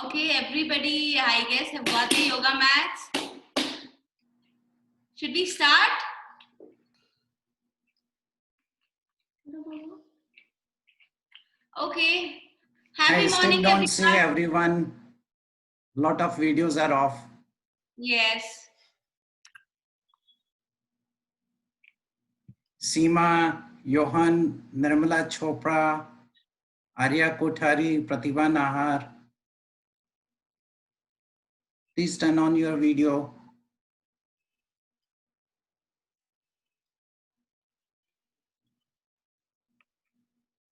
Okay, everybody, I guess have got the yoga mats. Should we start? Okay. Happy I still morning, don't everyone. see everyone. Lot of videos are off. Yes. Seema, Johan, Nirmala Chopra, Arya Kothari, Pratibha Nahar. Please turn on your video.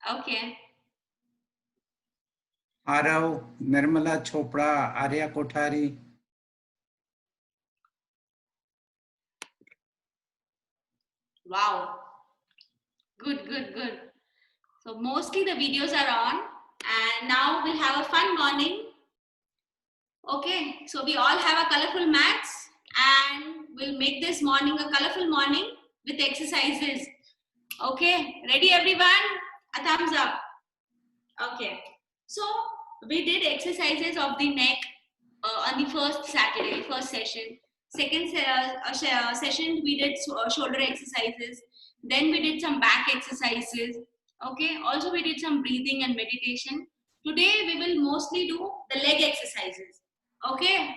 Okay. Arav, Nirmala Chopra, Arya Kothari. Wow. Good, good, good. So mostly the videos are on, and now we'll have a fun morning. Okay, so we all have a colorful mats, and we'll make this morning a colorful morning with exercises. Okay, ready everyone? A thumbs up. Okay, so we did exercises of the neck on the first Saturday, first session. Second session, we did shoulder exercises. Then we did some back exercises. Okay, also we did some breathing and meditation. Today we will mostly do the leg exercises. Okay,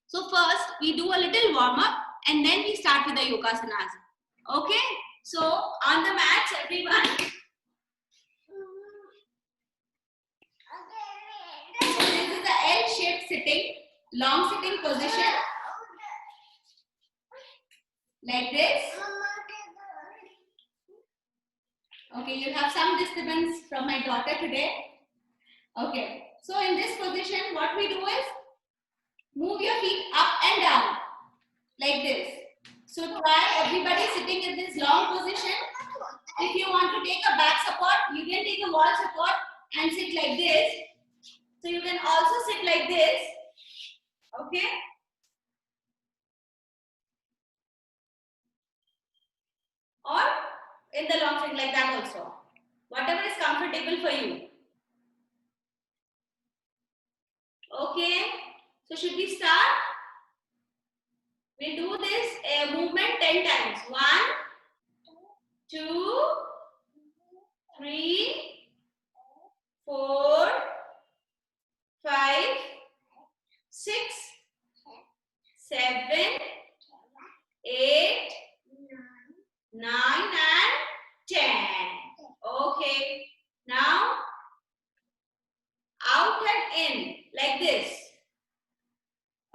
so first we do a little warm up and then we start with the yogasanas. Okay, so on the mats, everyone. So this is the L-shaped sitting, long sitting position, like this. Okay, you'll have some disturbance from my daughter today. Okay, so in this position, what we do is move your feet up and down, like this. So try everybody sitting in this long position. If you want to take a back support, you can take a wall support and sit like this. So you can also sit like this. Okay. Or in the long string like that also. Whatever is comfortable for you. Okay. So should we start? We'll do this movement 10 times. 1, 2, 3, 4, 5, 6, 7, 8, 9 and 10. Okay. Now out and in like this.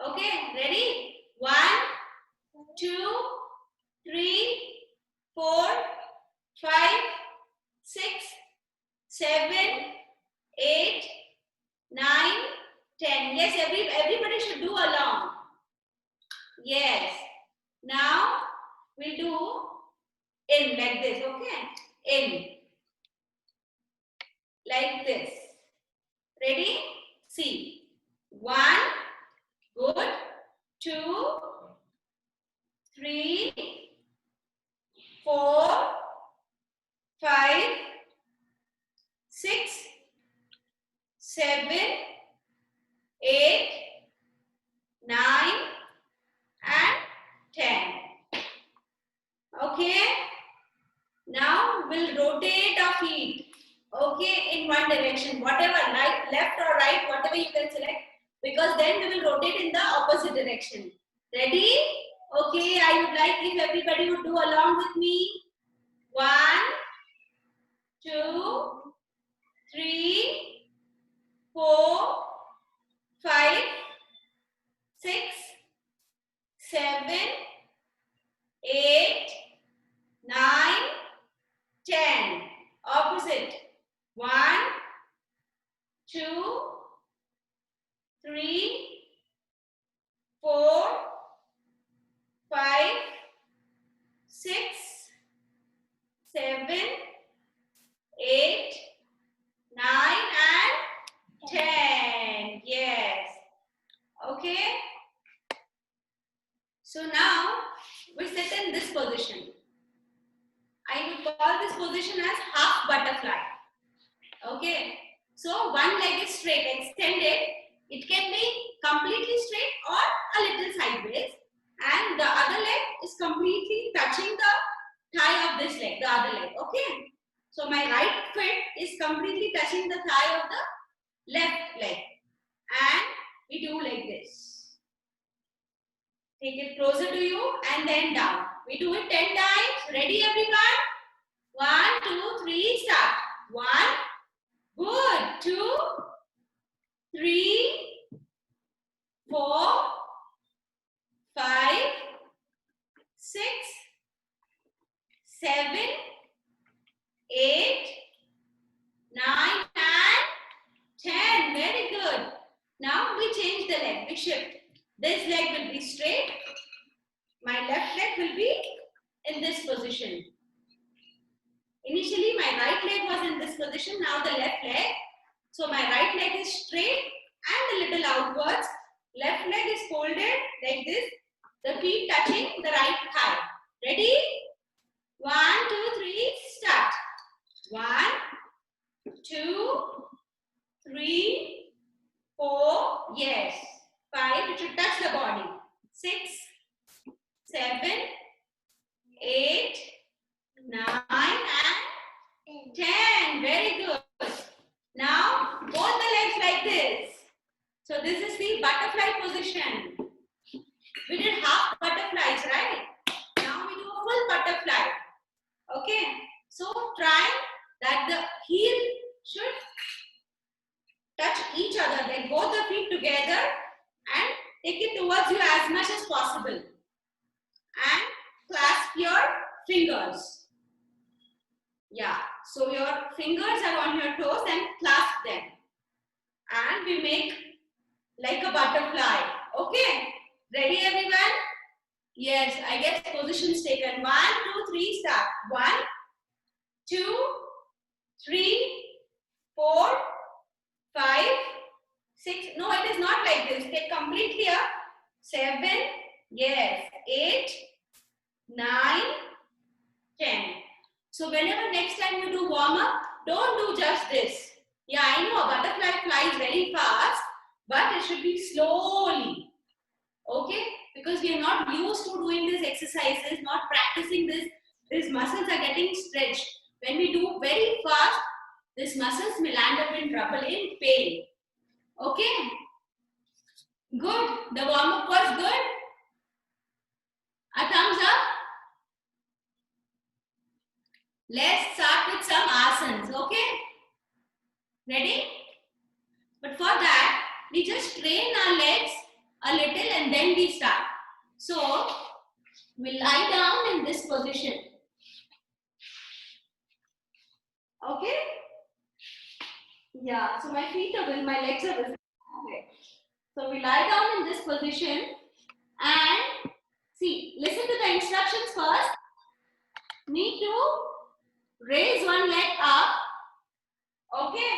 Okay. Ready? 1, 2, 3, 4, 5, 6, 7, 8, 9, 10. Yes, everybody should do along. Yes. Now we'll do in like this. Okay. In like this. Ready? See. 1, good. 2, 3, 4, 5, 6, 7, 8, 9 and 10. Okay. Now we'll rotate our feet. Okay, in one direction, whatever, right, left or right, whatever you can select, because then we will rotate in the opposite direction. Ready? Okay, I would like if everybody would do along with me. 1, 2, 3, 4, 5, 6, 7, 8, 9, 10. Opposite. 1, 2, 3, 4, 5, 6, 7, 8, 9 and 10. Yes. Okay. So now we sit in this position. I would call this position as half butterfly. Okay. So one leg is straight, extended. It can be completely straight or a little sideways. And the other leg is completely touching the thigh of this leg, the other leg. Okay. So my right foot is completely touching the thigh of the left leg. And we do like this. Take it closer to you and then down. We do it 10 times. Ready everyone? 1, 2, 3, start. 1, good. 2, 3, 4, 5, 6, 7, 8, 9, and 10. Very good. Now we change the leg. We shift. This leg will be straight. My left leg will be in this position. Initially, my right leg was in this position. Now the left leg. So my right leg is straight and a little outwards. Left leg is folded like this. The feet touching the right thigh. Ready? 1, 2, 3, start. 1, 2, 3, 4, yes. 5, it should touch the body. 6, 7, 8, 9, and 10. Very good. Now, both the legs like this. So this is the butterfly position. We did half butterflies, right? Now we do a full butterfly. Okay. So try that the heel should touch each other. Then both the feet together and take it towards you as much as possible. And clasp your fingers. Yeah. So your fingers are on your toes and clasp them. And we make like a butterfly. Okay. Ready everyone? Yes, I guess positions taken. 1, 2, 3, start. 1, 2, 3, 4, 5, 6. No, it is not like this. Get completely up. 7, yes. 8, 9, 10. So whenever next time you do warm up, don't do just this. Yeah, I know a butterfly flies very fast, but it should be slowly. Okay? Because we are not used to doing these exercises, not practicing this. These muscles are getting stretched. When we do very fast, these muscles may land up in trouble, in pain. Okay? Good. The warm up was good. A thumbs up. Let's start with some asanas. Okay? Ready? But for that, we just train our legs a little and then we start. So, we lie down in this position. Okay? Yeah, so my feet are with, my legs are with. Okay. So we lie down in this position and see, listen to the instructions first. Need to raise one leg up, okay,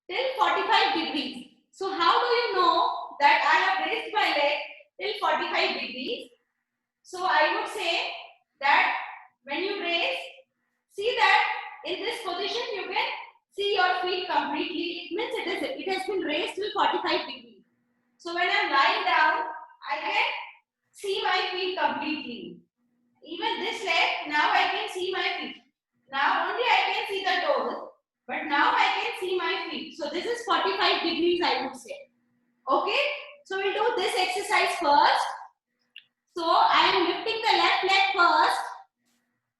till 45 degrees. So how do you know that I have raised my leg till 45 degrees? So I would say that when you raise, see that in this position you can see your feet completely. It means it has been raised till 45 degrees. So when I am lying down, I can see my feet completely. Even this leg, now I can see my feet. Now only I can see the toes, but now I can see my feet. So this is 45 degrees, I would say. Okay? So we'll do this exercise first. So I am lifting the left leg first,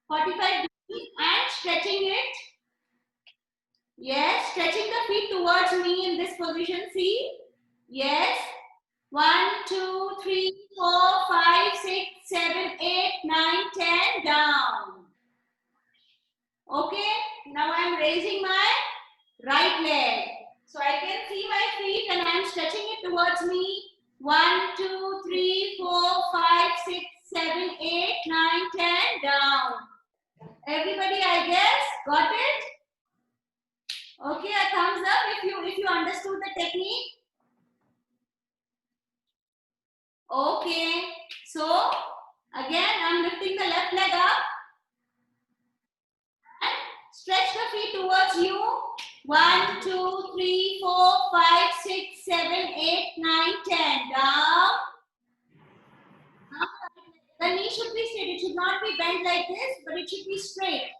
45 degrees, and stretching it. Yes, stretching the feet towards me in this position. See? Yes. 1, 2, 3, 4, 5, 6, 7, 8, 9, 10. Down. Okay. Now I am raising my right leg. So I can see my feet and I am stretching it towards me. 1, 2, 3, 4, 5, 6, 7, 8, 9, 10. Down. Everybody, I guess, got it? Okay, a thumbs up if you understood the technique. Okay, So again, I'm lifting the left leg up and stretch the feet towards you. 1, 2, 3, 4, 5, 6, 7, 8, 9, 10. Down. The knee should be straight. It should not be bent like this, but it should be straight.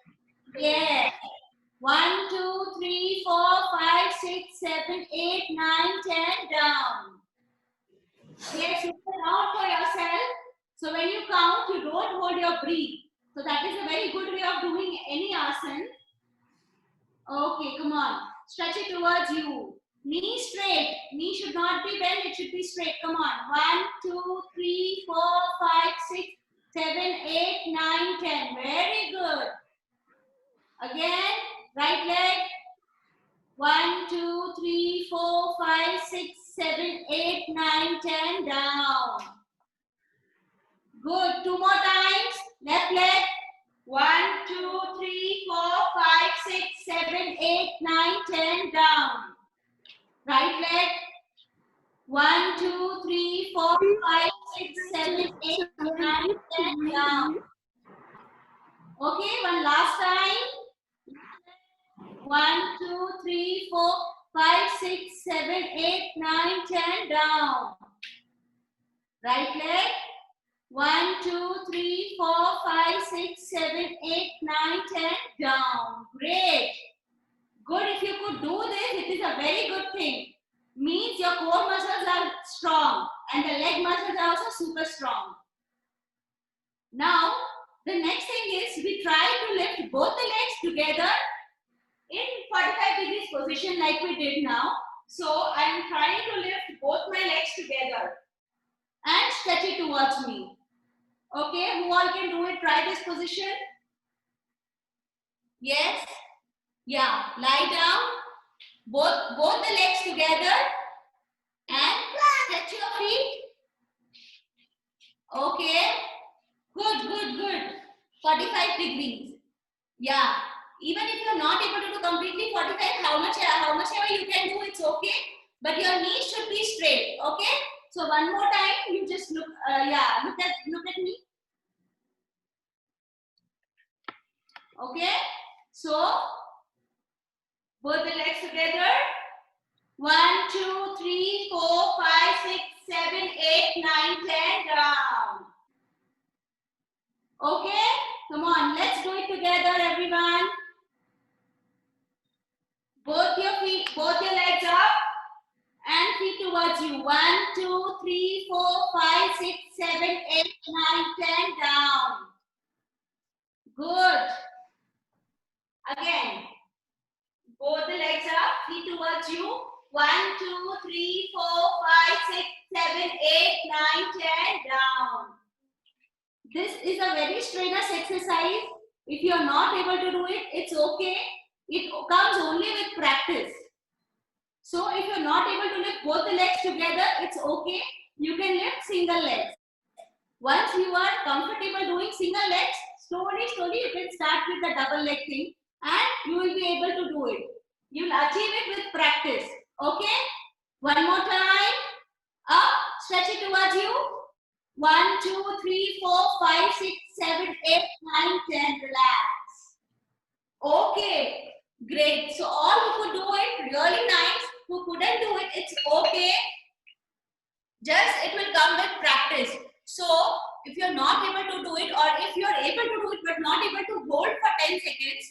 Yes. 1, 2, 3, 4, 5, 6, 7, 8, 9, 10. Down. Yes, you can count for yourself. So when you count, you don't hold your breath. So that is a very good way of doing any asana. Okay, come on. Stretch it towards you. Knee straight. Knee should not be bent. It should be straight. Come on. 1, 2, 3, 4, 5, 6, 7, 8, 9, 10. Very good. Again, right leg. 1, 2, 3, 4, 5, 6, 7, 8, 9, 10. Down. Good. 2 more times. Left leg. 1, 2, 3, 4, 5, 6, 7, 8, 9, 10. Down. Right leg. 1, 2, 3, 4, 5, 6, 7, 8, 9, 10. Down. Okay, one last time. 1, 2, 3, 4, 5, 6, 7, 8, 9, 10. Down. Right leg. 1, 2, 3, 4, 5, 6, 7, 8, 9, 10. Down. Great. Good. If you could do this, it is a very good thing. Means your core muscles are strong and the leg muscles are also super strong. Now, the next thing is we try to lift both the legs together in 45 degrees position like we did now. So, I am trying to lift both my legs together and stretch it towards me. Okay, who all can do it? Try this position. Yes. Yeah, lie down. Both the legs together and stretch your feet. Okay. Good. 45 degrees. Yeah. Even if you're not able to do completely 45, how much ever you can do, it's okay. But your knees should be straight. Okay. So one more time, you just look. Look at me. Okay. So both the legs together. 1, 2, 3, 4, 5, 6, 7, 8, 9, 10. Down. Okay? Come on, let's do it together, everyone. Both your feet, both your legs up and feet towards you. 1, 2, 3, 4, 5, 6, 7, 8, 9, 10. Down. Good. Again. Both the legs up, feet towards you. 1, 2, 3, 4, 5, 6, 7, 8, 9, 10. Down. This is a very strenuous exercise. If you are not able to do it, it's okay. It comes only with practice. So if you're not able to lift both the legs together, it's okay. You can lift single legs. Once you are comfortable doing single legs, slowly you can start with the double leg thing and you will be able to do it. You will achieve it with practice. Okay? One more time. Up. Stretch it towards you. 1, 2, 3, 4, 5, 6, 7, 8, 9, 10. Relax. Okay. Great. So all who could do it, really nice. Who couldn't do it, it's okay. Just it will come with practice. So if you're not able to do it, or if you're able to do it but not able to hold for 10 seconds,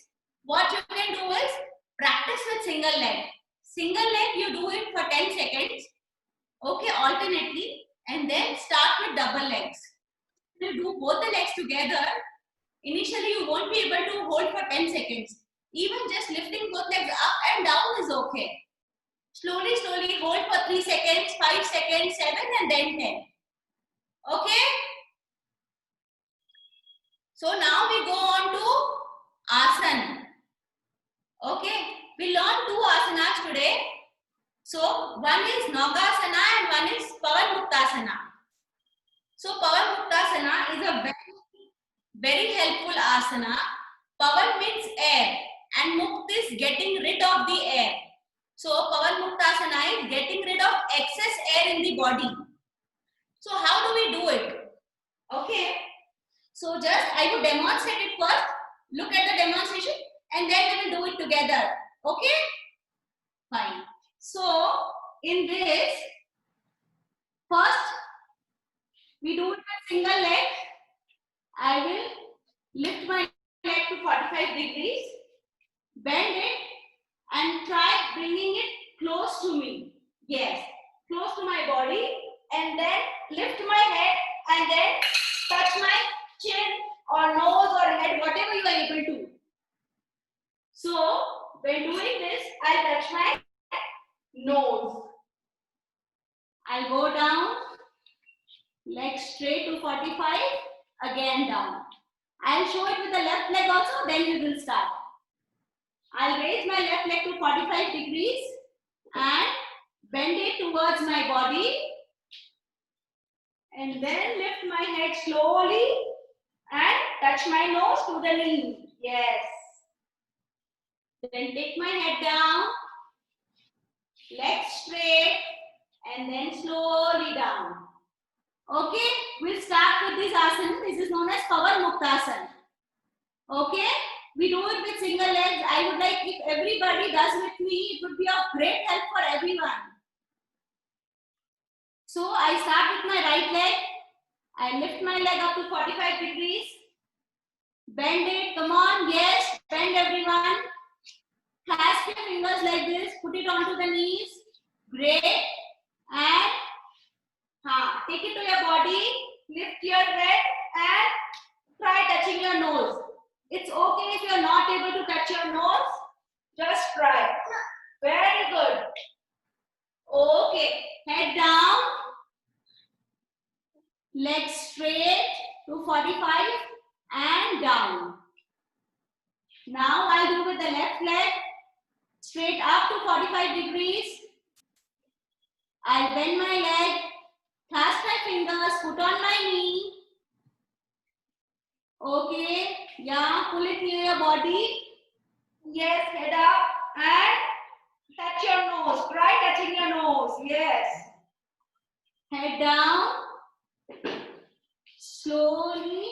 what you can do is practice with single leg. Single leg, you do it for 10 seconds. Okay, alternately. And then start with double legs. You do both the legs together. Initially, you won't be able to hold for 10 seconds. Even just lifting both legs up and down is okay. Slowly, hold for 3 seconds, 5 seconds, 7 and then 10. Okay? So now we go on to asana. Okay? We learned 2 asanas today. So one is Nagasana and one is Pavanmuktasana. So Pavanmuktasana is a very helpful asana. Pavan means air and Mukt is getting rid of the air. So Pavanmuktasana is getting rid of excess air in the body. So how do we do it? So just I will demonstrate it first. Look at the demonstration and then we will do it together. Okay? Fine. So in this, first we do it with single leg. I will lift my leg to 45 degrees, bend it and try bringing it close to me. Yes, close to my body and then lift my head and then touch my chin or nose or head, whatever you are able to. So when doing this, I'll touch my nose. I'll go down, leg straight to 45, again down. I'll show it with the left leg also, then we will start. I'll raise my left leg to 45 degrees and bend it towards my body and then lift my head slowly and touch my nose to the knee. Yes. Then take my head down, leg straight and then slowly down. Okay, we'll start with this asana. This is known as Pavan Muktasana. Okay, we do it with single legs. I would like if everybody does with me, it would be of great help for everyone. So I start with my right leg. I lift my leg up to 45 degrees. Bend it. Come on. Yes. Bend everyone. Clasp your fingers like this. Put it onto the knees. Great. And take it to your body. Lift your head and try touching your nose. It's okay if you're not able to touch your nose. Just try. Very good. Okay. Head down. Leg straight to 45 and down. Now I'll do with the left leg straight up to 45 degrees. I'll bend my leg, clasp my fingers, put on my knee. Okay, yeah, pull it near your body. Yes, head up and touch your nose. Try touching your nose. Yes. Head down. Slowly,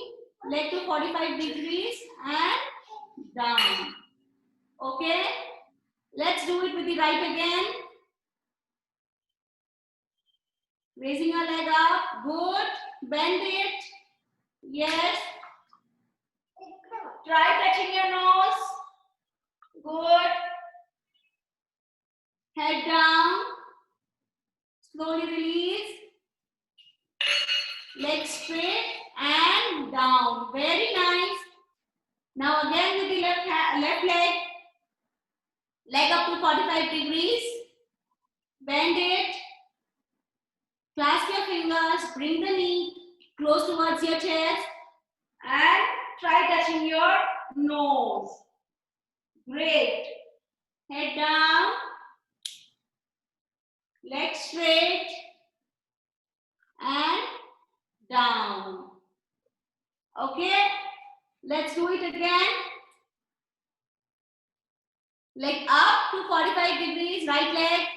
leg to 45 degrees and down. Okay, let's do it with the right again. Raising your leg up, good. Bend it. Yes. Try touching your nose. Good. Head down. Slowly release. Leg straight and down. Very nice. Now again with the left leg. Leg up to 45 degrees. Bend it. Clasp your fingers. Bring the knee close towards your chest. And try touching your nose. Great. Head down. Leg straight. And down. Okay. Let's do it again. Leg up to 45 degrees. Right leg.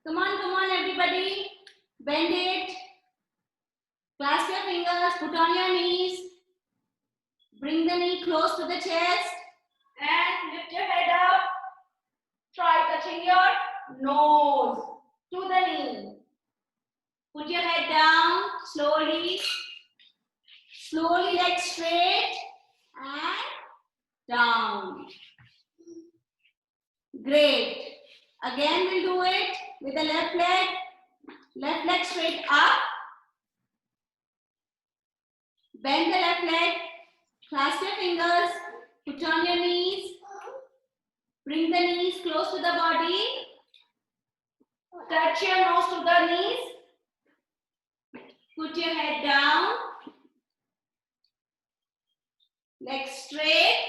Come on everybody. Bend it. Clasp your fingers. Put on your knees. Bring the knee close to the chest. And lift your head up. Try touching your nose to the knee. Put your head down slowly. Slowly leg straight and down. Great. Again we'll do it with the left leg. Left leg straight up. Bend the left leg. Clasp your fingers. Put on your knees. Bring the knees close to the body. Touch your nose to the knees. Put your head down. Leg straight.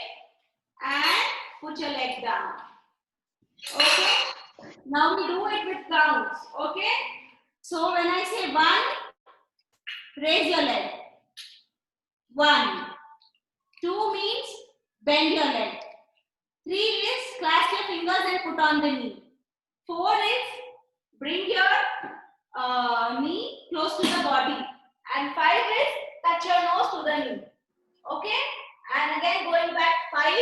And put your leg down. Okay. Now we do it with counts. Okay. So when I say 1, raise your leg. 1. 2 means bend your leg. 3 is clasp your fingers and put on the knee. 4 is bring your knee close to the body. And 5 is touch your nose to the knee. Okay? And again going back 5,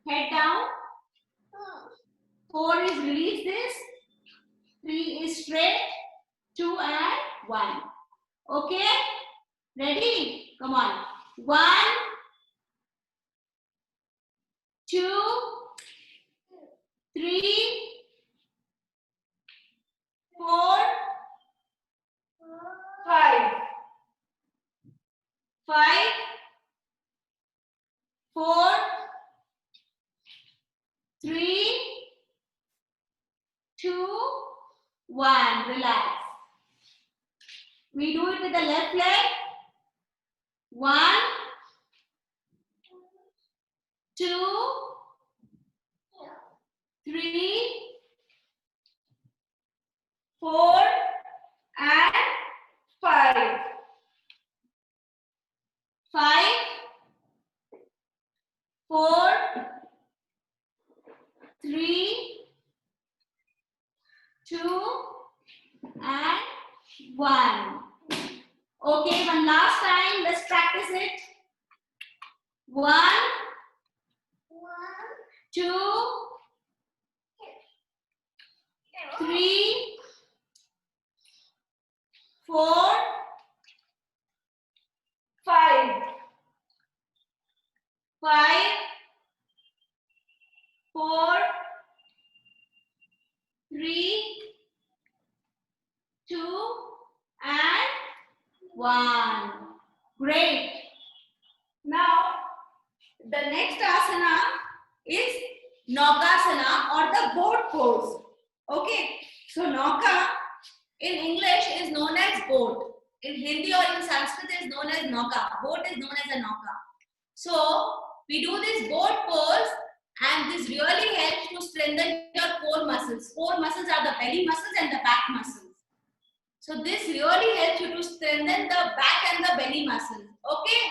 head down. 4 is release this. 3 is straight. 2 and 1. Okay? Ready? Come on. 1, 2, 3, 4, 5. 5, 4, 3, 2, 1. Relax. We do it with the left leg. 1, 2, 3, 4, and 5. 5, 4, 3, 2, and 1. Okay, one last time. Let's practice it. 1, 2, 3, 4, 5. 5, 4, 3, 2, and 1. Great. Now, the next asana is Naukasana or the boat pose. Okay. So, Nauka in English is known as boat. In Hindi or in Sanskrit is known as Nauka. Boat is known as a Nauka. So, we do this boat pose and this really helps to strengthen your core muscles. Core muscles are the belly muscles and the back muscles. So, this really helps you to strengthen the back and the belly muscles. Okay,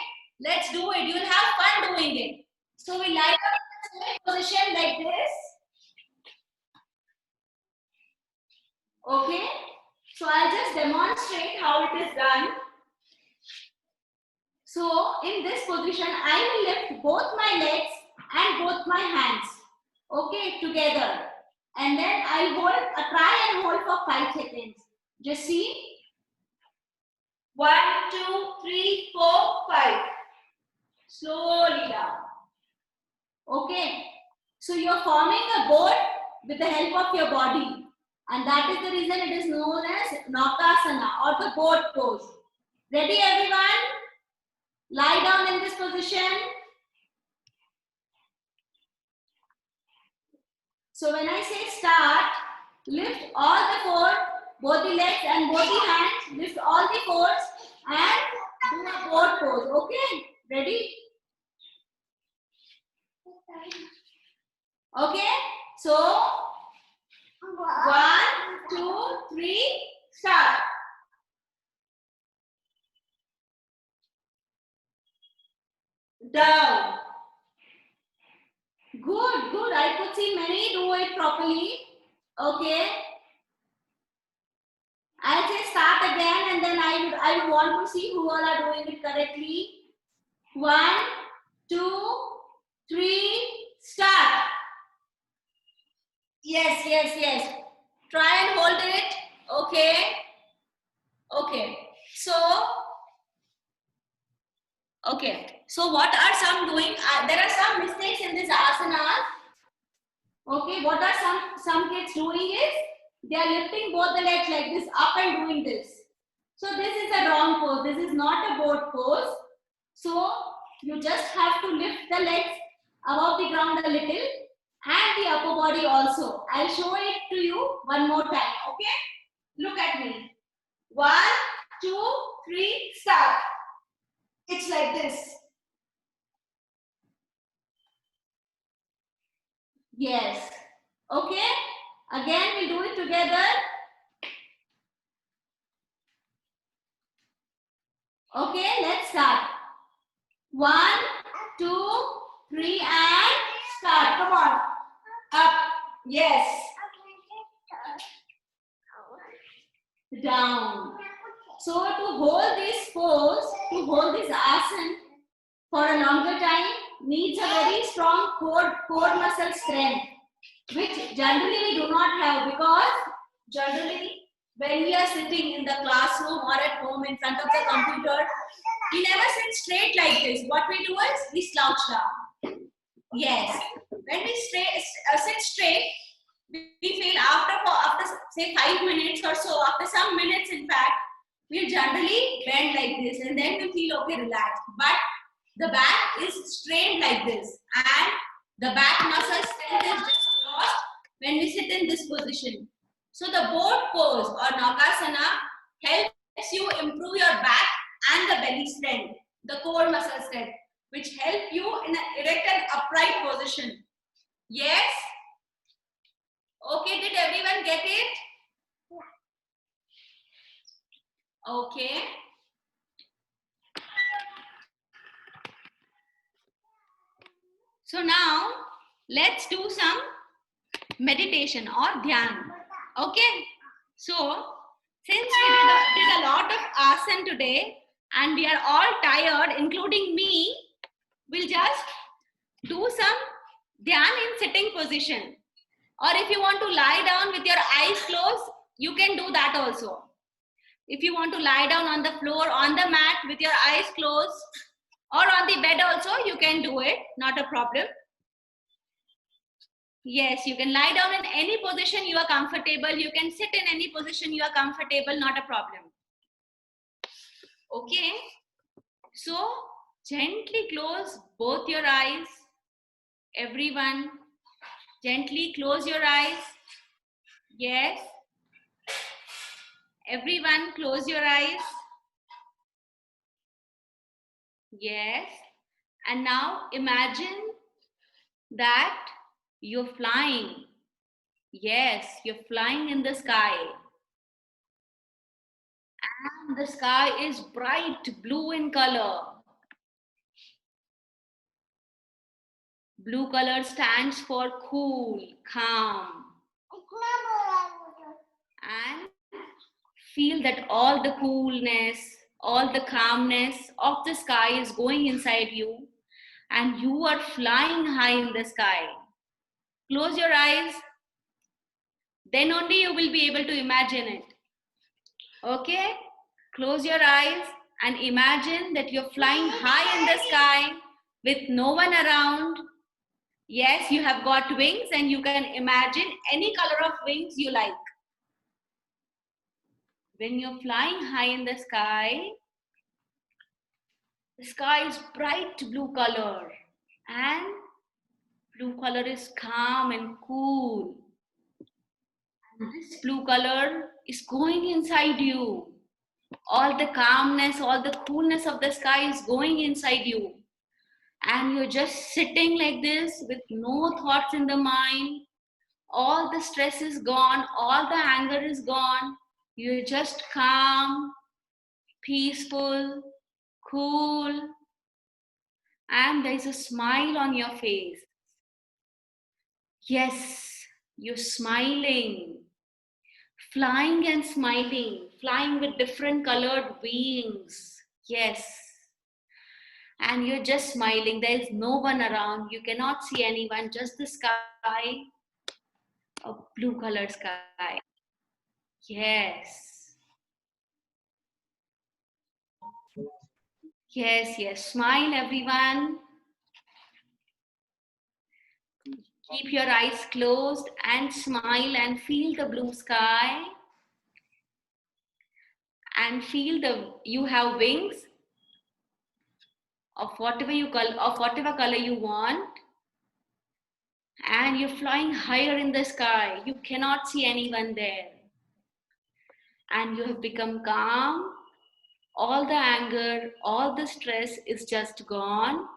let's do it. You will have fun doing it. So, we lie down in the same position like this. Okay, so I'll just demonstrate how it is done. So, in this position, I will lift both my legs and both my hands, okay, together. And then I'll try and hold for 5 seconds. Just see. 1, 2, 3, 4, 5. Slowly down. Okay. So, you're forming a boat with the help of your body. And that is the reason it is known as Naukasana or the boat pose. Ready, everyone? Lie down in this position. So when I say start, lift all the four, both the legs and both the hands, lift all the fours and do a boat pose. Okay? Ready? Okay? So, 1, 2, 3, start. Down. Good, good. I could see many do it properly. Okay. I'll say start again and then I would want to see who all are doing it correctly. 1, 2, 3, start. Yes, yes, yes. Try and hold it. Okay. Okay. So what are some doing? There are some mistakes in this asana. Okay, what are some kids doing is they are lifting both the legs like this up and doing this. So this is a wrong pose. This is not a boat pose. So you just have to lift the legs above the ground a little and the upper body also. I'll show it to you one more time. Okay, look at me. 1, 2, 3, start. It's like this. Yes. Okay. Again, we'll do it together. Okay, let's start. 1, 2, 3, and start. Come on. Up. Yes. Down. So to hold this pose, to hold this asana, for a longer time needs a very strong core muscle strength, which generally we do not have, because generally when we are sitting in the classroom or at home in front of the computer, we never sit straight like this. What we do is we slouch down. Yes. When we sit straight, we feel after say 5 minutes or so, after some minutes in fact, we generally bend like this and then we feel okay, relaxed. But the back is strained like this and the back muscle strength is just lost when we sit in this position. So the boat pose or Nakasana helps you improve your back and the belly strength, the core muscle strength, which help you in an erect and upright position. Yes? Okay, did everyone get it? Okay. So now let's do some meditation or dhyan. Okay. So since we did a lot of asana today and we are all tired, including me, we'll just do some dhyan in sitting position. Or if you want to lie down with your eyes closed, you can do that also. If you want to lie down on the floor, on the mat with your eyes closed, or on the bed also, you can do it, not a problem. Yes, you can lie down in any position you are comfortable. You can sit in any position you are comfortable, not a problem. Okay, so gently close both your eyes. Everyone, gently close your eyes. Yes. Everyone, close your eyes. Yes. And now imagine that you're flying. Yes, you're flying in the sky. And the sky is bright blue in color. Blue color stands for cool, calm. And feel that all the coolness, all the calmness of the sky is going inside you. And you are flying high in the sky. Close your eyes. Then only you will be able to imagine it. Okay? Close your eyes and imagine that you're flying high in the sky with no one around. Yes, you have got wings and you can imagine any color of wings you like. When you're flying high in the sky is bright blue color and blue color is calm and cool. And this blue color is going inside you. All the calmness, all the coolness of the sky is going inside you. And you're just sitting like this with no thoughts in the mind. All the stress is gone, all the anger is gone. You're just calm, peaceful, cool, and there's a smile on your face. Yes, you're smiling, flying and smiling, flying with different colored wings. Yes. And you're just smiling. There is no one around. You cannot see anyone, just the sky, a blue colored sky. Yes. Yes, yes. Smile, everyone. Keep your eyes closed and smile and feel the blue sky. And feel you have wings of whatever color you want. And you're flying higher in the sky. You cannot see anyone there. And you have become calm. All the anger, all the stress is just gone.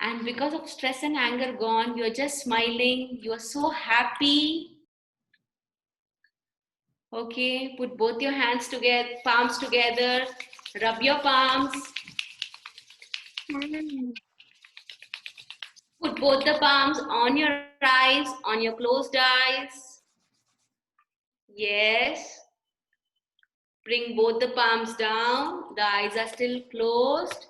And because of stress and anger gone, you're just smiling. You're so happy. Okay, put both your hands together, palms together. Rub your palms. Put both the palms on your eyes, on your closed eyes. Yes. Bring both the palms down. The eyes are still closed.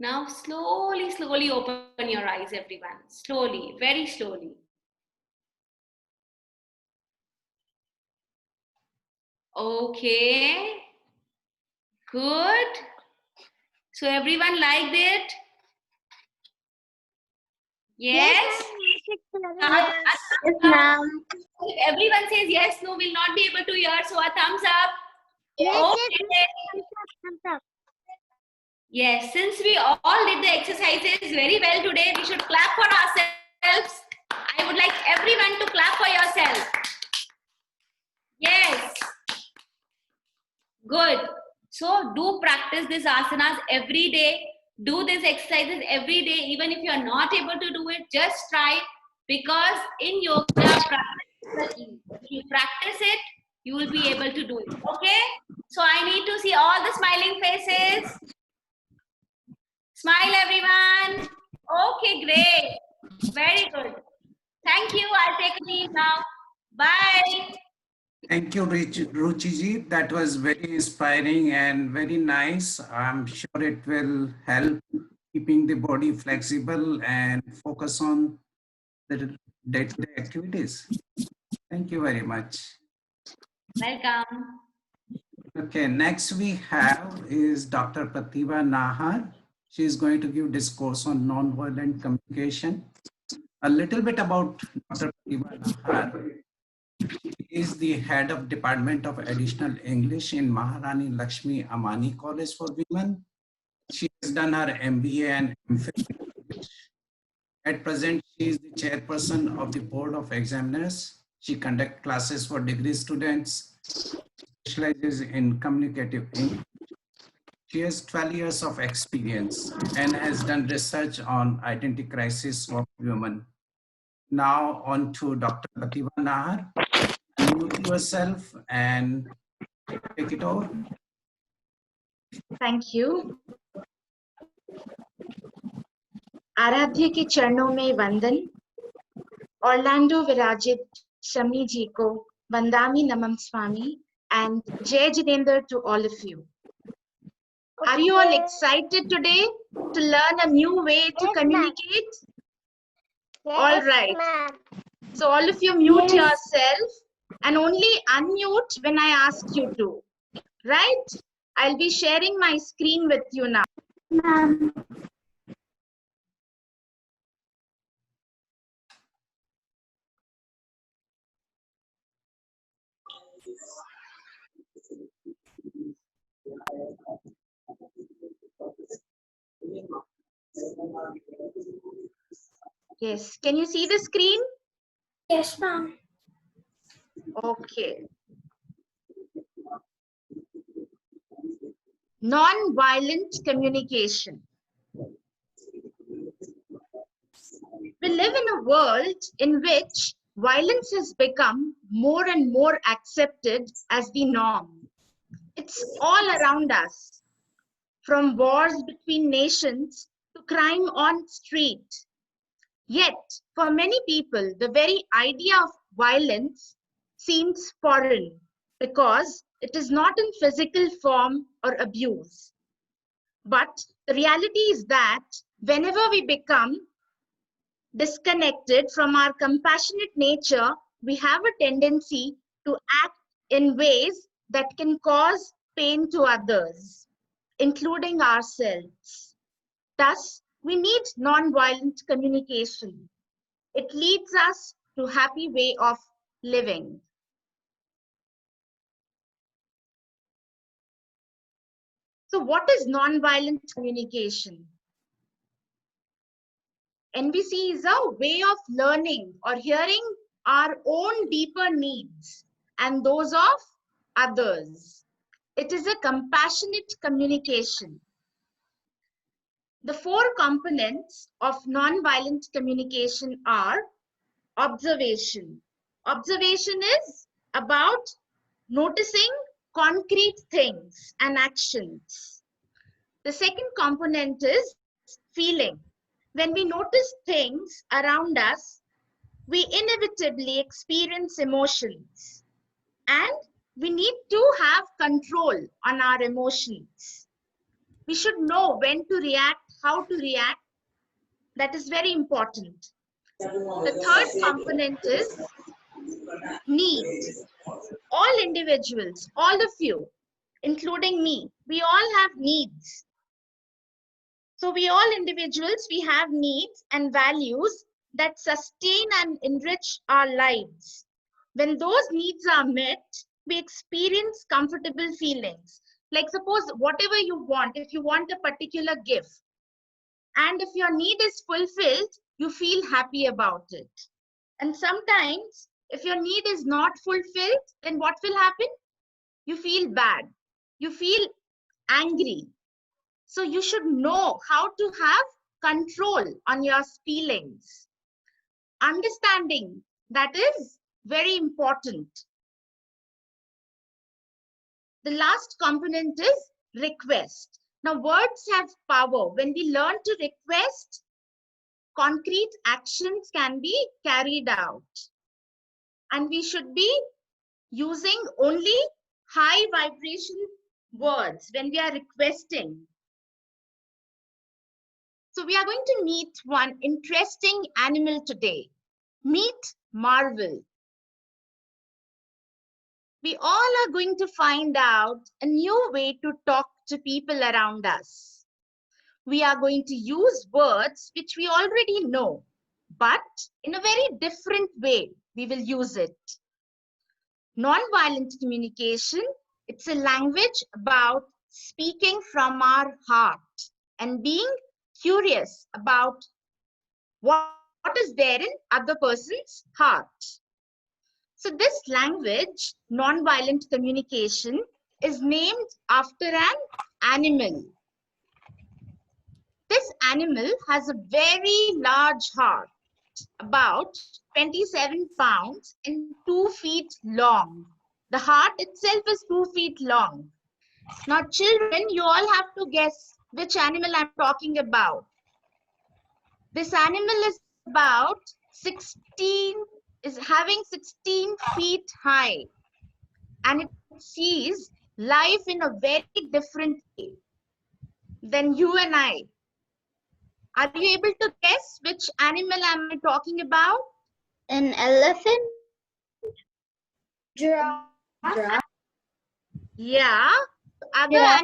Now slowly, slowly open your eyes, everyone. Slowly, very slowly. Okay, good. So everyone liked it? Yes? Yes. Yes, ma'am. If everyone says yes, no, we'll not be able to hear. So a thumbs up. Yes. Okay. Yes, since we all did the exercises very well today, we should clap for ourselves. I would like everyone to clap for yourself. Yes, good. So do practice these asanas every day. Do these exercises every day. Even if you're not able to do it, just try, because in yoga, practice, if you practice it, you will be able to do it. Okay? So I need to see all the smiling faces. Smile, everyone. Okay, great. Very good. Thank you. I'll take a leave now. Bye. Thank you, Ruchiji. That was very inspiring and very nice. I'm sure it will help keeping the body flexible and focus on the day-to-day activities. Thank you very much. Welcome. Okay, next we have is Dr. Pratibha Nahar. She is going to give discourse on nonviolent communication. A little bit about Dr. Pratibha Nahar. She is the head of Department of Additional English in Maharani Lakshmi Amani College for Women. She has done her MBA and MPhil in English. At present, she is the chairperson of the Board of Examiners. She conducts classes for degree students, specializes in communicative English. She has 12 years of experience and has done research on identity crisis of women. Now on to Dr. Pratibha Nahar. Unmute yourself and take it over. Thank you. आराध्य के चरणों में वंदन. Orlando विराजित शमी जी को वंदामी नमम स्वामी, and Jai Jitendra to all of you. Are you all excited today to learn a new way to communicate? All right. So all of you mute yourself and only unmute when I ask you to. Right? I'll be sharing my screen with you now. Yes. Can you see the screen? Yes, ma'am. Okay. Non-violent communication. We live in a world in which violence has become more and more accepted as the norm. It's all around us, from wars between nations to crime on street. Yet, for many people, the very idea of violence seems foreign because it is not in physical form or abuse. But the reality is that whenever we become disconnected from our compassionate nature, we have a tendency to act in ways that can cause pain to others, including ourselves. Thus, we need non-violent communication. It leads us to a happy way of living. So what is non-violent communication? NVC is a way of learning or hearing our own deeper needs and those of others. It is a compassionate communication. The four components of non-violent communication are observation. Observation is about noticing concrete things and actions. The second component is feeling. When we notice things around us, we inevitably experience emotions, and we need to have control on our emotions. We should know when to react how to react. That is very important. The third component is need. All individuals, all of you, including me, we all have needs. So we all individuals, we have needs and values that sustain and enrich our lives. When those needs are met, we experience comfortable feelings. Like suppose whatever you want, if you want a particular gift, and if your need is fulfilled, you feel happy about it. And sometimes if your need is not fulfilled, then what will happen? You feel bad. You feel angry. So you should know how to have control on your feelings. Understanding that is very important. The last component is request. Now words have power. When we learn to request, concrete actions can be carried out. And we should be using only high vibration words when we are requesting. So we are going to meet one interesting animal today. Meet Marvel. We all are going to find out a new way to talk to people around us. We are going to use words which we already know, but in a very different way we will use it. Non-violent communication, it's a language about speaking from our heart and being curious about what is there in other person's heart. So this language, non-violent communication, is named after an animal. This animal has a very large heart, about 27 pounds and 2 feet long. The heart itself is 2 feet long. Now children, you all have to guess which animal I'm talking about. This animal is about 16 feet high, and it sees life in a very different way than you and I. Are you able to guess which animal am I talking about? An elephant? Giraffe? Yeah. Other Giraffe.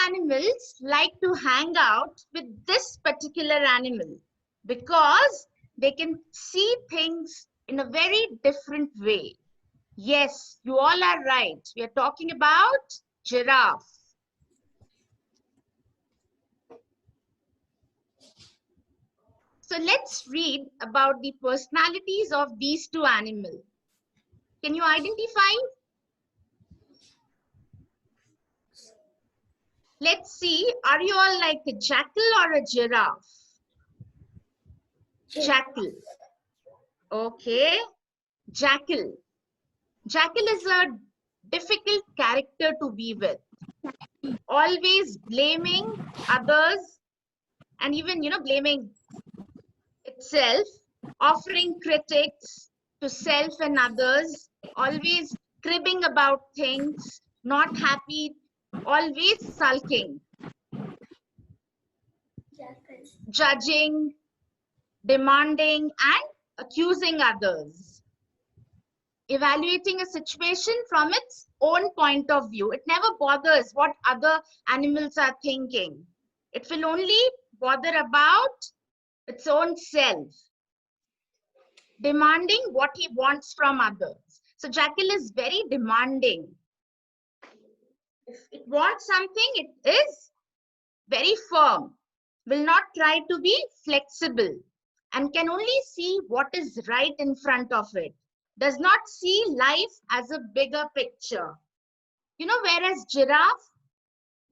animals like to hang out with this particular animal because they can see things in a very different way. Yes, you all are right. We are talking about giraffe. So let's read about the personalities of these two animals. Can you identify? Let's see, are you all like a jackal or a giraffe? Jackal. Okay, jackal. Jackal is a difficult character to be with. Always blaming others and even, blaming itself, offering critics to self and others, always cribbing about things, not happy, always sulking, judging, demanding, and accusing others. Evaluating a situation from its own point of view. It never bothers what other animals are thinking. It will only bother about its own self. Demanding what he wants from others. So jackal is very demanding. If it wants something, it is very firm, will not try to be flexible, and can only see what is right in front of it. Does not see life as a bigger picture. Whereas giraffe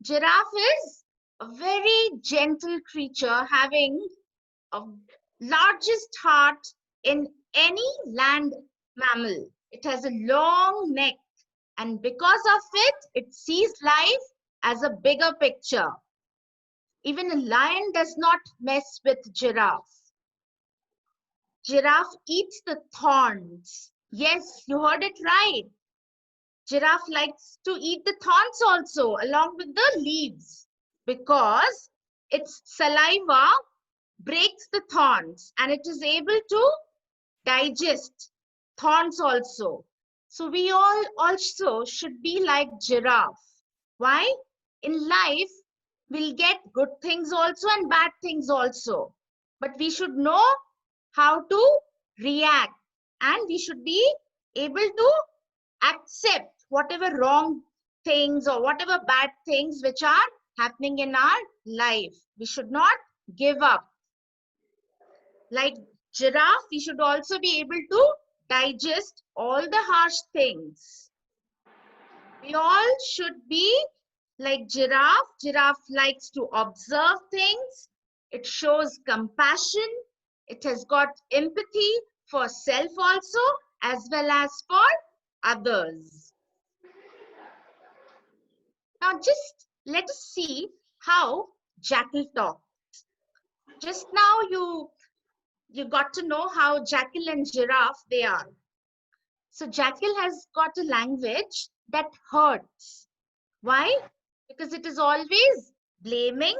is a very gentle creature having a largest heart in any land mammal. It has a long neck, and because of it, it sees life as a bigger picture. Even a lion does not mess with giraffe. Giraffe eats the thorns. Yes, you heard it right. Giraffe likes to eat the thorns also along with the leaves because its saliva breaks the thorns and it is able to digest thorns also. So we all also should be like giraffe. Why? In life, we'll get good things also and bad things also. But we should know how to react and we should be able to accept whatever wrong things or whatever bad things which are happening in our life. We should not give up. Like giraffe, we should also be able to digest all the harsh things. We all should be like giraffe. Giraffe likes to observe things. It shows compassion. It has got empathy for self also as well as for others. Now just let us see how jackal talks. Just now you got to know how jackal and giraffe they are. So jackal has got a language that hurts. Why? Because it is always blaming,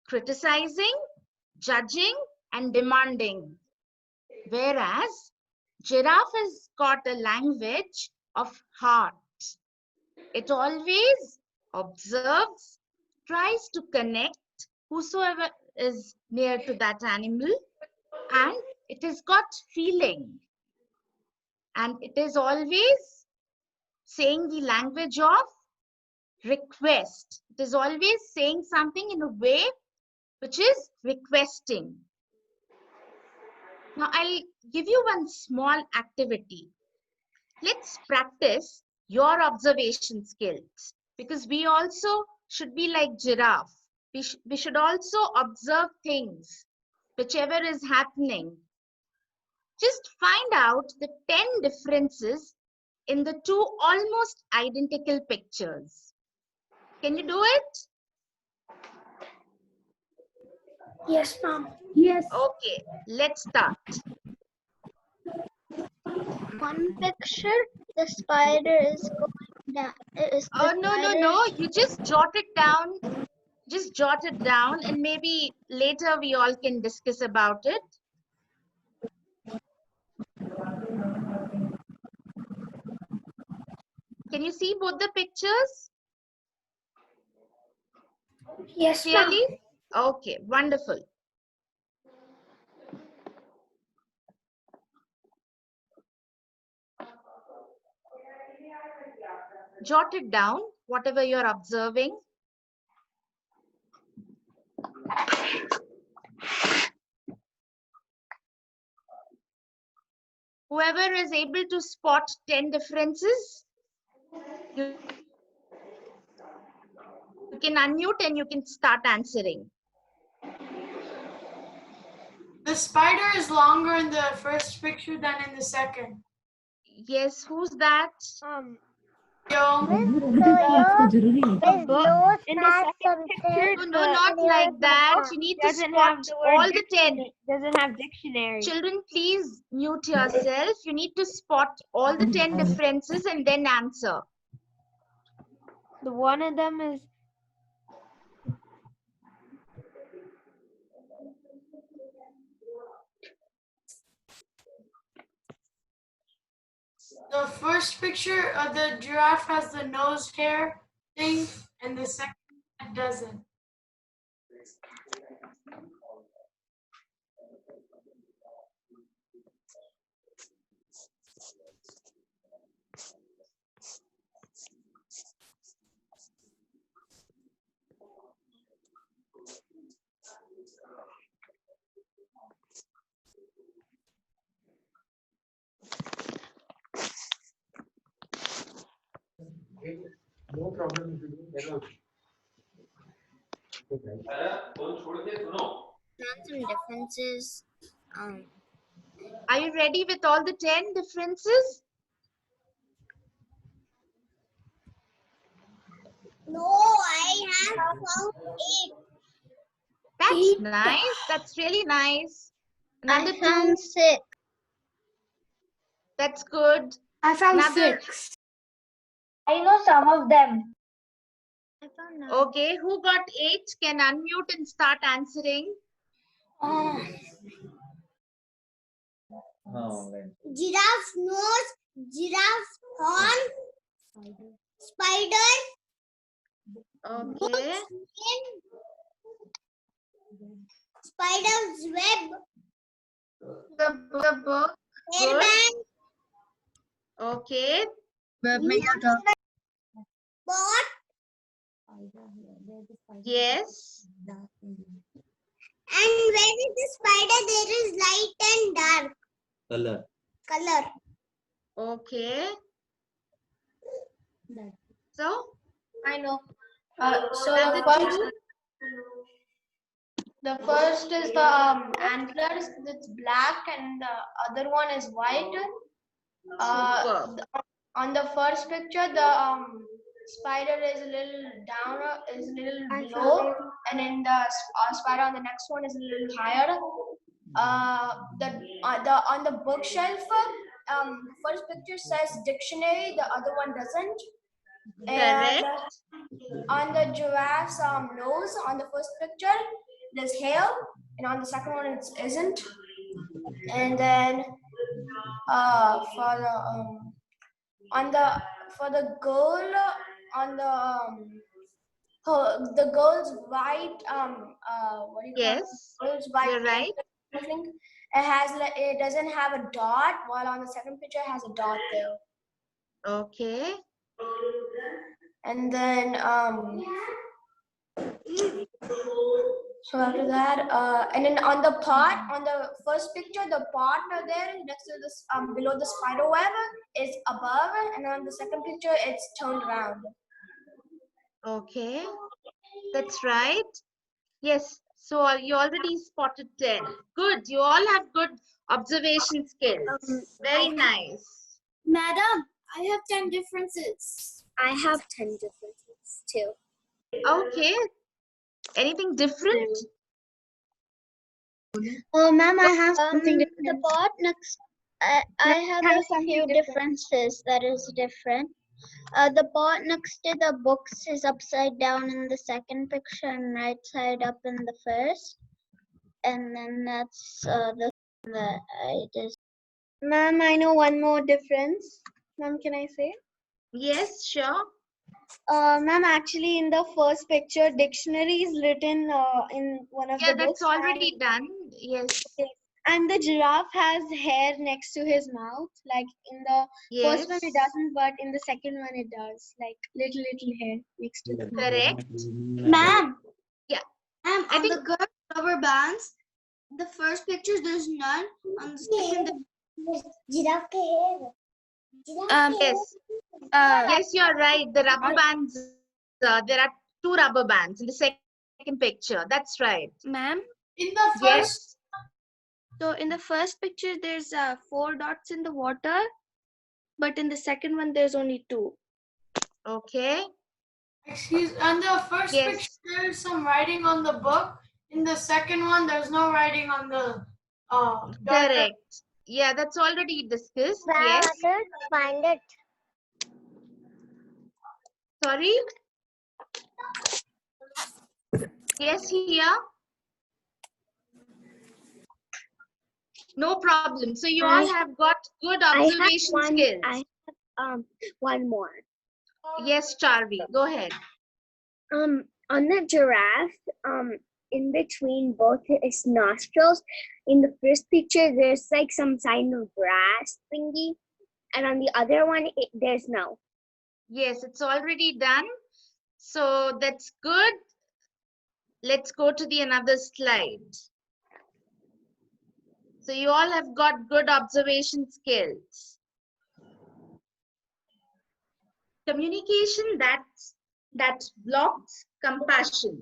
criticizing, judging, and demanding. Whereas giraffe has got a language of heart. It always observes, tries to connect whosoever is near to that animal, and it has got feeling. And it is always saying the language of request. It is always saying something in a way which is requesting. Now, I'll give you one small activity. Let's practice your observation skills because we also should be like giraffe. We should also observe things, whichever is happening. Just find out the 10 differences in the two almost identical pictures. Can you do it? Yes, ma'am. Yes. Okay, let's start. One picture, the spider is going down. Oh, no. You just jot it down. Just jot it down and maybe later we all can discuss about it. Can you see both the pictures Yes, ma'am. clearly? Okay, wonderful. Jot it down, whatever you're observing. Whoever is able to spot 10 differences, you can unmute and you can start answering. The spider is longer in the first picture than in the second. Yes, who's that? Yo, His nose In the has second picture, something. No, not like that. You need to doesn't have spot the word all the 10. doesn't have dictionary. Children, please mute yourself. You need to spot all the 10 differences and then answer. The one of them is the first picture of the giraffe has the nose hair thing, and the second it doesn't. No problem if you do. Some differences. Are you ready with all the 10 differences? No, I have found 8. That's nice. That's really nice. Another I found 2. 6. That's good. I found Another 6. I know some of them. I found none. Okay, who got 8 can unmute and start answering. Giraffe nose, giraffe horn, spider, Okay. skin, spider's web, The book. Good. hairband, Okay. pot, Yes. and where is the spider? There is light and dark color. Okay. So, I know. So does the it first, prove? the first is the antlers. It's black, and the other one is white. Superb. On the first picture, the spider is a little down, is a little below, and then the spider on the next one is a little higher. The on the bookshelf, the first picture says dictionary, the other one doesn't. And Correct. on the giraffe's nose, on the first picture, there's hair, and on the second one, it isn't. And then for the for the girl on the girl's white what do you call it? Yes. Girl's white You're right. thing. It doesn't have a dot, while on the second picture it has a dot there. Okay. And then so after that, and then on the pot, on the first picture, the pot there next to this below the spider web is above, and on the second picture it's turned around. Okay. That's right. Yes. So you already spotted 10. Good. You all have good observation skills. Very nice. Madam, I have 10 differences. I have 10 differences too. Okay. Anything different? Oh, ma'am, I have something the different. pot next. I have have a something few different. differences that is different. The pot next to the books is upside down in the second picture and right side up in the first. And then that's the thing that I just. Ma'am, I know one more difference. Ma'am, can I say? Yes, sure. Ma'am, actually in the first picture, dictionary is written in one of Yeah, the that's books. already done. Yes. And the giraffe has hair next to his mouth. Like in the first one it Yes. doesn't, but in the second one it does. Like little hair next to the mouth. Correct. Ma'am. Yeah. Ma'am, I on think the girl rubber bands, the first picture there's none. On the second, giraffe ke hair. yes. Yes, you're right. The rubber bands, there are 2 rubber bands in the second picture. That's right. Ma'am, In the first, Yes. so in the first picture there's 4 dots in the water, but in the second one there's only 2. Okay. on the first Yes. picture, there's some writing on the book. In the second one, there's no writing on the darker. Correct. Yeah, that's already discussed. Yes. Find it. Sorry. Yes, here. No problem. So you all have got good observation skills. One more. Yes, Charvi, go ahead. On the giraffe, in between both its nostrils, in the first picture, there's like some kind of grass thingy, and on the other one, there's no. Yes, it's already done. So that's good. Let's go to the another slide. So you all have got good observation skills. Communication that blocks compassion.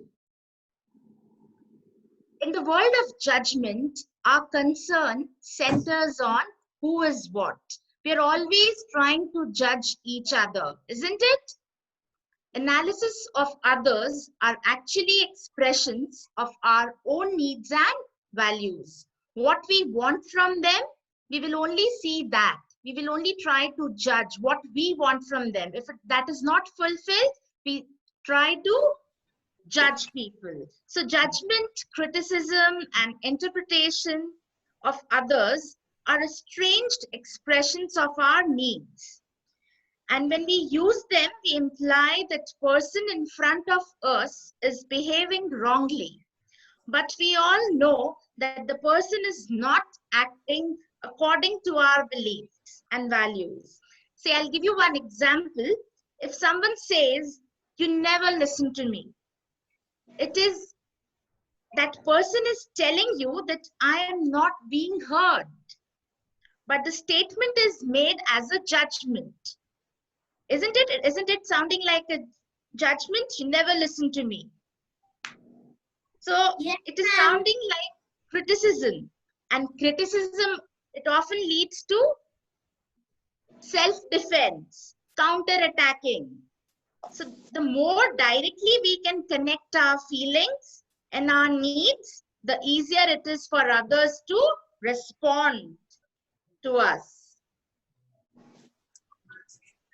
In the world of judgment, our concern centers on who is what. We are always trying to judge each other, isn't it? Analysis of others are actually expressions of our own needs and values. What we want from them, we will only see that. We will only try to judge what we want from them. If that is not fulfilled, we try to judge people. So judgment, criticism, and interpretation of others are estranged expressions of our needs. And when we use them, we imply that person in front of us is behaving wrongly. But we all know that the person is not acting according to our beliefs and values. Say, I'll give you one example. If someone says, "You never listen to me," it is that person is telling you that I am not being heard. But the statement is made as a judgment. Isn't it? Isn't it sounding like a judgment? You never listen to me. So it is sounding like criticism. And criticism, it often leads to self-defense, counter-attacking. So the more directly we can connect our feelings and our needs, the easier it is for others to respond to us.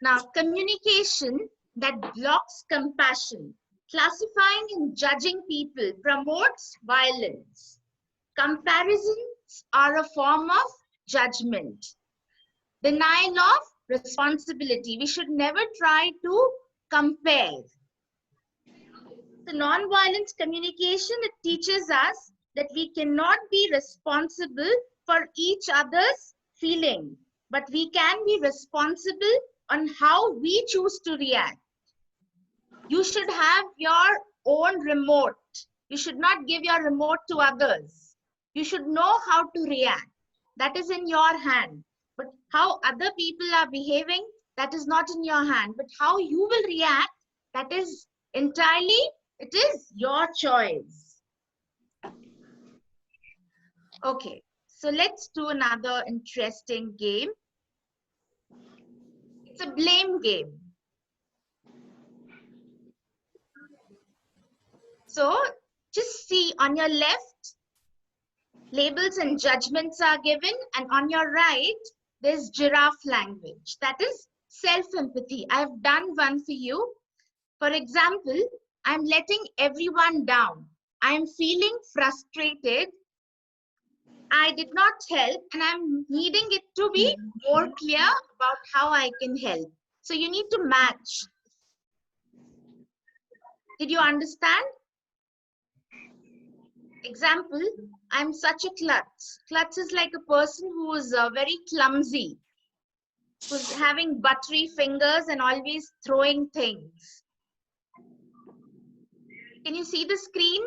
Now, communication that blocks compassion, classifying and judging people promotes violence. Comparisons are a form of judgment. Denial of responsibility. We should never try to compare. The non-violence communication, it teaches us that we cannot be responsible for each other's feeling, but we can be responsible on how we choose to react. You should have your own remote. You should not give your remote to others. You should know how to react. That is in your hand. But how other people are behaving, that is not in your hand. But how you will react, that is entirely, it is your choice. Okay, so let's do another interesting game. It's a blame game. So just see on your left, labels and judgments are given, and on your right, there's giraffe language. That is self-empathy. I've done one for you. For example, I'm letting everyone down. I'm feeling frustrated. I did not help, and I'm needing it to be more clear about how I can help. So you need to match. Did you understand? Example, I'm such a klutz. Klutz is like a person who is very clumsy, who's having buttery fingers and always throwing things. Can you see the screen?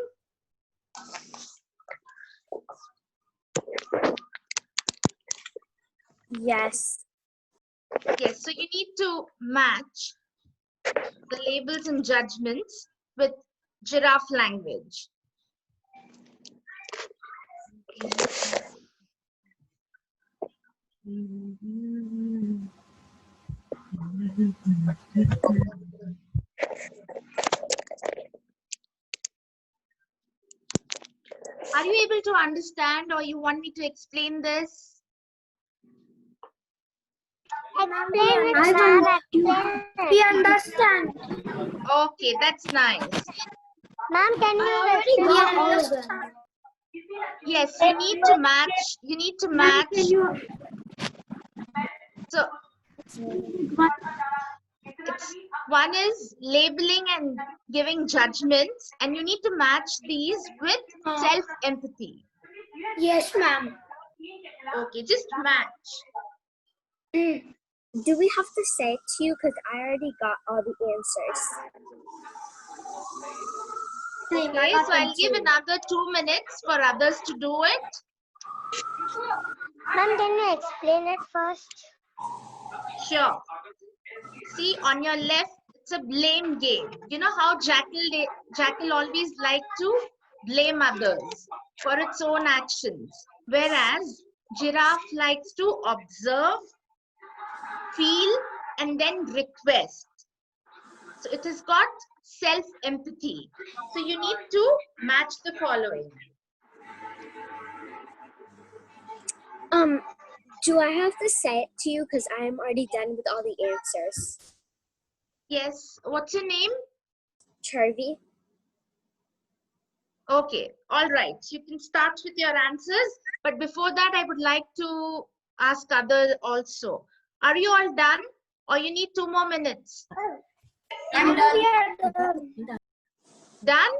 Yes. Yes, so you need to match the labels and judgments with giraffe language. Are you able to understand, or you want me to explain this? We understand. Okay, that's nice. Ma'am, can you explain? Yes, you need to match. You need to match. So it's, one is labeling and giving judgments, and you need to match these with self-empathy. Yes, ma'am. Okay, just match. Do we have to say it to you? Because I already got all the answers. Okay, so I'll give another 2 minutes for others to do it. Ma'am, can you explain it first? Sure. See, on your left, it's a blame game. You know how Jackal always like to blame others for its own actions, whereas Giraffe likes to observe, feel, and then request. So it has got self-empathy. So you need to match the following. Do I have to say it to you? Because I am already done with all the answers. Yes, what's your name? Charvi. Okay, all right. So you can start with your answers, but before that, I would like to ask other also. Are you all done, or you need 2 more minutes? I'm done. Done?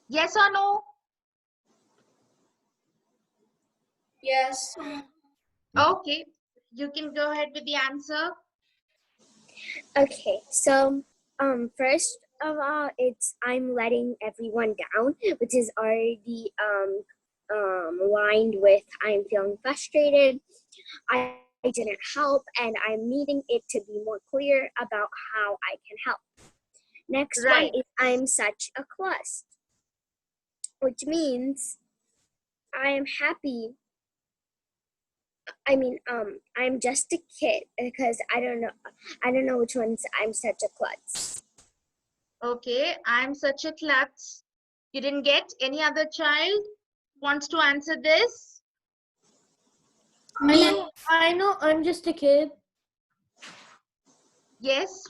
Yes or no? Yes. Okay, you can go ahead with the answer. Okay, so first of all, it's I'm letting everyone down, which is already aligned with I'm feeling frustrated. I didn't help, and I'm needing it to be more clear about how I can help. Next one Right. is I'm such a klutz, which means I am happy. I mean, I'm just a kid because I don't know which one's I'm such a klutz. Okay, I'm such a klutz. You didn't get any other child wants to answer this? I know I'm just a kid. Yes.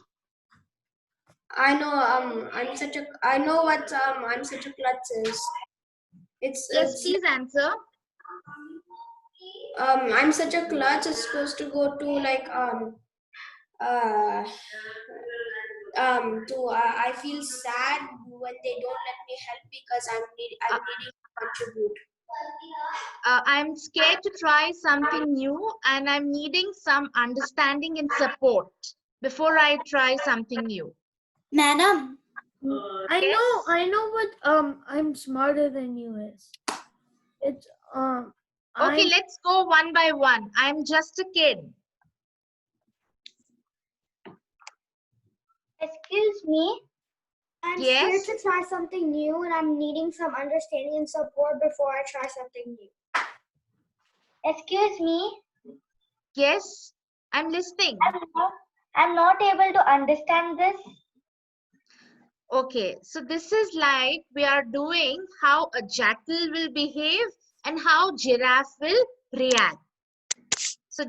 I know I know what I'm such a klutz is. Yes, It's please answer. I'm such a klutz is supposed to go to like uh I feel sad when they don't let me help because I'm needing to contribute. I'm scared to try something new and I'm needing some understanding and support before I try something new. Madam, I know what I'm smarter than you is. It's Okay, I'm let's go one by one. I'm just a kid. excuse me. I'm Yes. scared to try something new and I'm needing some understanding and support before I try something new. Excuse me. Yes, I'm listening. I'm not able to understand this. Okay, so this is like we are doing how a jackal will behave and how giraffe will react. So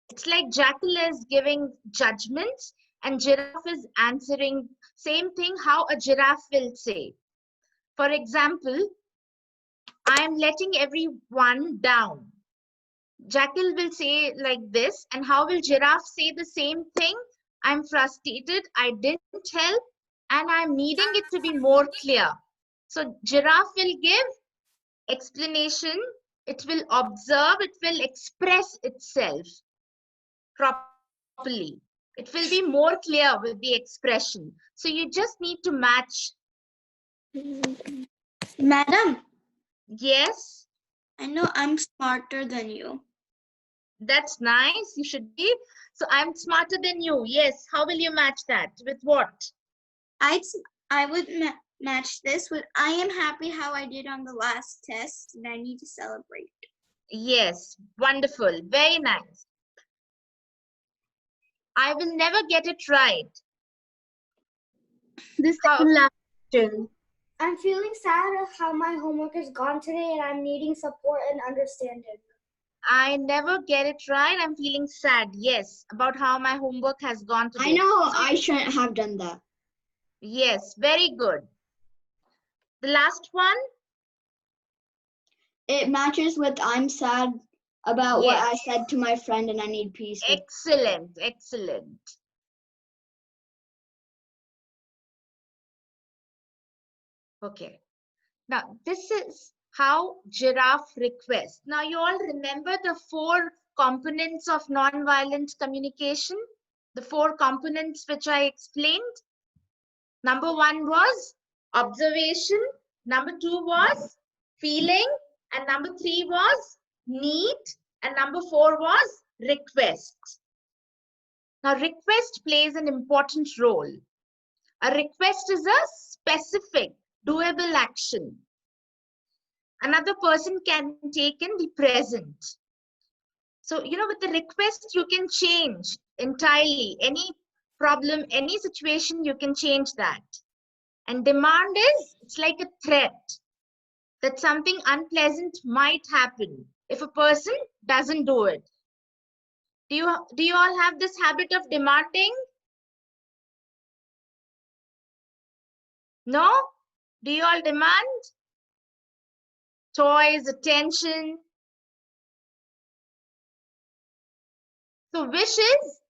it's like jackal is giving judgments and giraffe is answering same thing how a giraffe will say. For example, I am letting everyone down. Jackal will say like this, and how will giraffe say the same thing? I'm frustrated, I didn't help, and I'm needing it to be more clear. So giraffe will give explanation, it will observe, it will express itself properly. It will be more clear with the expression. So you just need to match. Madam, Yes, I know I'm smarter than you. that's nice. You should be. So I'm smarter than you. Yes. How will you match that? With what? I would match this with I am happy how I did on the last test and I need to celebrate. Yes. Wonderful. Very nice. I will never get it right. This How? last question. I'm feeling sad of how my homework has gone today and I'm needing support and understanding. I never get it right. I'm feeling sad. Yes. About how my homework has gone today. I know I shouldn't have done that. Yes. Very good. The last one? It matches with I'm sad about what I Yes. said to my friend and I need peace. Excellent. Excellent. Okay. Now, this is how giraffe requests. Now, you all remember the 4 components of nonviolent communication? The 4 components which I explained? Number 1 was observation. Number 2 was feeling. And number 3 was need. And number 4 was request. Now, request plays an important role. A request is a specific, doable action. Another person can take in the present. So, with the request, you can change entirely. Any problem, any situation, you can change that. And demand is, it's like a threat that something unpleasant might happen if a person doesn't do it. Do you all have this habit of demanding? No? Do you all demand? Toys, attention. So wishes,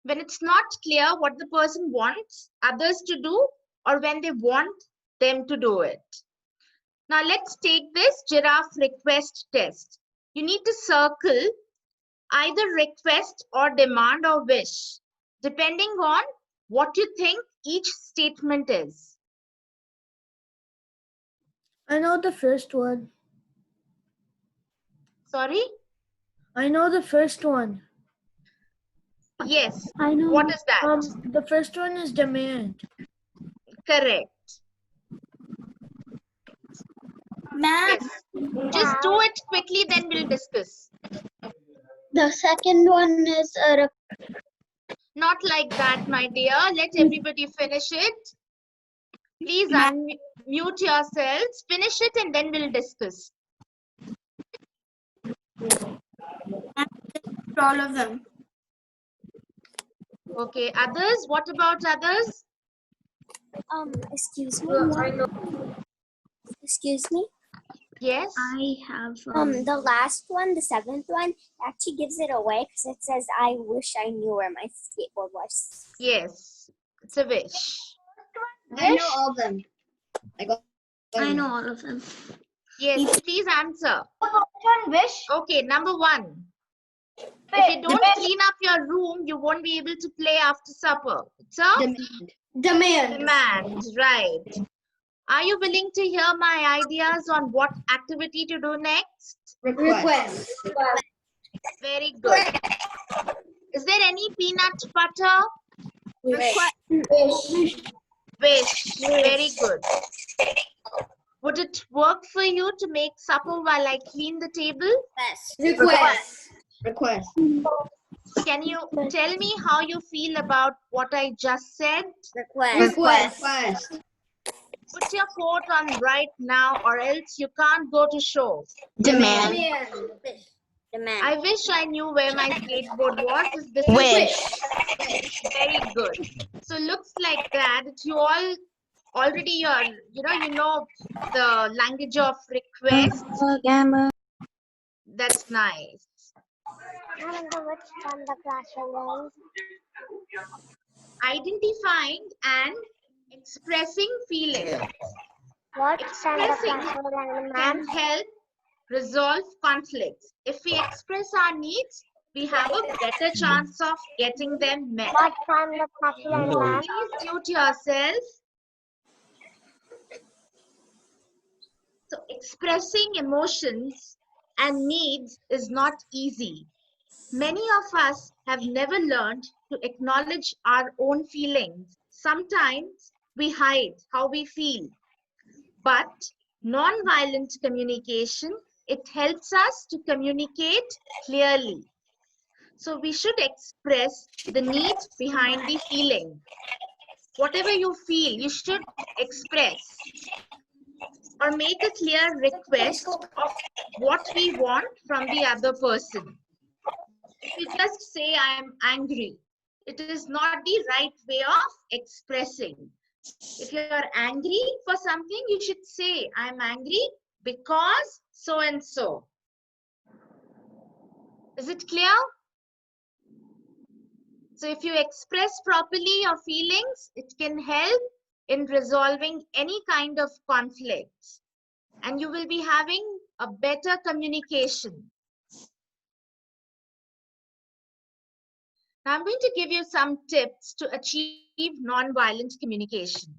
when it's not clear what the person wants others to do or when they want them to do it. Now let's take this giraffe request test. You need to circle either request or demand or wish, depending on what you think each statement is. I know the first one. Sorry? I know the first one. Yes. I know. What is that? The first one is demand. Correct. Yes. Just do it quickly, then we'll discuss. The second one is a Not like that, my dear. Let everybody finish it. Please unmute yourselves. Finish it and then we'll discuss. All of them. Okay, others? What about others? Excuse me. Excuse me. Yes? I have. The last one, the seventh one, actually gives it away because it says, "I wish I knew where my skateboard was." Yes. It's a wish. I Wish? know all of them. I know all of them. Yes, please answer. wish. Okay, number one. If you don't clean up your room, you won't be able to play after supper. It's a demand, right. Are you willing to hear my ideas on what activity to do next? Request. Very good. Is there any peanut butter? Wish. Wish. Very good. Would it work for you to make supper while I clean the table? Request. Can you tell me how you feel about what I just said? Request. Put your coat on right now or else you can't go to show. Demand. I wish I knew where my skateboard was. This is wish. Very good. So looks like that you all already you know the language of request. That's nice. Identifying and expressing feelings. Expressing can help resolve conflicts. If we express our needs, we have a better chance of getting them met. Please mute yourself. So expressing emotions and needs is not easy. Many of us have never learned to acknowledge our own feelings. Sometimes we hide how we feel. But non-violent communication, it helps us to communicate clearly. So we should express the need behind the feeling. Whatever you feel, you should express or make a clear request of what we want from the other person. If you just say, I am angry, it is not the right way of expressing. If you are angry for something, you should say, I am angry because so and so. Is it clear? So if you express properly your feelings, it can help in resolving any kind of conflicts. And you will be having a better communication. Now I'm going to give you some tips to achieve non-violent communication.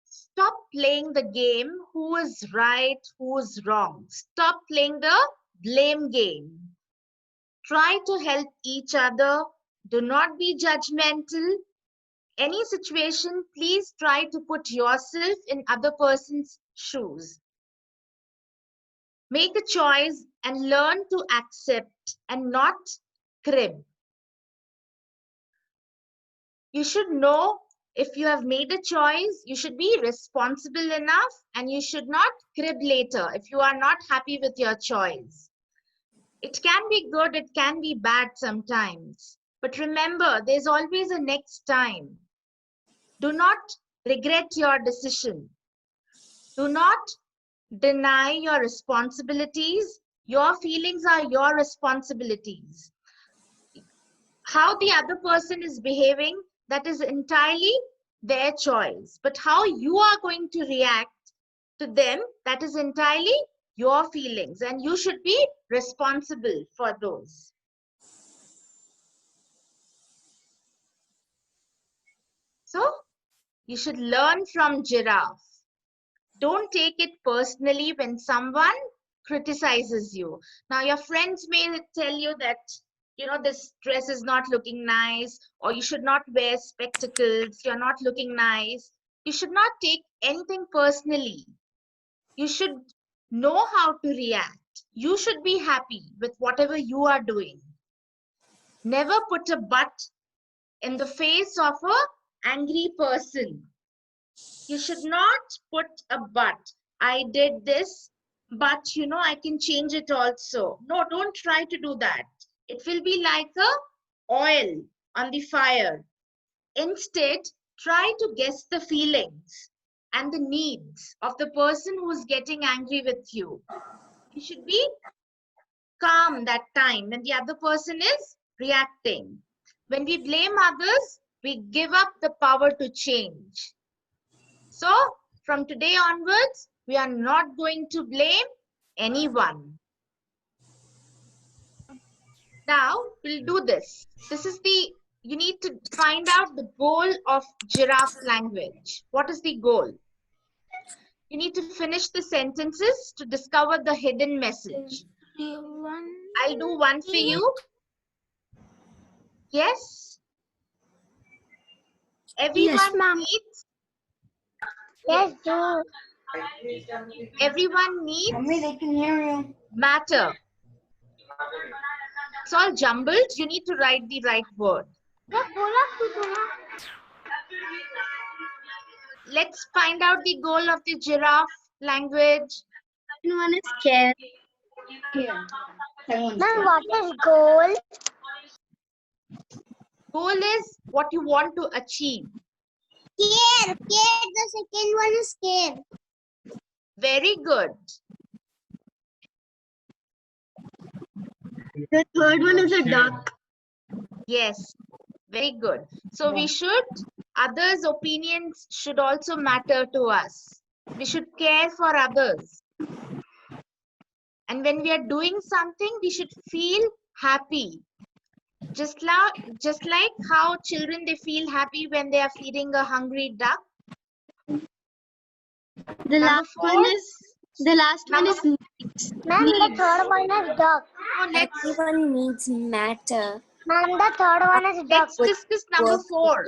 Stop playing the game, who is right, who is wrong. Stop playing the blame game. Try to help each other. Do not be judgmental. Any situation, please try to put yourself in other person's shoes. Make a choice and learn to accept and not crib. You should know if you have made a choice, you should be responsible enough and you should not crib later if you are not happy with your choice. It can be good, it can be bad sometimes. But remember, there's always a next time. Do not regret your decision. Do not deny your responsibilities. Your feelings are your responsibilities. How the other person is behaving, that is entirely their choice. But how you are going to react to them, that is entirely your feelings, and you should be responsible for those. So you should learn from giraffe. Don't take it personally when someone criticizes you. Now your friends may tell you that, this dress is not looking nice, or you should not wear spectacles, you're not looking nice. You should not take anything personally. You should know how to react. You should be happy with whatever you are doing. Never put a but in the face of an angry person. You should not put a but. I did this, but I can change it also. No, don't try to do that. It will be like a oil on the fire. Instead, try to guess the feelings and the needs of the person who is getting angry with you. You should be calm that time when the other person is reacting. When we blame others, we give up the power to change. So, from today onwards, we are not going to blame anyone. Now, we'll do this. You need to find out the goal of giraffe language. What is the goal? You need to finish the sentences to discover the hidden message. I'll do one for you. Yes? Everyone needs. Yes, do. Everyone needs. Mommy, they can hear you. Matter. It's all jumbled. You need to write the right word. Let's find out the goal of the giraffe language. One is scared. Ma'am, what is goal? Goal is what you want to achieve. Scared. The second one is scared. Very good. The third one is a duck. Yes, very good. So others' opinions should also matter to us. We should care for others. And when we are doing something, we should feel happy. Just like how children, they feel happy when they are feeding a hungry duck. The last one is needs. Ma'am, the third one is duck. Everyone needs matter. Ma'am, the third one is duck. Let's discuss number 4.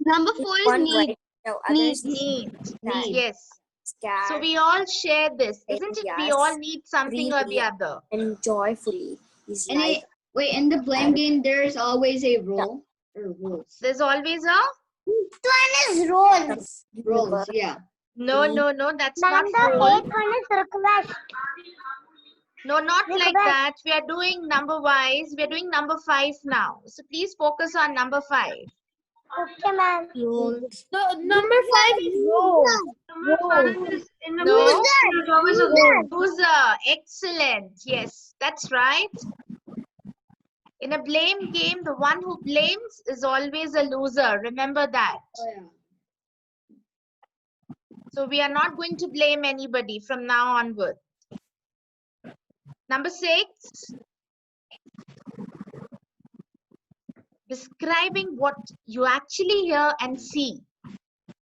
Number 4 is One need. right now, others Need. Need. Yes. scared So we all share this, isn't it? We all need something or the other. and joyfully is And life. wait, in the blame game, there is always a role or rules. There's always a This one is roles. Roles, yeah. no, that's Ma'am, not the role. 8th one is request. No, not like Request. that. We are doing number wise. We are doing number 5 now. So please focus on number 5. Okay, ma'am. Roles. So number 5 is role. No. Loser. Excellent. Yes, that's right. In a blame game, the one who blames is always a loser. Remember that. Oh, yeah. So we are not going to blame anybody from now onward. Number 6. Describing what you actually hear and see.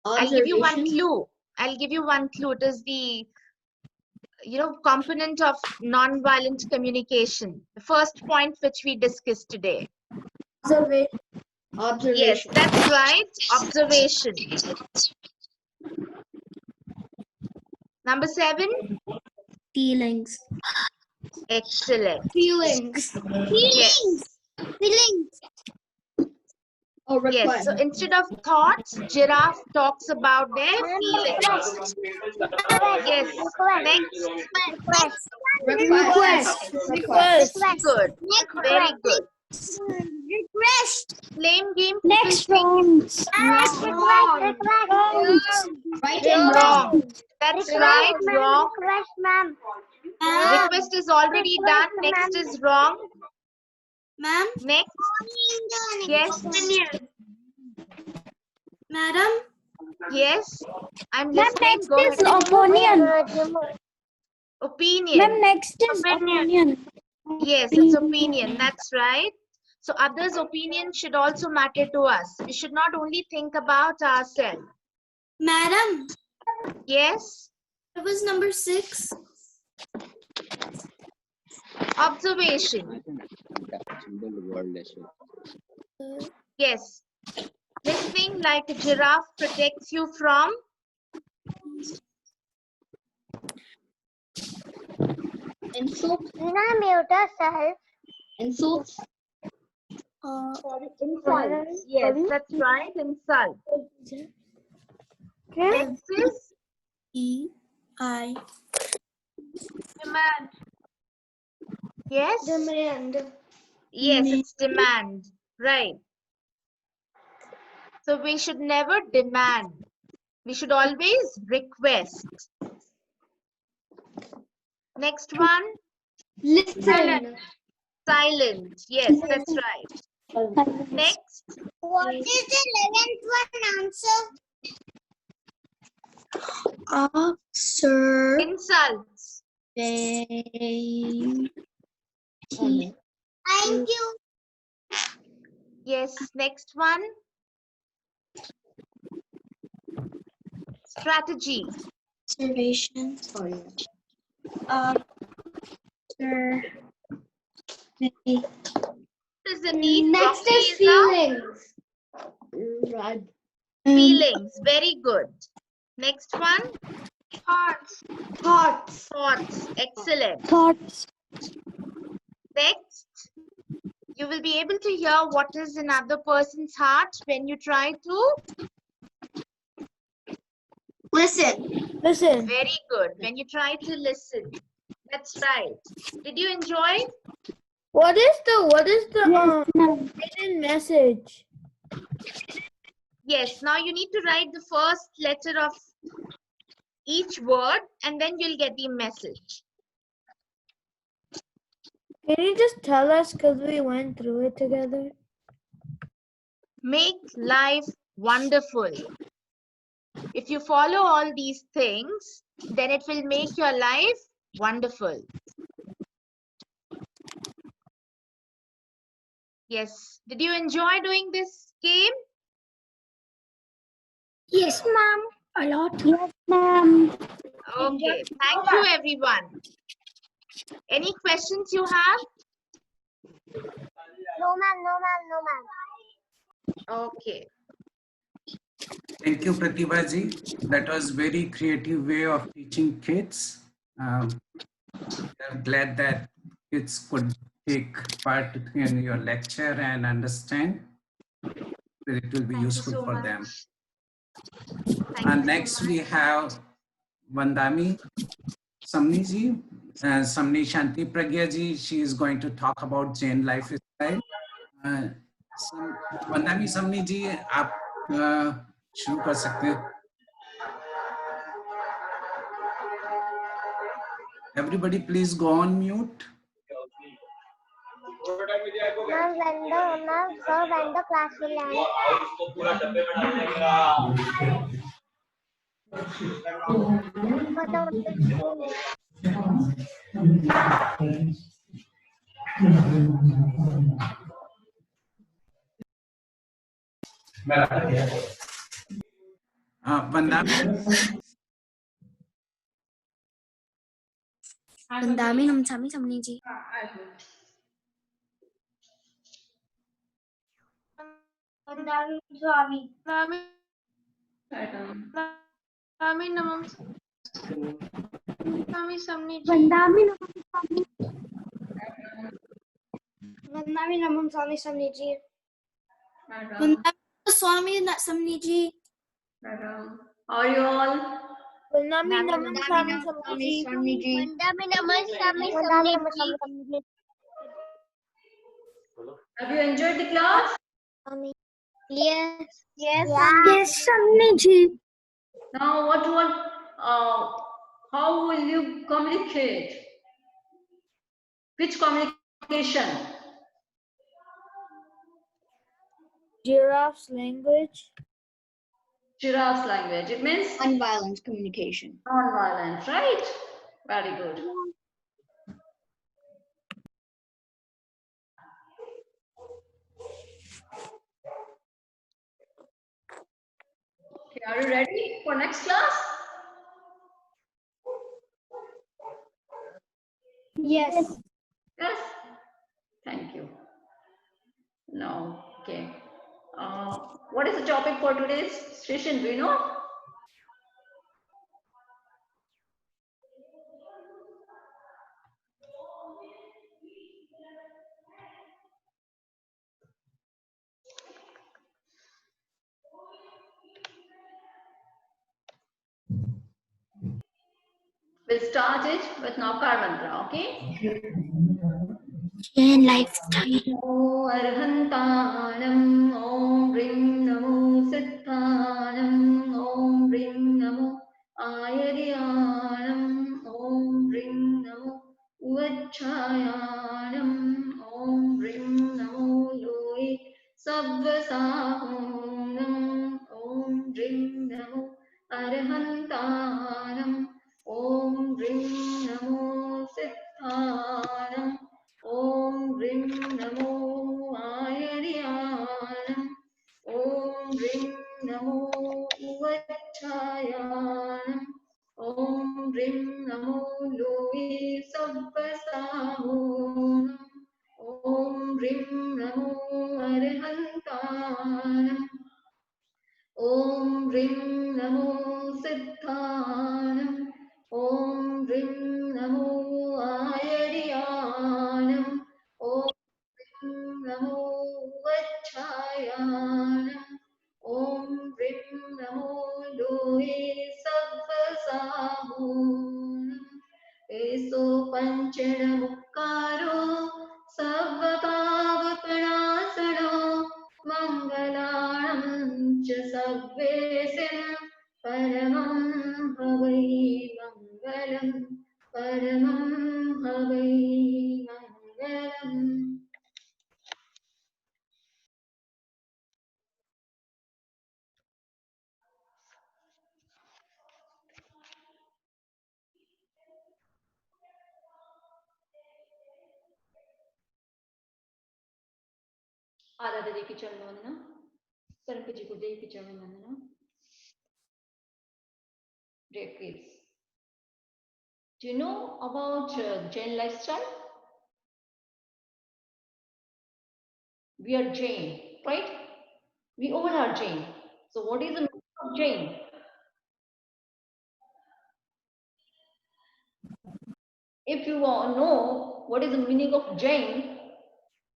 I'll give you one clue. It is the component of non-violent communication. The first point which we discussed today. Observation. Yes, that's right. Observation. Number 7. Feelings. Excellent. Feelings. Yes. Feelings. Oh, Yes. request. So instead of thoughts, giraffe talks about their feelings. Yes. Next. Request. Good. Very good. Request. Blame game. Next people round. think Next wrong. Right and Wrong. That's right. Wrong. Request, ma'am. Request is already done. Next is wrong. Ma'am? Next. Yes. Madam? Yes. I'm Ma'am, listening. next Go is ahead. opinion. Opinion. Ma'am, next is opinion. Yes, it's opinion. That's right. So others' opinion should also matter to us. We should not only think about ourselves. Madam? Yes. It was number 6. Observation. Yes. Listening like a giraffe protects you from Insults. Mute yourself. Insults. insults. Yes, that's right. Insult. Next is E-I. demand. Yes. Demand. Yes, it's demand. Right. So we should never demand. We should always request. Next one. Listen. Silent. Yes, that's right. Next. What is the 11th one answer? Sir. Insults. Thank you. Yes, next one. Strategy. Observation. Sir. What is the need? Next Broccoli is a feelings. feelings. Very good. Next one. Thoughts. Thoughts. Thoughts. Excellent. Thoughts. Next. You will be able to hear what is in other person's heart when you try to Listen. Listen. very good. When you try to listen. That's right. Did you enjoy? What is the Yes, ma'am. hidden message? Yes. Now you need to write the first letter of each word and then you'll get the message. Can you just tell us because we went through it together? Make life wonderful. If you follow all these things, then it will make your life wonderful. Yes. Did you enjoy doing this game? Yes, ma'am. A lot. Yes, ma'am. Okay. Thank you, everyone. Any questions you have? No, ma'am. No, ma'am. No, ma'am. Okay. Thank you, Pratibha ji. That was very creative way of teaching kids. I'm glad that kids could take part in your lecture and understand that it will be Thank you useful so for much. them. Thank you so Next, much. we have Vandami Samni ji. Samni Shanti Pragya ji. She is going to talk about Jain lifestyle. Vandami Samni ji, आप शुरू कर सकते हैं. Everybody, please go on mute. Ma'am, when the class will end. Vandami. Ang dami naman sa amin sa Maniji. Vandami Namam Swami Samniji. Swami na sa Maniji. Are you all? Nami Naman Sami Samiji. Vandami Naman Sami Samniji. Have you enjoyed the class? Yes. Yes. Yes, Samni ji. Now, how will you communicate? Which communication? Giraffe's language. Giraffe's language. It means Nonviolent communication. non-violent, right? Very good. Okay, are you ready for next class? Yes. Yes. Thank you. No. Okay. What is the topic for today's session? Do you know? We'll start it with Naukar mantra, okay? Chain lifestyle. Namo Arhantanam Om Ring Namo Siddhanam Om Ring Namo Ayaryanam Om Ring Namo Uvachayanam Om Ring Namo Loe Sabbasahunam Om Ring Namo Arhantanam Om Ring Namo Siddhanam Om Ring Namo Ayaryanam Om Ring Namo Uvachayanam Om Ring Namo Loe Sabbasahunam Om Ring Namo Arhantanam Om Ring Namo Siddhanam Om Ring Namo Ayaryanam Om Ring Namo Vachayanam Om Ring Namo Loe Sabbasahunam Eso Panchana Mukkaro Sabbapavapanasano Mangalanam cha Sabvesim Paramam Havai Mangalam Paramam Havai Mangalam. Aradha ji ki charan vandana. Saranka ji ko jai ki charan vandana. Great kids. Do you know about Jain lifestyle? We are Jain, right? We all are Jain. So what is the meaning of Jain? If you know what is the meaning of Jain,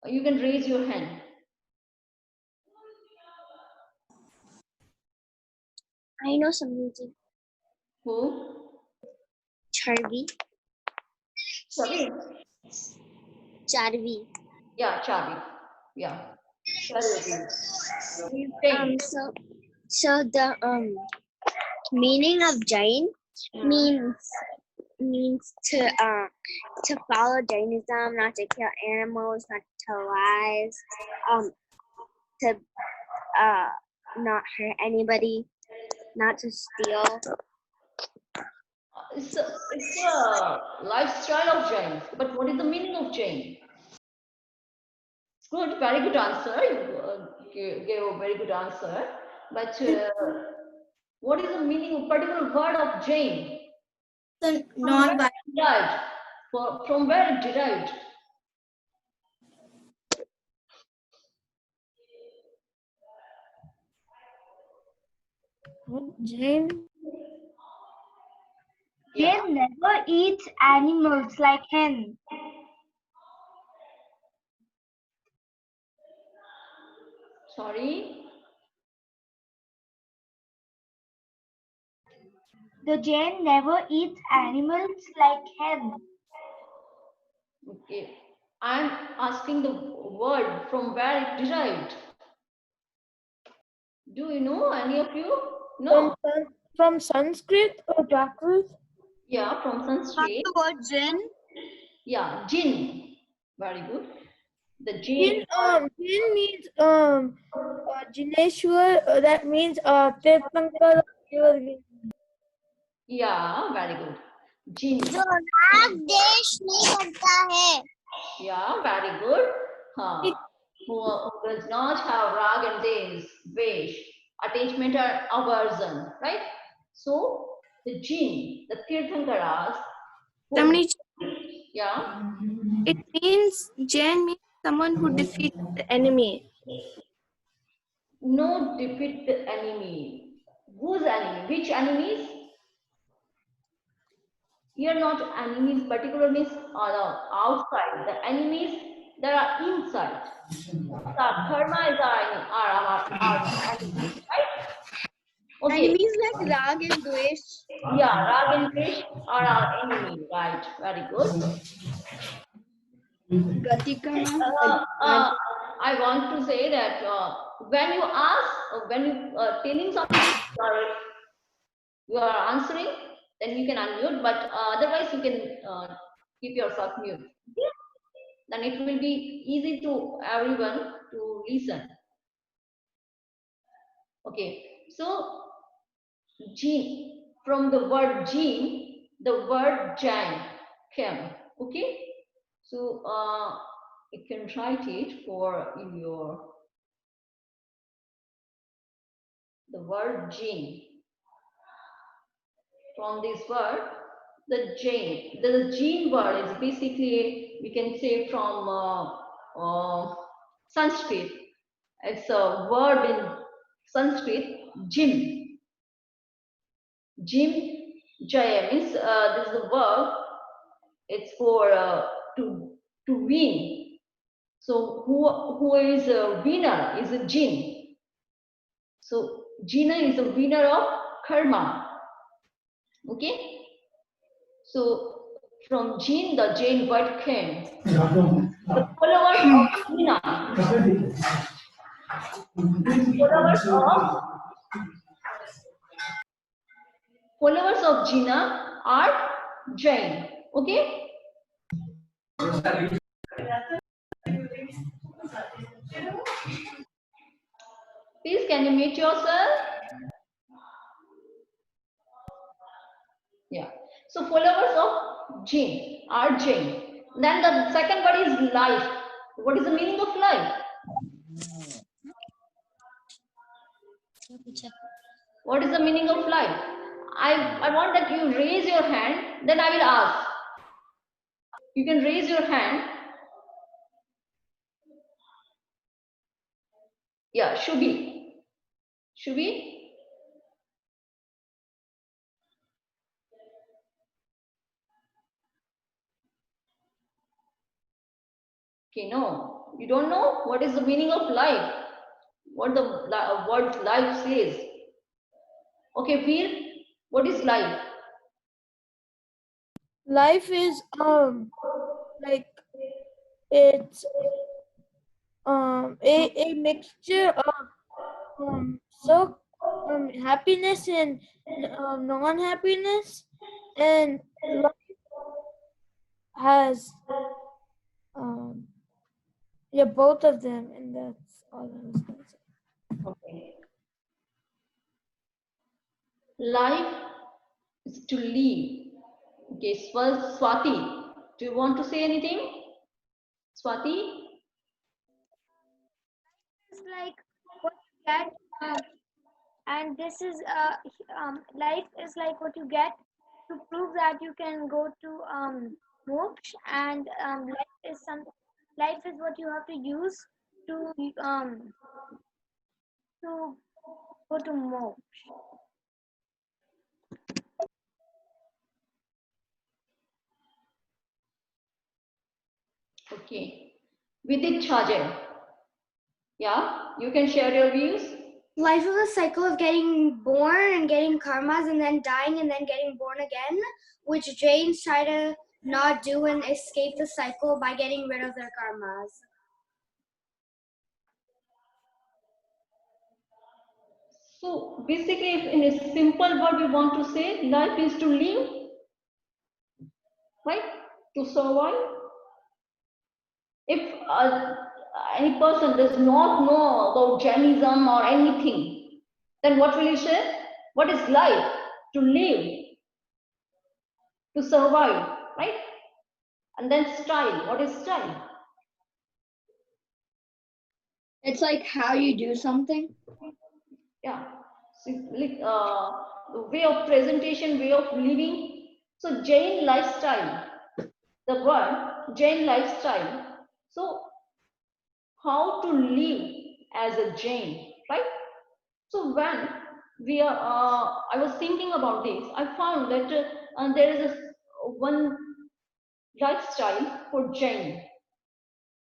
you can raise your hand. I know some music. Who? Charvi. Sorry. Charvi. Yeah, Chavi. Yeah. Charvi. He's Jain. So the meaning of Jain means to follow Jainism, not to kill animals, not to tell lies, to not hurt anybody, not to steal. It's a lifestyle of Jain. But what is the meaning of Jain? Good, very good answer. You gave a very good answer. But what is the meaning of particular word of Jain? The From where it derived? From where it derived? Jain. Yeah. Jain never eats animals like hen. Sorry. The Jain never eats animals like hen. Okay. I'm asking the word from where it derived. Do you know, any of you? No? From Sanskrit or Prakrit? Yeah, from Sanskrit. The word jinn. Yeah, jinn. Very good. The Jin, jinn. Jin means Jineshwar. That means Tirthankar. Yeah, very good. Jinn. जो राग देश नहीं करता है. Yeah, very good. Who does not have rag and desh, attachment or aversion, right? So the jinn, the tirthankaras, yeah, It means Jain means someone who defeats the enemy. no defeat the enemy. Whose enemy? Which enemies? Here not enemies, particular means outside. The enemies that are inside. The karma is our enemies, right? Okay. Enemies like Rag and Dvesh. Yeah, rag and fish are our enemy, right? Very good. I want to say that when you ask, when you telling something, you are answering, then you can unmute, but otherwise you can keep yourself mute. Okay? Then it will be easy to everyone to listen. Okay, so gene, from the word gene, the word Jain came. Okay, so you can write it for in your the word gene. From this word, the gene word is basically, we can say, from Sanskrit. It's a word in Sanskrit, jim. Jim Jaya means this is a verb. It's for to win. So who is a winner is a jinn. So Jina is a winner of karma. Okay. So from jinn, the Jain word came. The followers of Jina, followers of Jina are Jain. Okay. Please, can you mute yourself? Yeah. So followers of Jain are Jain. Then the second word is life. What is the meaning of life? What is the meaning of life? I want that you raise your hand, then I will ask. You can raise your hand. Yeah, Shubhi. Shubhi? Okay, no. You don't know what is the meaning of life? What the word life says? Okay, Veer, what is life? Life is like it's a mixture of happiness and non-happiness, and life has yeah, both of them, and that's all I was gonna say. Okay. Life is to live. Okay, Swati, do you want to say anything? Swati? It's like what you get, and this is life is like what you get to prove that you can go to moksha, and life is what you have to use to go to moksha. Okay. Vidit Chajan. Yeah, you can share your views. Life is a cycle of getting born and getting karmas and then dying and then getting born again, which Jains try to not do and escape the cycle by getting rid of their karmas. So basically, if in a simple word we want to say, life is to live, right? To survive. If any person does not know about Jainism or anything, then what will he say? What is life? To live, to survive, right? And then style. What is style? It's like how you do something. Yeah. So, like, the way of presentation, way of living. So Jain lifestyle. The word Jain lifestyle. So how to live as a Jain, right? So when we are, I was thinking about this, I found that there is one lifestyle for Jain,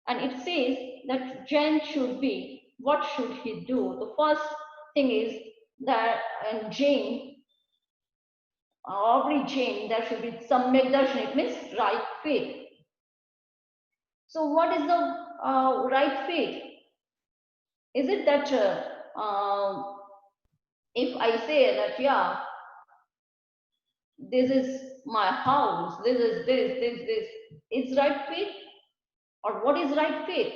and it says that Jain should be, what should he do? The first thing is that in Jain, every Jain, there should be Samyak Darshan, it means right faith. So what is the right faith? Is it that if I say that, yeah, this is my house, this is this, is right faith? Or what is right faith?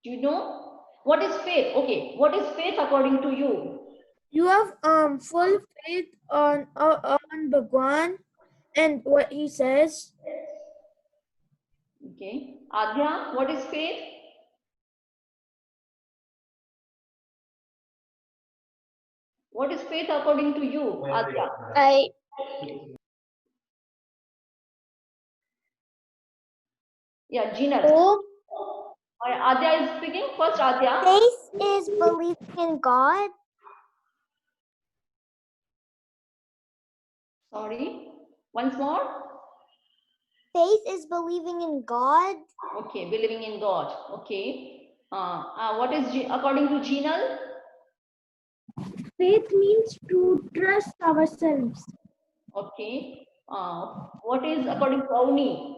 Do you know? What is faith? Okay, what is faith according to you? You have full faith on Bhagwan and what he says. Okay. Adhya, what is faith? What is faith according to you, Adhya? Yeah, Gina. Adhya is speaking. First, Adhya. Faith is believing in God. Sorry. Once more. Faith is believing in God. Okay, believing in God. Okay. What is according to Jinal? Faith means to trust ourselves. Okay. What is according to Avni?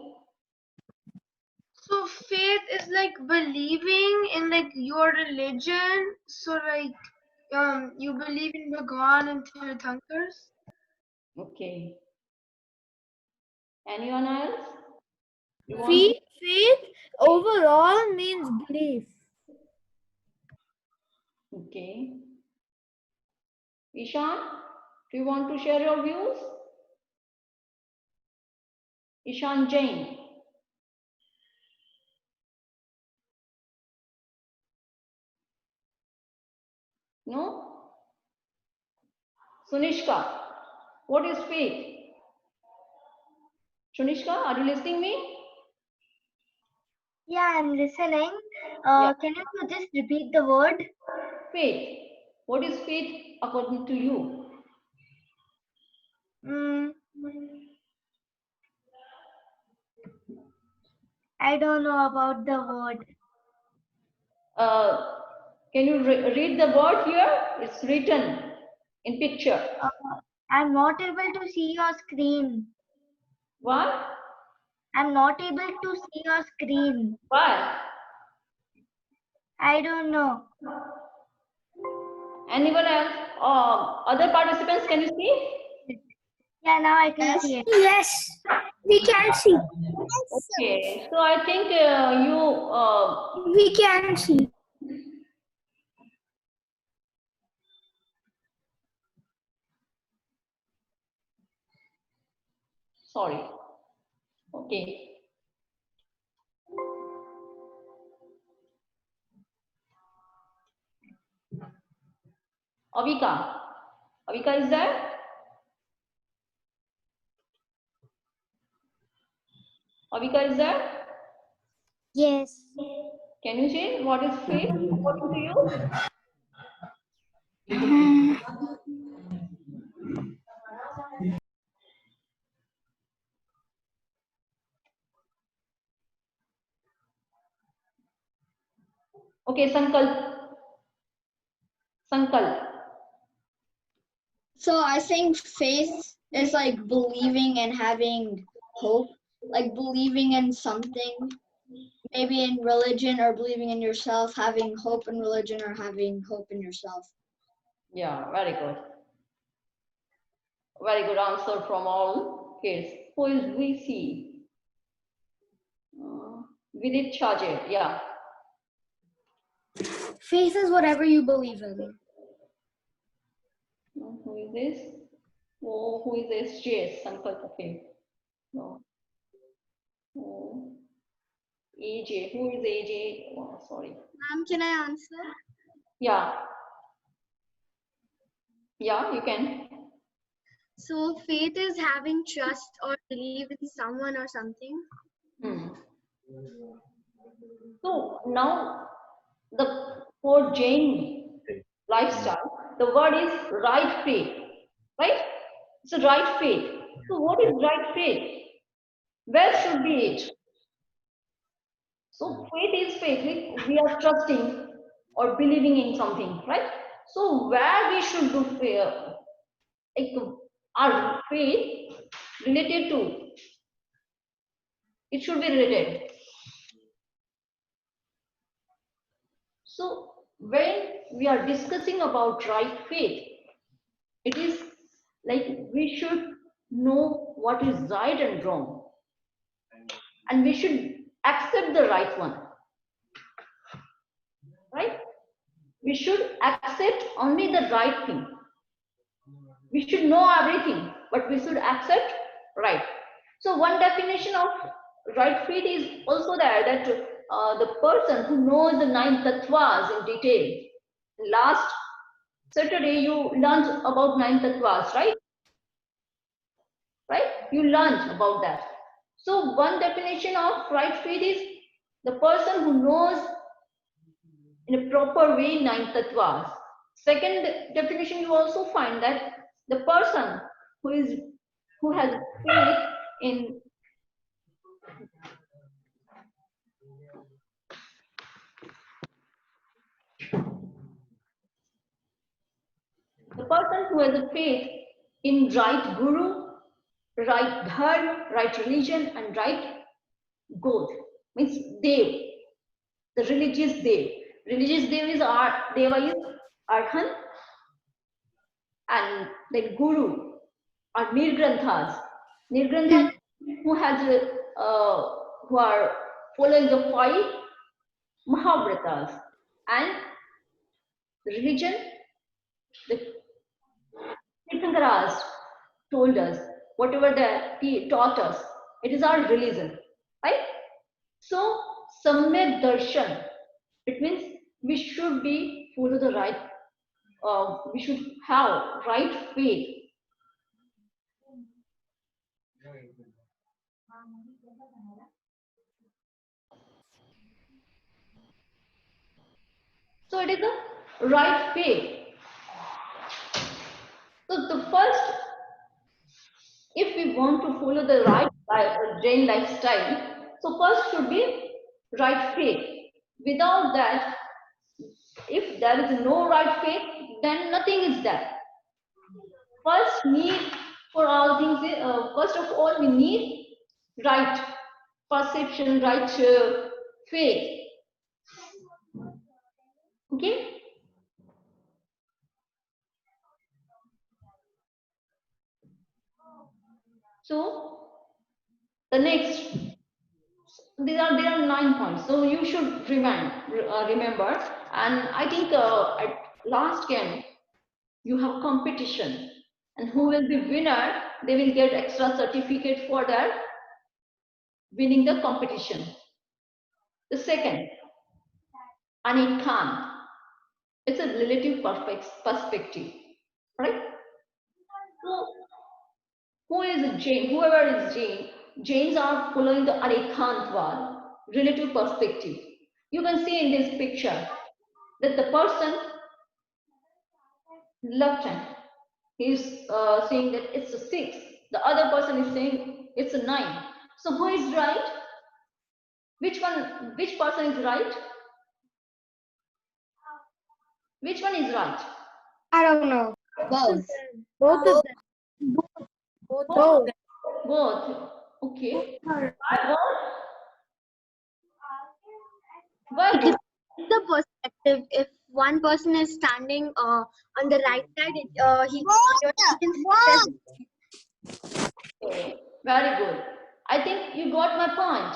So faith is like believing in like your religion. So like you believe in Bhagwan and Tirthankars. Okay. Anyone else? You want to? Faith overall means belief. Okay. Ishan, do you want to share your views? Ishan Jain. No? Sunishka, what is faith? Sunishka, are you listening me? Yeah, I'm listening. Yeah. Can you just repeat the word? Faith. What is faith according to you? I don't know about the word. Can you read the word here? It's written in picture. I'm not able to see your screen. What? I'm not able to see your screen. Why? I don't know. Anyone else? Other participants, can you see? Yeah, now I can see it. Yes, we can see. Okay, so I think We can see. sorry. Okay. Avika. Avika is there? Avika is there? Yes. Can you say what is faith according to you? Okay, Sankalp. Sankalp. So I think faith is like believing and having hope, like believing in something, maybe in religion or believing in yourself, having hope in religion or having hope in yourself. Yeah, very good. Very good answer from all kids. Who is VC? Vidit Chaje, yeah. Faith is whatever you believe in. Who is this? Oh, who is this? JS, Sankalp, okay. No. Oh. AJ, who is AJ? Oh, sorry. Ma'am, can I answer? Yeah. Yeah, you can. So faith is having trust or believe in someone or something. So now for Jain lifestyle, the word is right faith, right? So right faith. So what is right faith? Where should be it? So faith is faith. We are trusting or believing in something, right? So where we should do faith, like our faith related to, it should be related. So when we are discussing about right faith, it is like we should know what is right and wrong, and we should accept the right one, right? We should accept only the right thing. We should know everything, but we should accept right. So one definition of right faith is also there, that the person who knows the 9 tattvas in detail. Last Saturday you learned about 9 tattvas, right? Right? You learned about that. So one definition of right faith is the person who knows in a proper way 9 tattvas. Second definition, you also find that the person who has faith in the person who has a faith in right guru, right dharma, right religion, and right God, means Dev, the religious Dev. Religious Dev is Deva is Arhan, and the Guru are Nirgranthas. Nirgranthas who has who are following the 5 Mahabharatas, and the religion, the Tirthankaras told us, whatever they taught us, it is our religion, right? So, Samyak Darshan, it means we should be follow the right, we should have right faith. So, it is the right faith. So, the first, if we want to follow the right Jain lifestyle, so first should be right faith. Without that, if there is no right faith, then nothing is there. First need for all things, first of all, we need right perception, right faith. Okay. So the next, there are 9 points. So you should remember. And I think at last game you have competition, and who will be winner? They will get extra certificate for their winning the competition. The second, Anikant. It's a relative perspective, right? So, who is a Jain? Whoever is Jain, Jains are following the Arekhantwad, relative perspective. You can see in this picture that the person left hand, he is saying that it's a 6. The other person is saying it's a 9. So who is right? Which one? Which person is right? Which one is right? I don't know. Both. Both of them. Both. Both. Okay. Why It both? depends the perspective. If one person is standing on the right side, he can see there's Okay, very good. I think you got my point.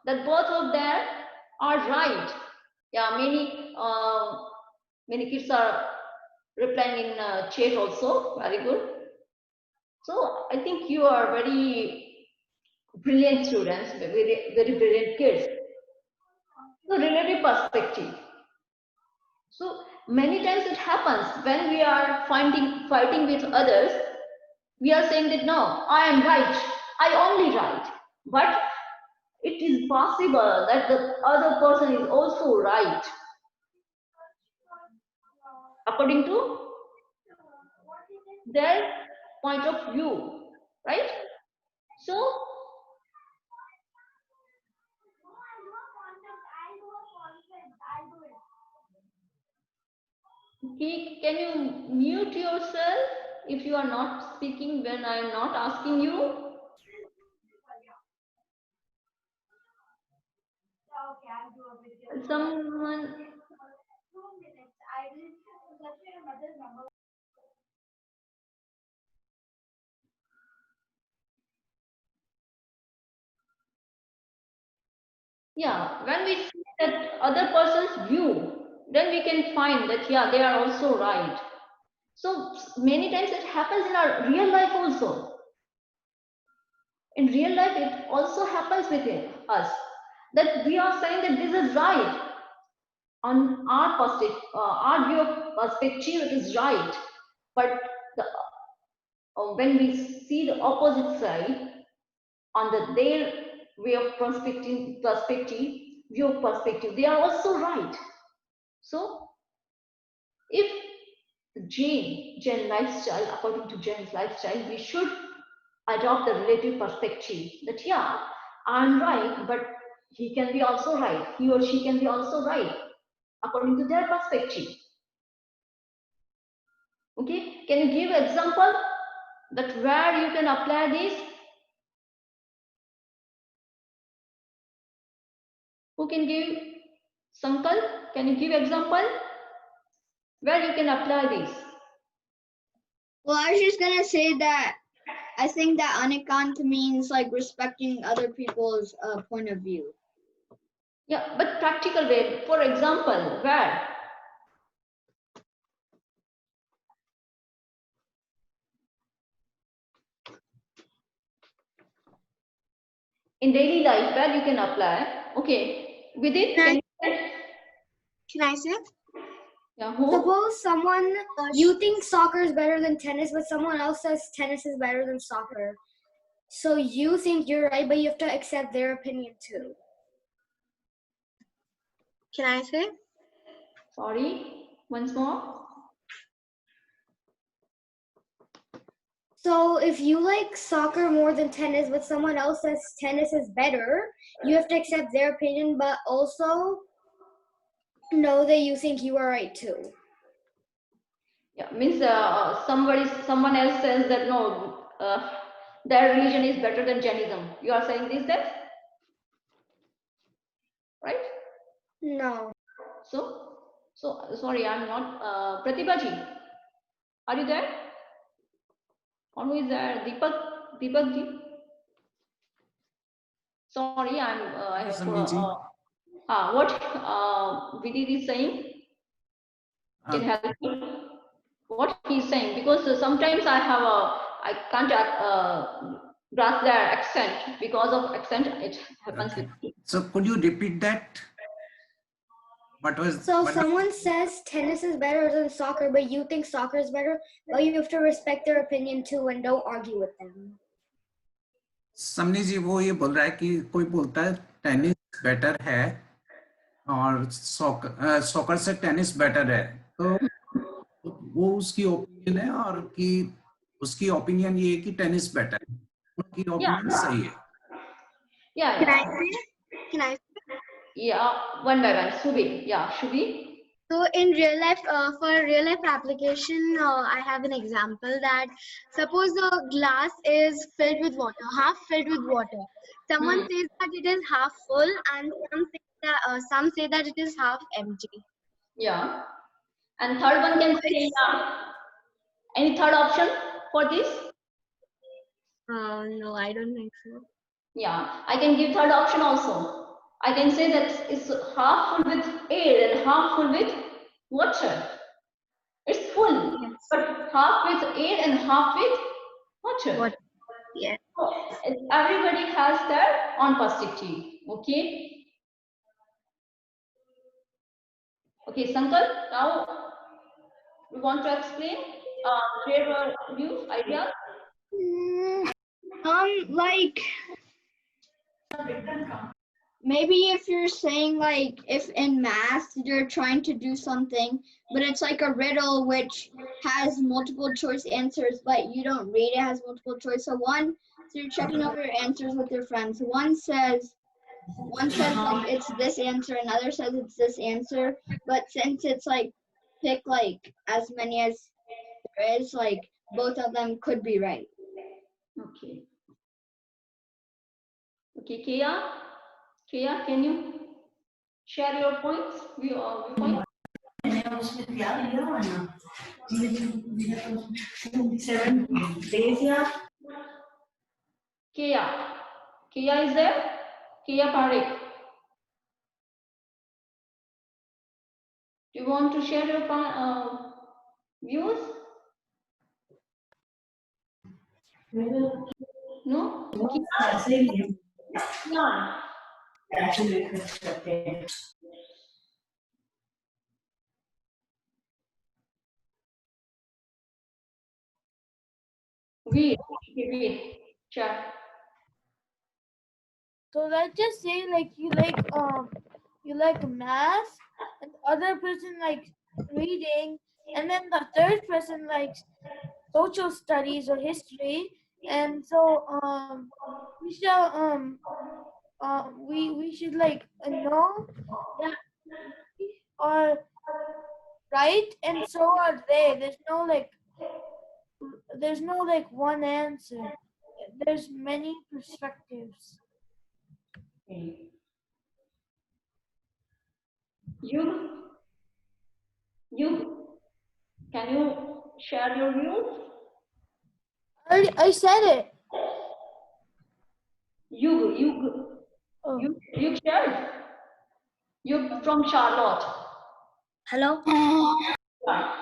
That both of them are right. Yeah, many kids are replying in chat also. Very good. So I think you are very brilliant students, very brilliant kids. So relative perspective. So many times it happens when we are fighting with others, we are saying that no, I am right, I only right. But it is possible that the other person is also right according to their point of view, right? So, okay, can you mute yourself if you are not speaking when I am not asking you? Someone. Yeah, when we see that other person's view, then we can find that yeah, they are also right. So many times it happens in our real life also. In real life, it also happens with us that we are saying that this is right on our perspective, our view of perspective, it is right. But the, when we see the opposite side on their way of view of perspective, they are also right. So if Jain lifestyle, according to Jain's lifestyle, we should adopt the relative perspective that yeah, I'm right, but he can be also right, he or she can be also right according to their perspective. Okay, can you give example that where you can apply this? Who can give? Sankal, can you give example where you can apply this? Well, I was just gonna say that I think that anikant means like respecting other people's point of view. Yeah, but practical way. For example, where? In daily life, where you can apply. Okay, with it, can Can I say? Yeah, who? Suppose someone, you think soccer is better than tennis, but someone else says tennis is better than soccer. So you think you're right, but you have to accept their opinion too. Can I say? Sorry, once more. So if you like soccer more than tennis, but someone else says tennis is better, you have to accept their opinion, but also know that you think you are right too. Yeah, means someone else says that no, their religion is better than Jainism. You are saying this, that? Right? No. So sorry, I'm not. Pratibha ji, are you there? Or who is there? Deepak ji. Sorry, I have what Vidit is saying. Can help me? What he's saying, because sometimes I can't grasp their accent. Because of accent, it happens with me. So could you repeat that? So someone says tennis is better than soccer, but you think soccer is better, but you have to respect their opinion too and don't argue with them. समनी जी वो ये बोल रहा है कि कोई बोलता है tennis better है और सॉकर से टेनिस बेटर है, तो वो उसकी ओपिनियन है और कि उसकी ओपिनियन ये है कि टेनिस बेटर है, उनकी ओपिनियन सही है. Yeah. Can I say? Yeah, one by one. Shubi. Yeah, Shubi. So in real life, for real life application, I have an example that suppose the glass is filled with water, half filled with water. Someone Hmm. says that it is half full, and some say that it is half empty. Yeah. And third one So can say, it's any third option for this? no, I don't think so. Yeah, I can give third option also. I can say that it's half full with air and half full with water. It's full, Yes. but half with air and half with water. What? Yes. So everybody has their own perspective. Okay. Okay, Sankar, now we want to explain, share your views, ideas. Like maybe if you're saying like if in math you're trying to do something, but it's like a riddle which has multiple choice answers, but you don't read it has multiple choice. So you're checking over your answers with your friends. One says like it's this answer, another says it's this answer, but since it's like pick like as many as there is, like both of them could be right. Okay. Okay, Kia, can you share your points? Viewpoints? Kia is there? Kia Parekh. Do you want to share your views? No? None. Wait. Chat. So let's just say like you like math, and the other person likes reading, and then the third person likes social studies or history, and so we shall we should like know that we are right and so are they. There's no like one answer. There's many perspectives. Okay. You, can you share your views? I said it. You Oh. shared. You from Charlotte. Hello? Yeah.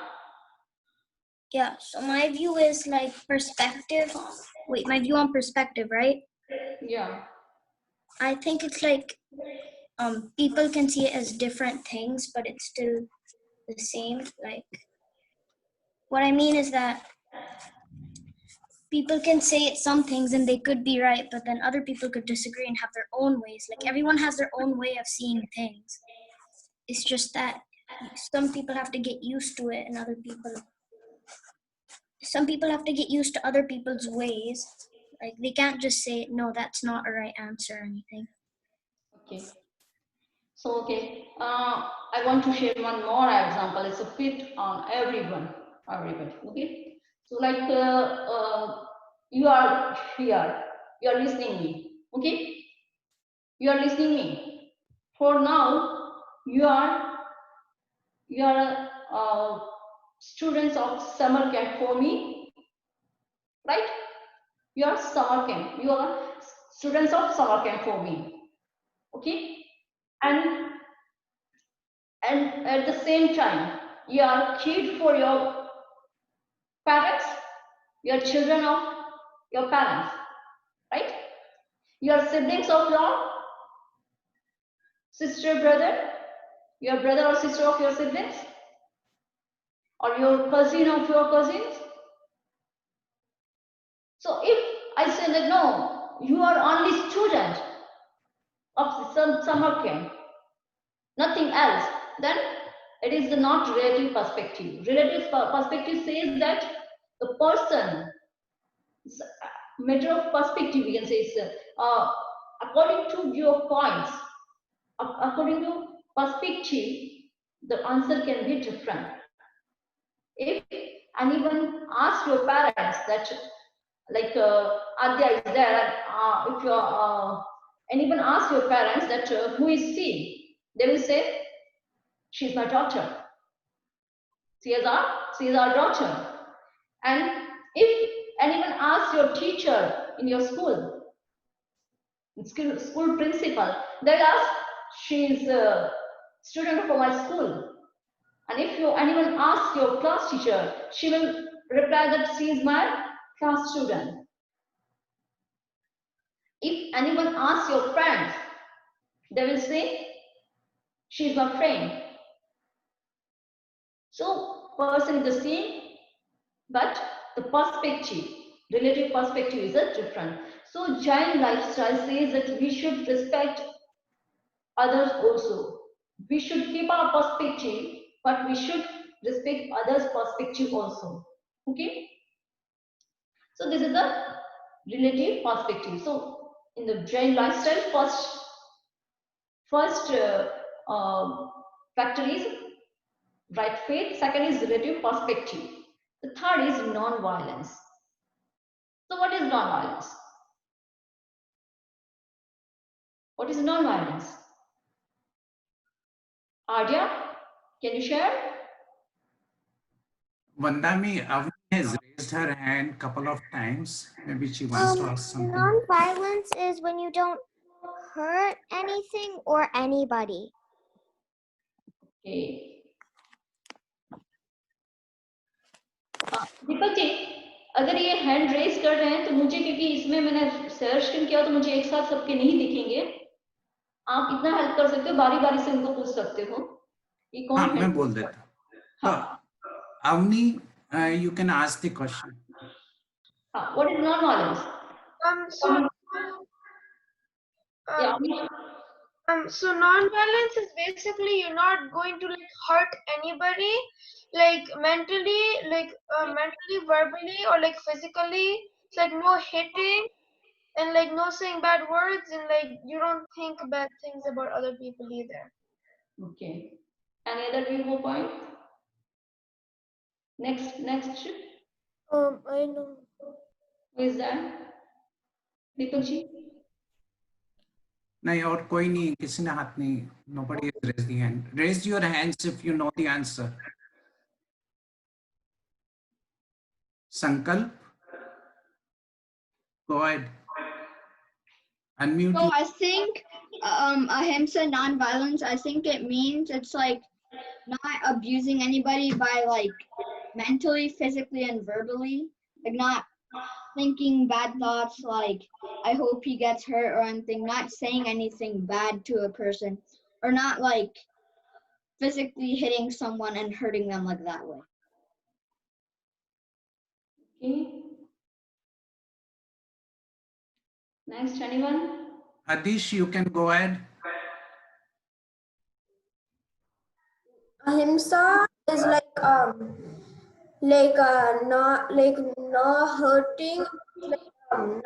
Yeah, so my view is like perspective. Wait, my view on perspective, right? Yeah. I think it's like people can see it as different things, but it's still the same. Like, what I mean is that people can say it's some things and they could be right, but then other people could disagree and have their own ways. Like, everyone has their own way of seeing things. It's just that some people have to get used to it, and some people have to get used to other people's ways. Like, they can't just say, no, that's not a right answer or anything. Okay. So, okay, I want to share one more example. It's a fit on everybody, okay? So like you are here, you are listening me, okay? You are listening me. For now, you are students of summer camp for me, right? You are summer camp. You are students of summer camp for me, okay? And at the same time, you are kid for your parents, you are children of your parents, right? You are siblings of your sister, brother, your brother or sister of your siblings, or your cousin of your cousins. So if I say that no, you are only student of some summer camp, nothing else, then it is not relative perspective. Relative perspective says that the person, matter of perspective, we can say is according to viewpoints, according to perspective, the answer can be different. If anyone asks your parents that, like Adya is there, and if anyone asks your parents that who is she, they will say, she's my daughter. She is our daughter. And if anyone asks your teacher in your school, school principal, they'll ask, she is a student of my school. And if anyone asks your class teacher, she will reply that she is my class student. If anyone asks your friends, they will say, she is my friend. So person is the same, but the perspective, relative perspective is a different. So Jain lifestyle says that we should respect others also. We should keep our perspective, but we should respect others' perspective also. Okay? So this is the relative perspective. So in the Jain lifestyle, first factor is right faith. Second is relative perspective. The third is non-violence. So what is non-violence? What is non-violence? Arya, can you share? Vandami, Avni has raised her hand couple of times. Maybe she wants to ask something. Non-violence is when you don't hurt anything or anybody. Okay. Deepak ji, अगर ये hand raise कर रहे हैं तो मुझे, क्योंकि इसमें मैंने सर्च किया तो मुझे एक साथ सबके नहीं दिखेंगे, आप इतना हेल्प कर सकते हो, बारी बारी से उनको पूछ सकते हो ये कौन है। मैं बोल देता हूँ। Avni, you can ask the question. What is non-violence? So non-violence is basically you're not going to like hurt anybody, like mentally, verbally, or like physically. It's like no hitting and like no saying bad words, and like you don't think bad things about other people either. Okay. Any other viewpoint? Next. I know. Who is that? Deepak ji? नहीं और कोई नहीं, किसी ने हाथ नहीं, nobody has raised the hand. Raise your hands if you know the answer. Sankalp, go ahead. Unmute. So I think ahimsa, non-violence, I think it means it's like not abusing anybody by like mentally, physically, and verbally, like not thinking bad thoughts like I hope he gets hurt or anything, not saying anything bad to a person, or not like physically hitting someone and hurting them like that way. Okay. Next, anyone? Adish, you can go ahead. Ahimsa is not hurting,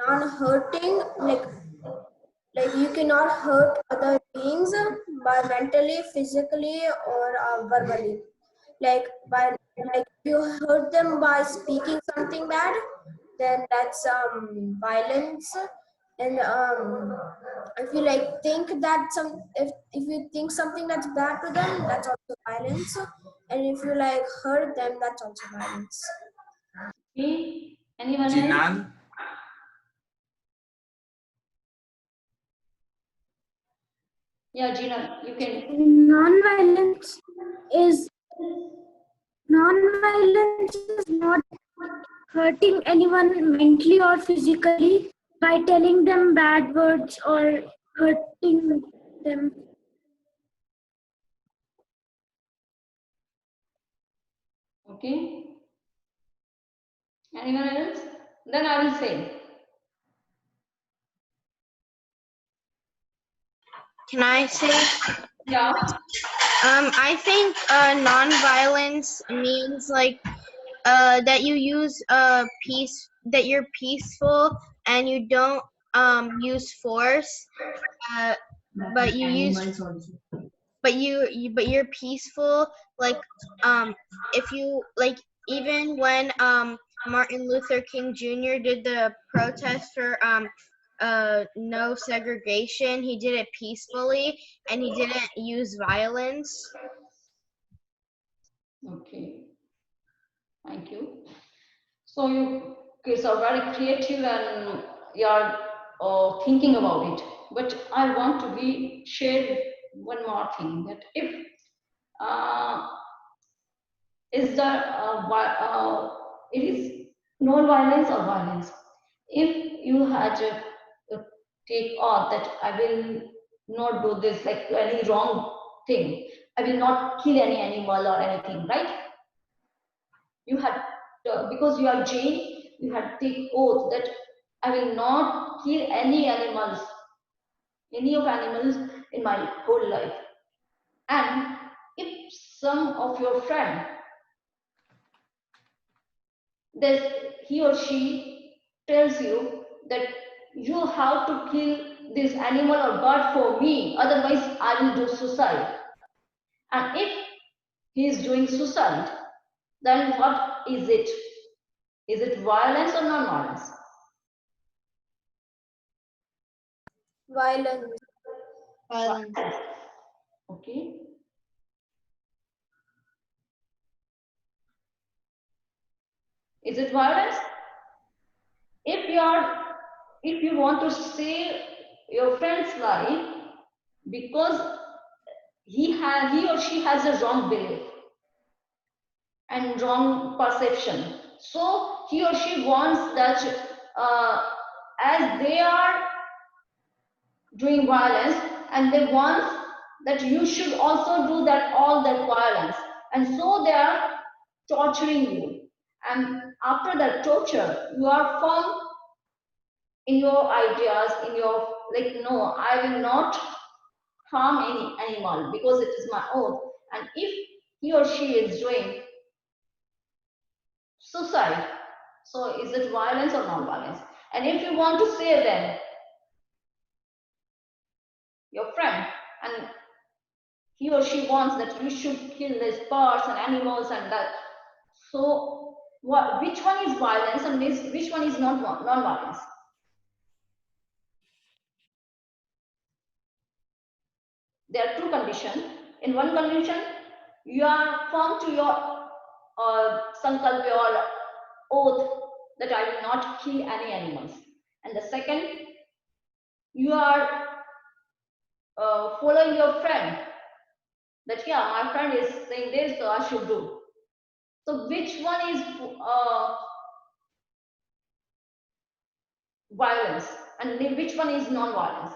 non-hurting, like you cannot hurt other beings by mentally, physically, or verbally. Like you hurt them by speaking something bad, then that's violence. And if you like think that if you think something that's bad to them, that's also violence. And if you like hurt them, that's also violence. Okay. Anyone else? Jinal. Yeah, Gina, you can. Non-violence is not hurting anyone mentally or physically by telling them bad words or hurting them. Okay. Anyone else? Then I will say. Can I say? Yeah. I think non-violence means like that you use peace, that you're peaceful and you don't use force, but you use but you're peaceful. Like if you like, even when Martin Luther King Jr. did the protest for no segregation, he did it peacefully and he didn't use violence. Okay, thank you. So you kids are very creative and you are thinking about it. But I want to be share one more thing, that if uh, is that it is non-violence or violence. If you had to take oath that I will not do this, like any wrong thing, I will not kill any animal or anything, right? You had because you are Jain, you had take oath that I will not kill any animals, any of animals in my whole life. And if some of your friend, that he or she tells you that you have to kill this animal or bird for me, otherwise I will do suicide. And if he is doing suicide, then what is it? Is it violence or non-violence? Violence. Violence. Okay. Is it violence? If you want to save your friend's life because he or she has a wrong belief and wrong perception, so he or she wants that as they are doing violence, and they want that you should also do that all that violence, and so they are torturing you. And after that torture, you are firm in your ideas, in your like, no, I will not harm any animal because it is my oath. And if he or she is doing suicide, so is it violence or non-violence? And if you want to save them, your friend, and he or she wants that you should kill these birds and animals and that, so which one is violence and which one is not non-violence? There are two conditions. In one condition, you are firm to your sankalp, your oath, that I will not kill any animals. And the second, you are following your friend, that yeah, my friend is saying this, so I should do. So which one is violence and which one is non-violence?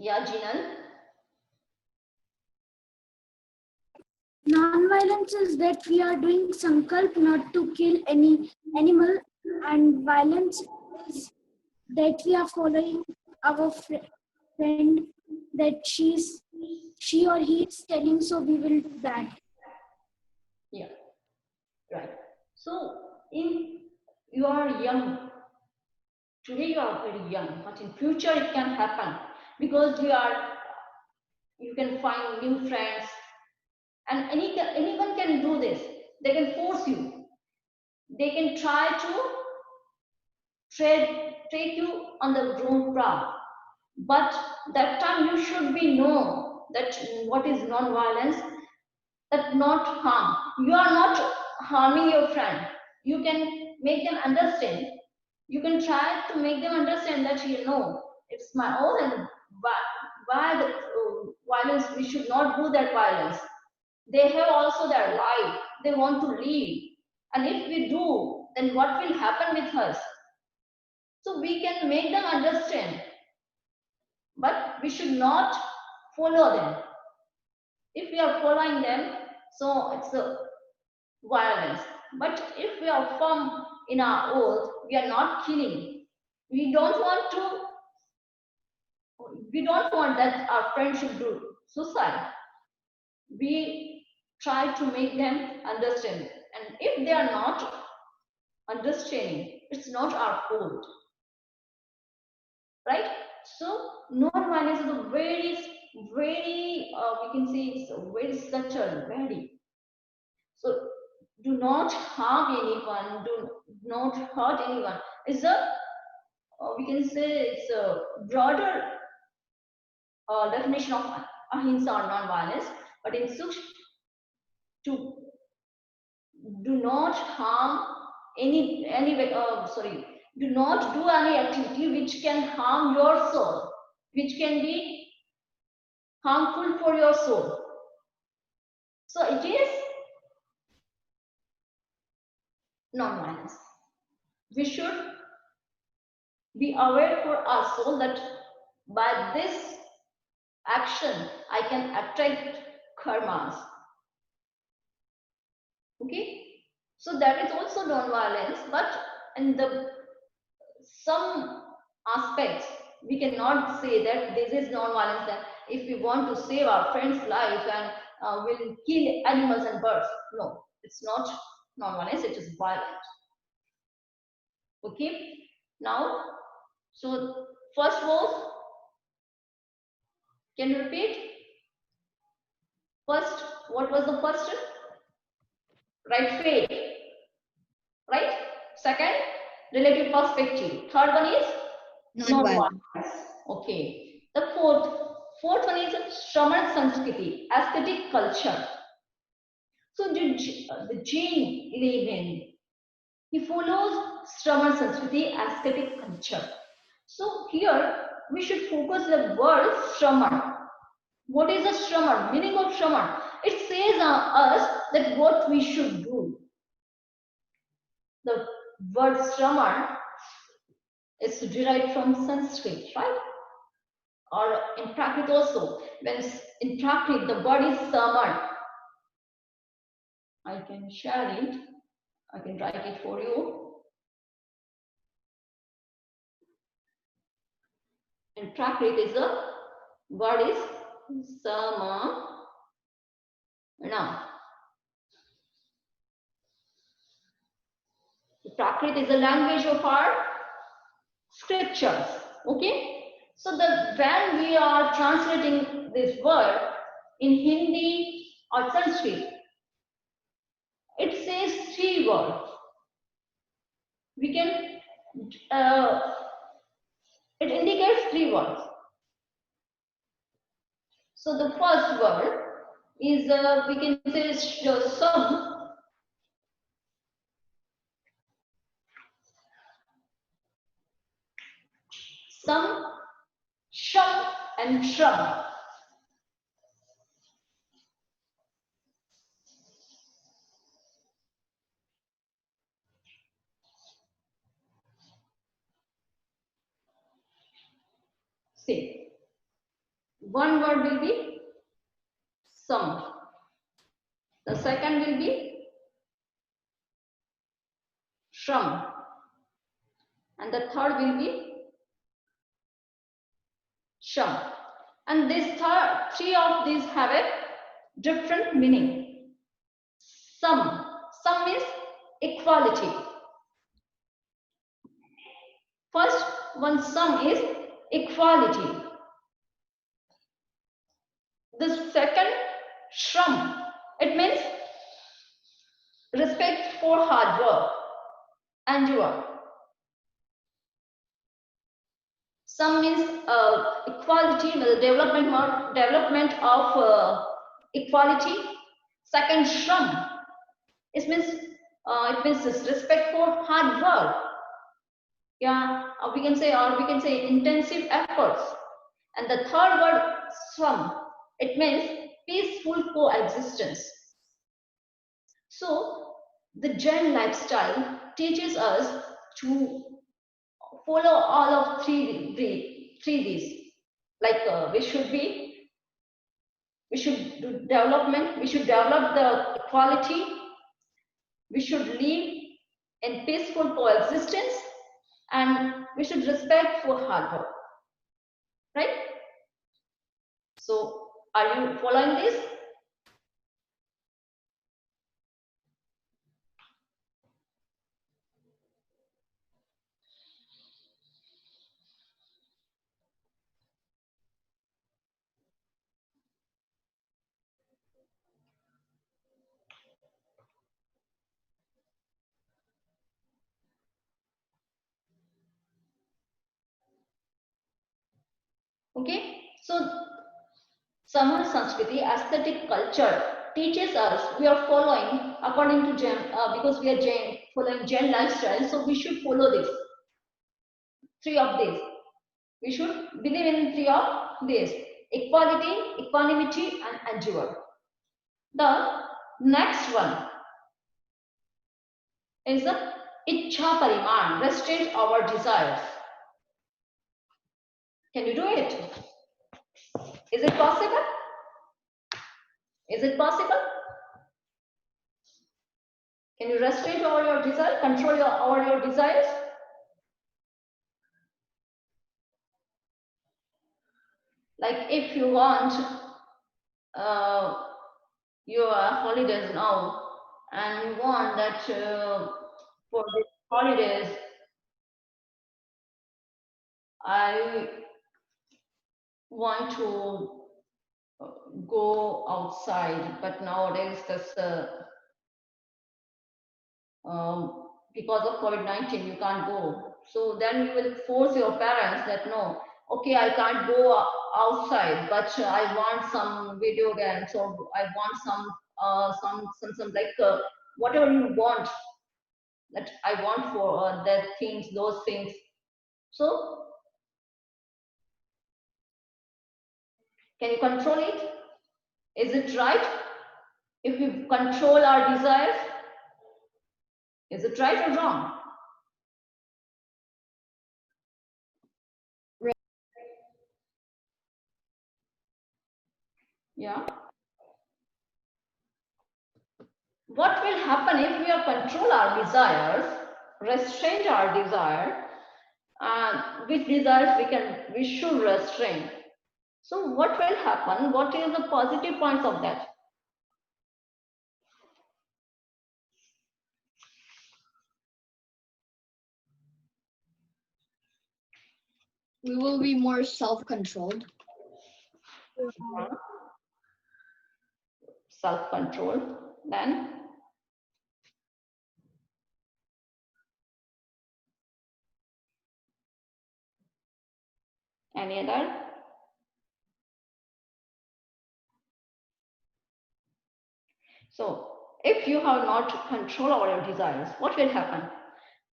Yeah, Jinal. Non-violence is that we are doing sankalp not to kill any animal, and violence is that we are following our friend that she or he is telling, so we will do that. Yeah, right. So in you are young. Today you are very young, but in future it can happen because you can find new friends, and anyone can do this. They can force you. They can try to take you on the wrong path. But that time you should be know that what is non-violence, that not harm. You are not harming your friend. You can make them understand. You can try to make them understand that you know it's my own, and why the violence. We should not do that violence. They have also their life. They want to live, and if we do, then what will happen with us? So we can make them understand, but we should not follow them. If we are following them, so it's a violence. But if we are firm in our oath, we are not killing. We don't want to. We don't want that our friend should do suicide. We try to make them understand. And if they are not understanding, it's not our fault, right? So non-violence is a very, very, we can say it's a very subtle, very. So do not harm anyone, do not hurt anyone. It's a, we can say it's a broader definition of ahimsa or non-violence, but in Suksh, to do not harm sorry, do not do any activity which can harm your soul, which can be harmful for your soul. So it is non-violence. We should be aware for our soul that by this action I can attract karmas. Okay, so that is also non-violence, but in the some aspects we cannot say that this is non-violence. That if we want to save our friend's life and will kill animals and birds, no, it's not non-violence, it is violent. Okay, now, so first was, can you repeat? First, what was the first? Right, faith, right? Second, relative perspective. Third one is non-violence. Okay. The fourth one is Shraman Sanskriti, aesthetic culture. So the Jain layman, he follows Shraman Sanskriti, aesthetic culture. So here we should focus the word Shraman. What is a Shraman? Meaning of Shraman? It says us that what we should do. The word Shraman is derived from Sanskrit, right? Or in Prakrit also. When in Prakrit the word is Saman. I can share it. I can write it for you. In Prakrit is a word is Sama. Now, Prakrit is the language of our scriptures. Okay. So when we are translating this word in Hindi or Sanskrit, it says 3 words. We can, it indicates 3 words. So the first word is, we can say some. Some, sham and shram. Say, one word will be some. The second will be shram. And the third will be sham. And these 3 of these have a different meaning. Some means equality. First one, sum is equality. The second, shram, it means respect for hard work and your. Sum means equality, the development of equality. Second, shram, it means respect for hard work. Yeah, we can say intensive efforts. And the third word, swam, it means peaceful coexistence. So the Jain lifestyle teaches us to follow all of three Ds. Like we should do development, we should develop the equality, we should live in peaceful coexistence, and we should respect for hard work, right? So are you following this? Okay, so Samaj Sanskriti, aesthetic culture, teaches us we are following according to Jain, because we are Jain, following Jain lifestyle, so we should follow this. Three of these. We should believe in three of these: equality, equanimity, and endure. The next one is the Ichha Pariman, restraint our desires. Can you do it? Is it possible? Is it possible? Can you restrain all your desires, control all your desires? Like if you want your holidays now, and you want that for the holidays, I want to go outside, but nowadays that's because of COVID-19 you can't go. So then you will force your parents that no, okay, I can't go outside, but I want some video games, or I want some like whatever you want, that I want for that things, those things. So can you control it? Is it right? If we control our desires, is it right or wrong? Yeah. What will happen if we control our desires, restrain our desire, and which desires we should restrain? So what will happen? What is the positive points of that? We will be more self-controlled. Self-control. Then any other? So if you have not control over your desires, what will happen?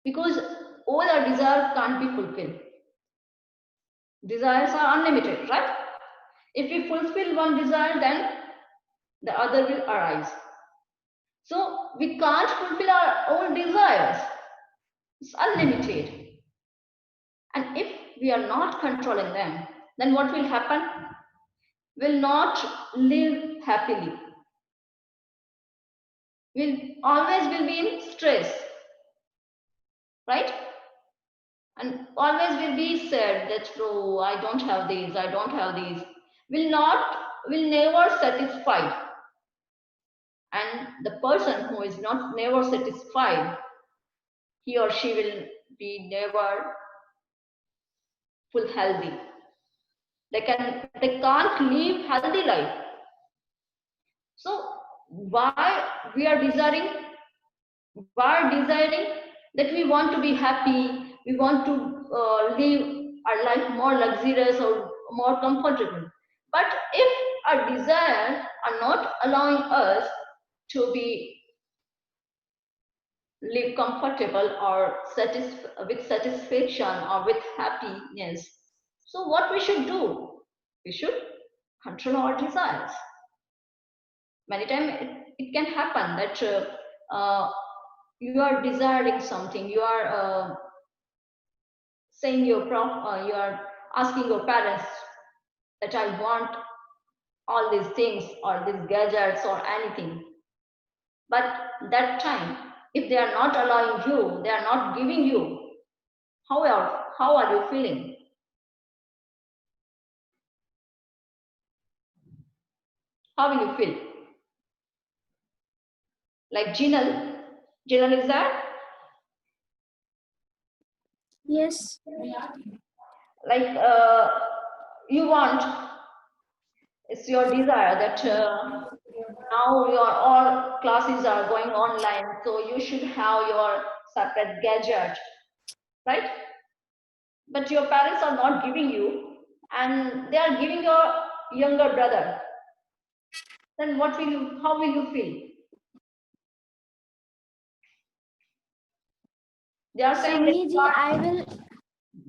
Because all our desires can't be fulfilled. Desires are unlimited, right? If we fulfill one desire, then the other will arise. So we can't fulfill our own desires. It's unlimited. And if we are not controlling them, then what will happen? We'll not live happily. We'll always will be in stress, right? And always will be sad that, oh, I don't have these, I don't have these. Will never satisfied. And the person who is not never satisfied, he or she will be never full healthy. They can't live healthy life. So why we are desiring that we want to be happy, we want to live our life more luxurious or more comfortable. But if our desires are not allowing us to be live comfortable or with satisfaction or with happiness, so what we should do? We should control our desires. Many times it can happen that you are desiring something, you are saying you are asking your parents that I want all these things or these gadgets or anything. But that time, if they are not allowing you, they are not giving you, how are you feeling? How will you feel? Like Jinal is that? Yes. Like you want, it's your desire that now your all classes are going online, so you should have your separate gadget, right? But your parents are not giving you, and they are giving your younger brother, then how will you feel? They are saying that Swamiji, I will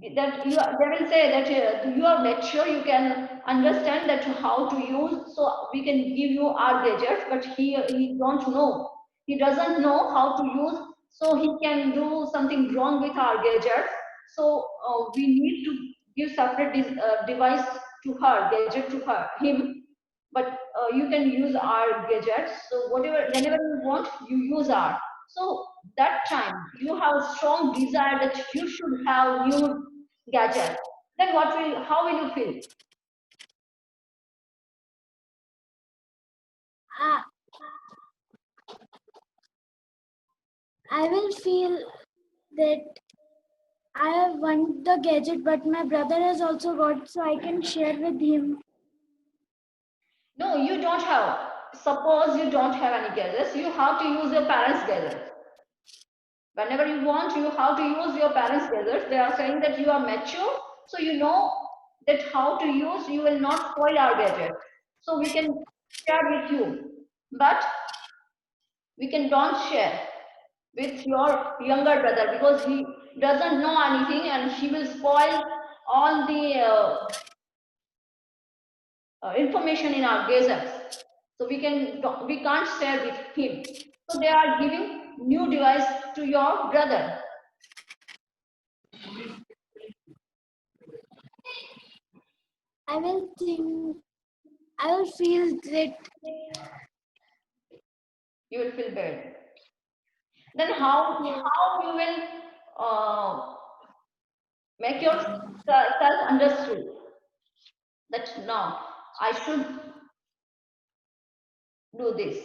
they will say that you are mature, you can understand that how to use, so we can give you our gadgets, but he don't know, he doesn't know how to use, so he can do something wrong with our gadgets. So we need to give separate device to her, gadget to him, but you can use our gadgets, so whenever you want, you use our. So that time you have a strong desire that you should have new gadget, then how will you feel? uh, I will feel that I want the gadget, but my brother has also got, so I can share with him. No, you don't have. Suppose you don't have any gadgets, you have to use your parents' gadgets. Whenever you want, you have to use your parents' gadgets. They are saying that you are mature, so you know that how to use, you will not spoil our gadget. So we can share with you. But we can don't share with your younger brother because he doesn't know anything and he will spoil all the information in our gadgets. So we can't share with him. So they are giving new device to your brother. I will think, I will feel that. You will feel bad. Then how you will make yourself understood that now I should do this.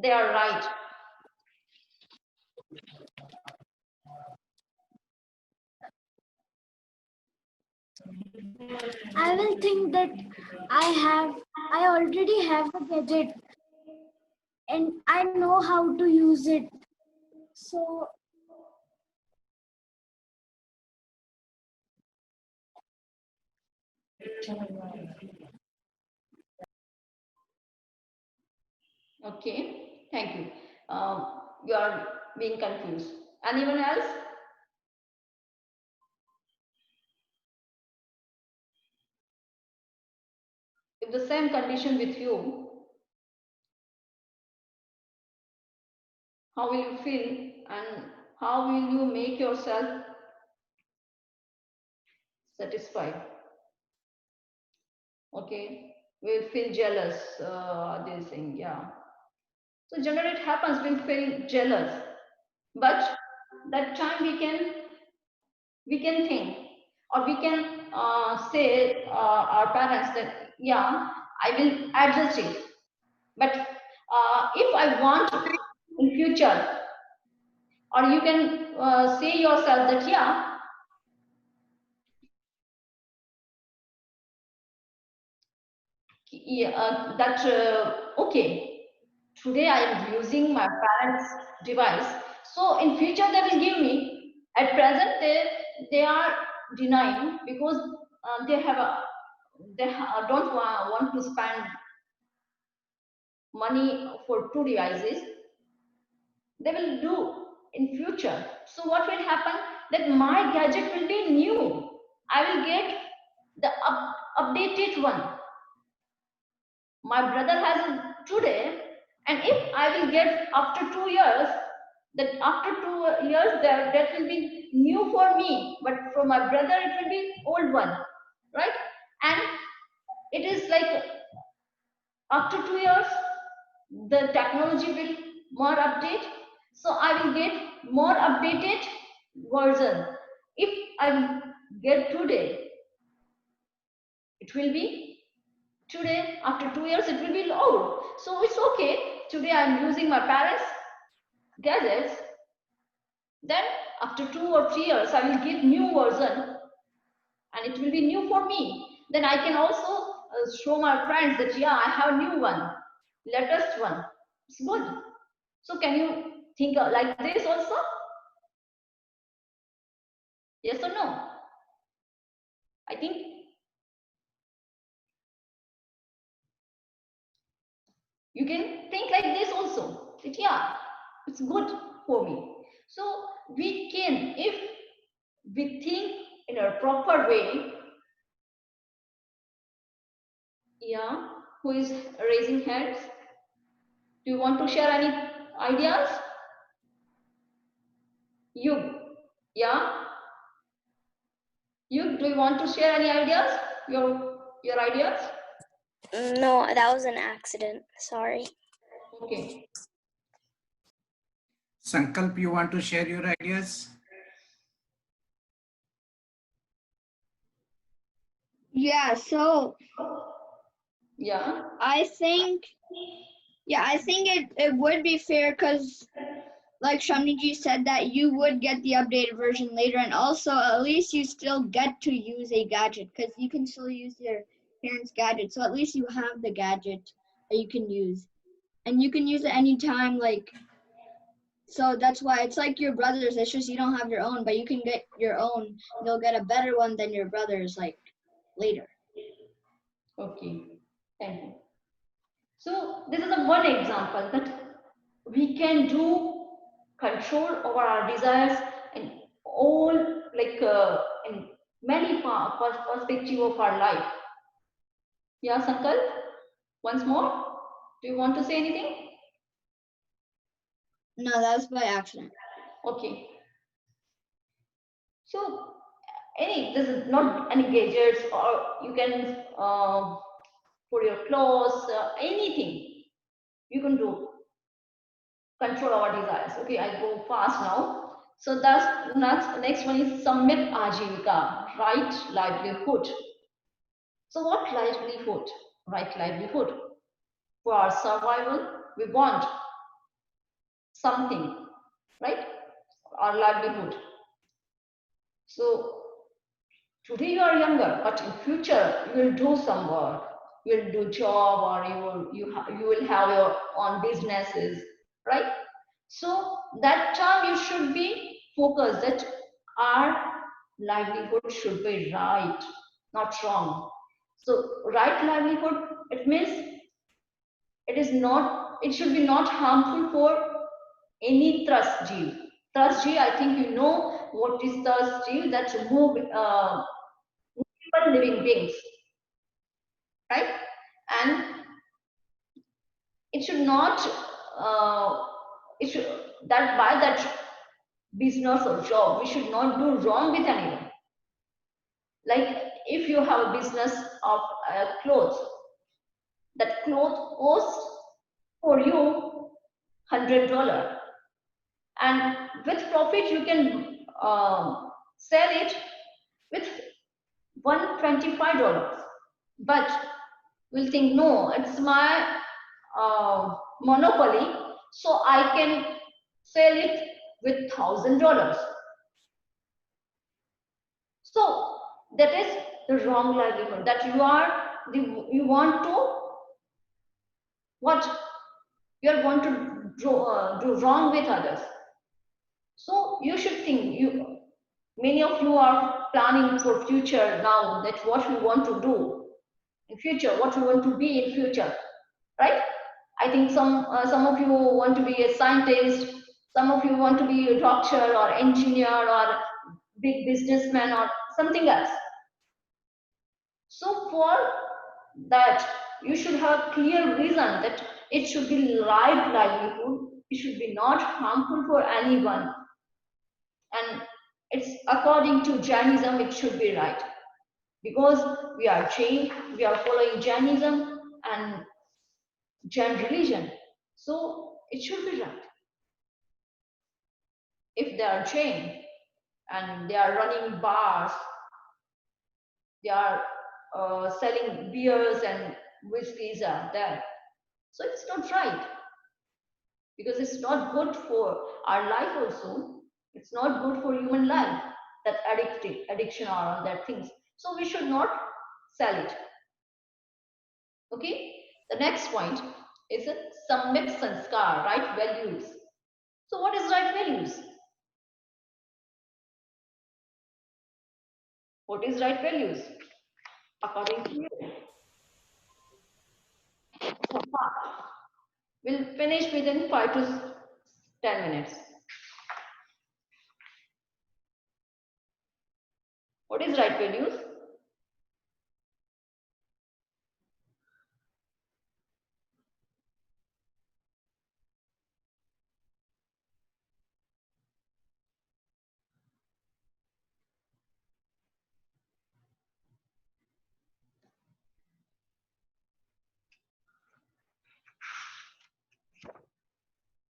They are right. I will think that I already have a gadget and I know how to use it. So Okay, thank you. You are being confused. Anyone else? If the same condition with you, how will you feel and how will you make yourself satisfied? Okay, we'll feel jealous. This thing, yeah. So generally it happens, we'll feel jealous, but that time we can think, or we can say our parents that yeah, I will adjust it, but if I want in future, or you can say yourself that that okay, today I am using my parents device, so in future they will give me. At present they are denying because they don't want to spend money for two devices. They will do in future. So what will happen, that my gadget will be new, I will get the updated one. My brother has it today, and if I will get after 2 years, that after 2 years that will be new for me, but for my brother it will be old one, right? And it is like after 2 years the technology will more update, so I will get more updated version. If I get today, it will be today, after 2 years it will be old, so it's okay. Today I'm using my parents gadgets, then after 2 or 3 years I will get new version and it will be new for me. Then I can also show my friends that yeah, I have a new one, latest one. It's good. So can you think like this also? Yes or no? I think You can think like this also. That yeah, it's good for me. So we can, if we think in a proper way. Yeah, who is raising hands? Do you want to share any ideas? You, yeah, you. Do you want to share any ideas? Your ideas? No, that was an accident. Sorry. Okay. Sankalp, you want to share your ideas? Yeah, so yeah, I think it would be fair because like Shamniji said that you would get the updated version later, and also at least you still get to use a gadget because you can still use your parents' gadget. So at least you have the gadget that you can use, and you can use it anytime. Like, so that's why it's like your brother's. It's just you don't have your own, but you can get your own. You'll get a better one than your brother's like later. okay. Thank you. So this is a one example that we can do control over our desires in all in many perspective of our life. Yeah, Sankalp, once more. Do you want to say anything? No, that was by accident. Okay. So this is not any gadgets, or you can put your clothes, anything you can do. Control our desires. Okay, I go fast now. So that's next one is Samyak Ajivika, right livelihood. So what livelihood? Right livelihood. For our survival, we want something, right? Our livelihood. So today you are younger, but in future you will do some work. You will do job, or you will have your own businesses, right? So that time you should be focused that our livelihood should be right, not wrong. So right livelihood, it means it should be not harmful for any trust gene. Trust gene, I think you know what is trust gene, that move living beings, right? And it should not, it should, that by that business or job, we should not do wrong with anyone. Like if you have a business of clothes, that cloth costs for you $100, and with profit you can sell it with $125. But we'll think, no, it's my monopoly, so I can sell it with $1,000. So that is the wrong livelihood, that you want to what you are going to do wrong with others. So you should think, many of you are planning for future now, that what we want to do in future, what we want to be in future, right? I think some of you want to be a scientist, some of you want to be a doctor or engineer or big businessman or something else. So for that, you should have clear vision that it should be right livelihood, it should be not harmful for anyone, and it's according to Jainism, it should be right, because we are Jain, we are following Jainism and Jain religion, so it should be right. If they are Jain and they are running bars, they are selling beers and whiskeys are there, so it's not right, because it's not good for our life also. It's not good for human life, that addiction or all that things. So we should not sell it. Okay. The next point is a samyak sanskar, right values. So what is right values? What is right values according to you? So far. We'll finish within 5 to 10 minutes. What is right values?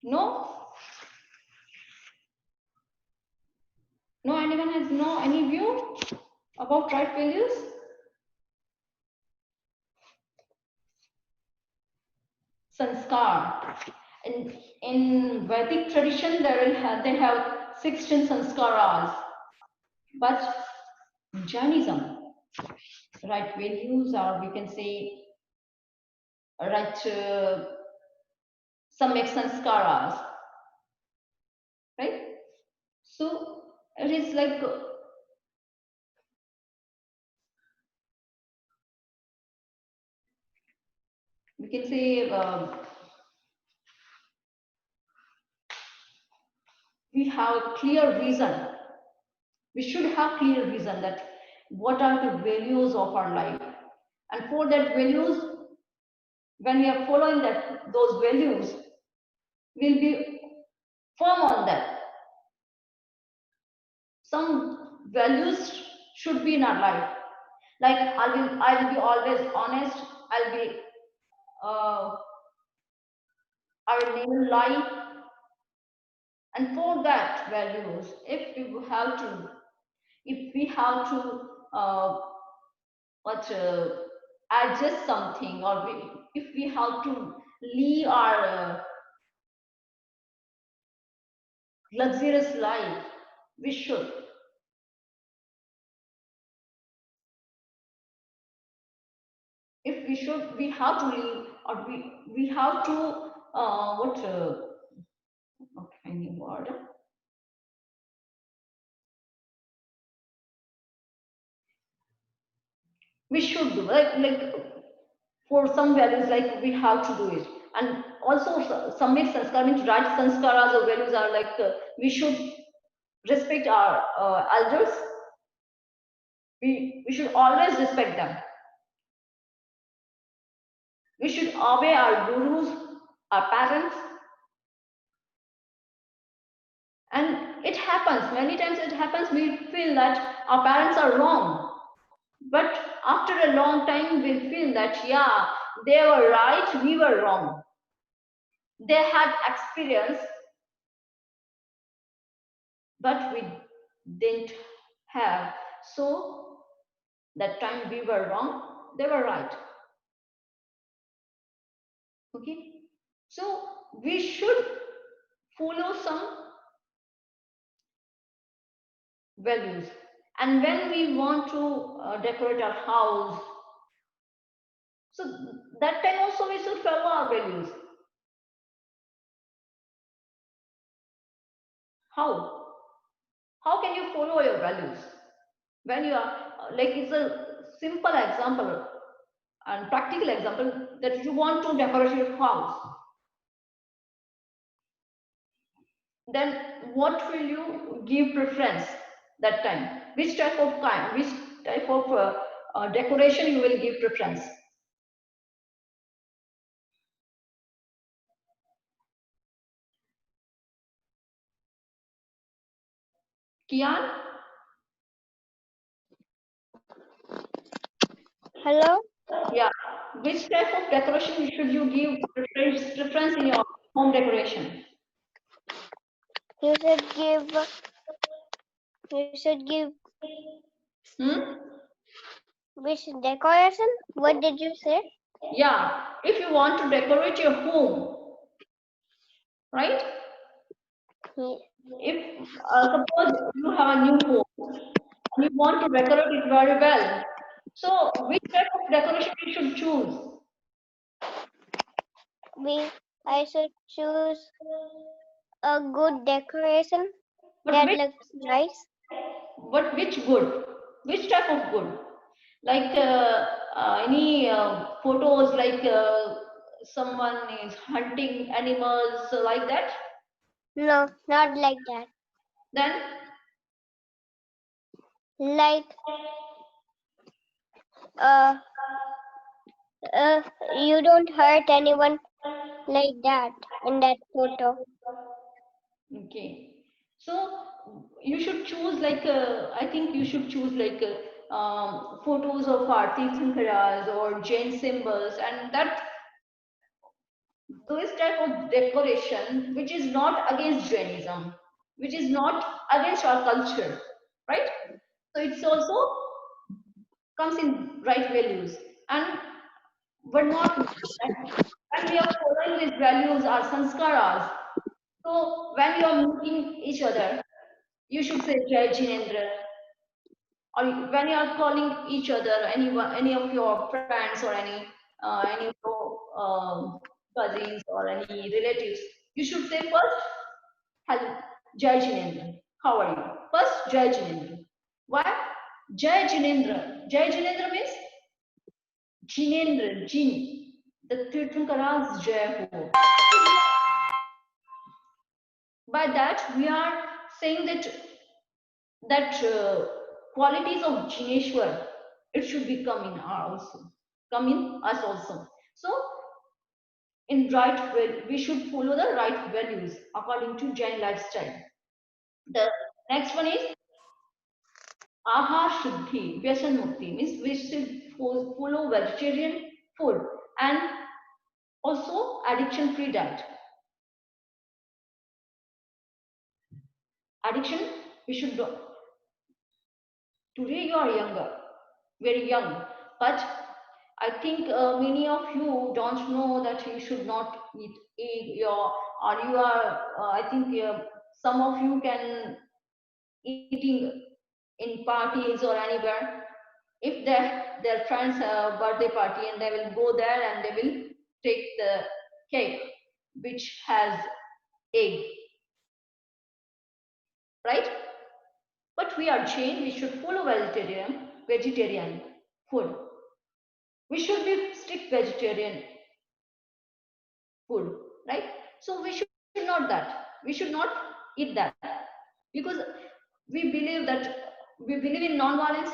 No? No, anyone has no any view about right values? Sanskar. In Vedic tradition, they have 16 sanskaras. But in Jainism, right values, or we can say right samyak sanskaras, right? So it is like we can say we have a clear vision. We should have clear vision that what are the values of our life, and for that values, when we are following those values, we'll be firm on that. Some values should be in our life. Like I'll be always honest. Uh, I will never lie. And for that values, if we have to what adjust something, or if we have to leave our luxurious life, we should. If we should, we have to leave, or we have to okay, I need word. We should do like for some values, like we have to do it. And also some make sanskar means right sanskaras or values are like we should respect our elders. We should always respect them. We should obey our gurus, our parents. And it happens, many times it happens, we feel that our parents are wrong. But after a long time, we'll feel that, yeah, they were right, we were wrong. They had experience, but we didn't have. So that time we were wrong, they were right. Okay? So we should follow some values. And when we want to decorate our house, so that time also we should follow our values. How? How can you follow your values? When you are, like it's a simple example and practical example that you want to decorate your house. Then what will you give preference that time? Which type of decoration you will give preference? Kian? Hello? Yeah. Which type of decoration should you give preference in your home decoration? You should give which decoration? What did you say? Yeah. If you want to decorate your home, right? If suppose you have a new home and you want to decorate it very well, so which type of decoration you should choose? I should choose a good decoration But that which, looks nice. but which good? Which type of good? Like any photos, like someone is hunting animals like that? No, not like that. Then Like, uh, uh, you don't hurt anyone like that in that photo. okay. So you should choose like I think you should choose like photos of our Tirthankaras or Jain symbols and that those type of decoration which is not against Jainism, which is not against our culture, right? So it's also comes in right values and we're not when we are following these values our sanskaras. So when you are meeting each other, you should say Jai Jinendra, or when you are calling each other, any of your friends or any of your cousins or any relatives, you should say first, hello, Jai Jinendra. How are you? First, Jai Jinendra. Why? Jai Jinendra. Jai Jinendra means Jinendra, Jin. The Tirthankaras Jai Ho. By that, we are saying that qualities of Jineshwar, it should be come in our also, come in us also. So in right way, we should follow the right values according to Jain lifestyle. The next one is Ahar Shuddhi, Vyasan Mukti, means we should follow vegetarian food and also addiction free diet. Addiction, we should do. Today you are younger, very young, but I think many of you don't know that you should not eat egg. Or you are. I think some of you can eating in parties or anywhere. If their friends have birthday party and they will go there and they will take the cake which has egg, right? But we are Jain. We should follow vegetarian food. We should be strict vegetarian food, right? So we should not that. We should not eat that because we believe in non-violence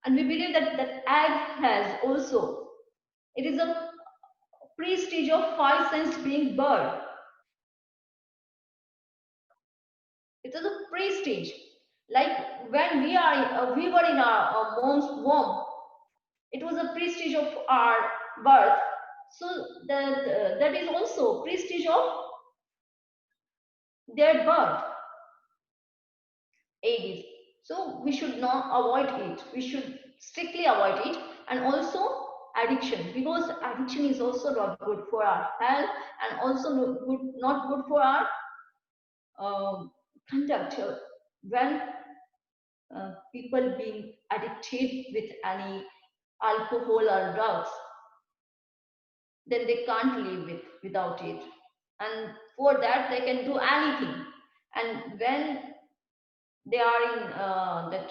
and we believe that that egg has also it is a prestige of 5 cents being bird. It is a prestige. Like when we were in our mom's womb, it was a prestige of our birth. So that is also prestige of their birth. Eggs. So we should not avoid it. We should strictly avoid it, and also addiction because addiction is also not good for our health and also not good for our conduct. When people being addicted with any alcohol or drugs, then they can't live without it, and for that they can do anything. And when they are in that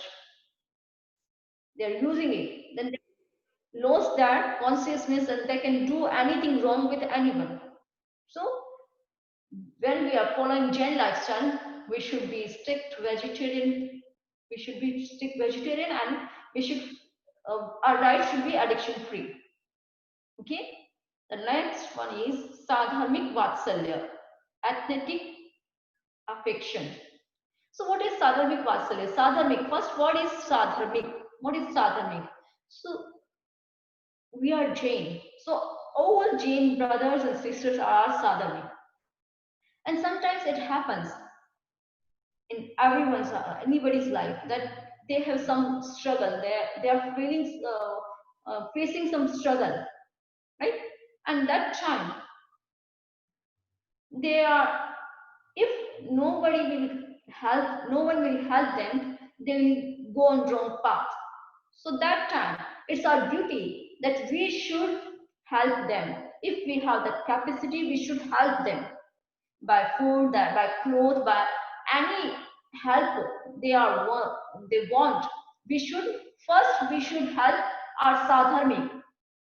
they're using it, then they lost their consciousness and they can do anything wrong with anyone. So when we are following Jain lifestyle, we should be strict vegetarian. We should be strict vegetarian, and we should our diet should be addiction free. Okay. The next one is sadharmik vatsalya, athletic affection. So what is sadharmik vatsalya? Sadharmik. First, what is sadharmik? What is sadharmik? So we are Jain. So all Jain brothers and sisters are sadharmik. And sometimes it happens in anybody's life that they have some struggle. They are feeling facing some struggle, right? And that time they are if nobody will help, no one will help them, they will go on wrong path. So that time it's our duty that we should help them. If we have the capacity, we should help them by food, by clothes, by any help they want. We should help our sadharmik.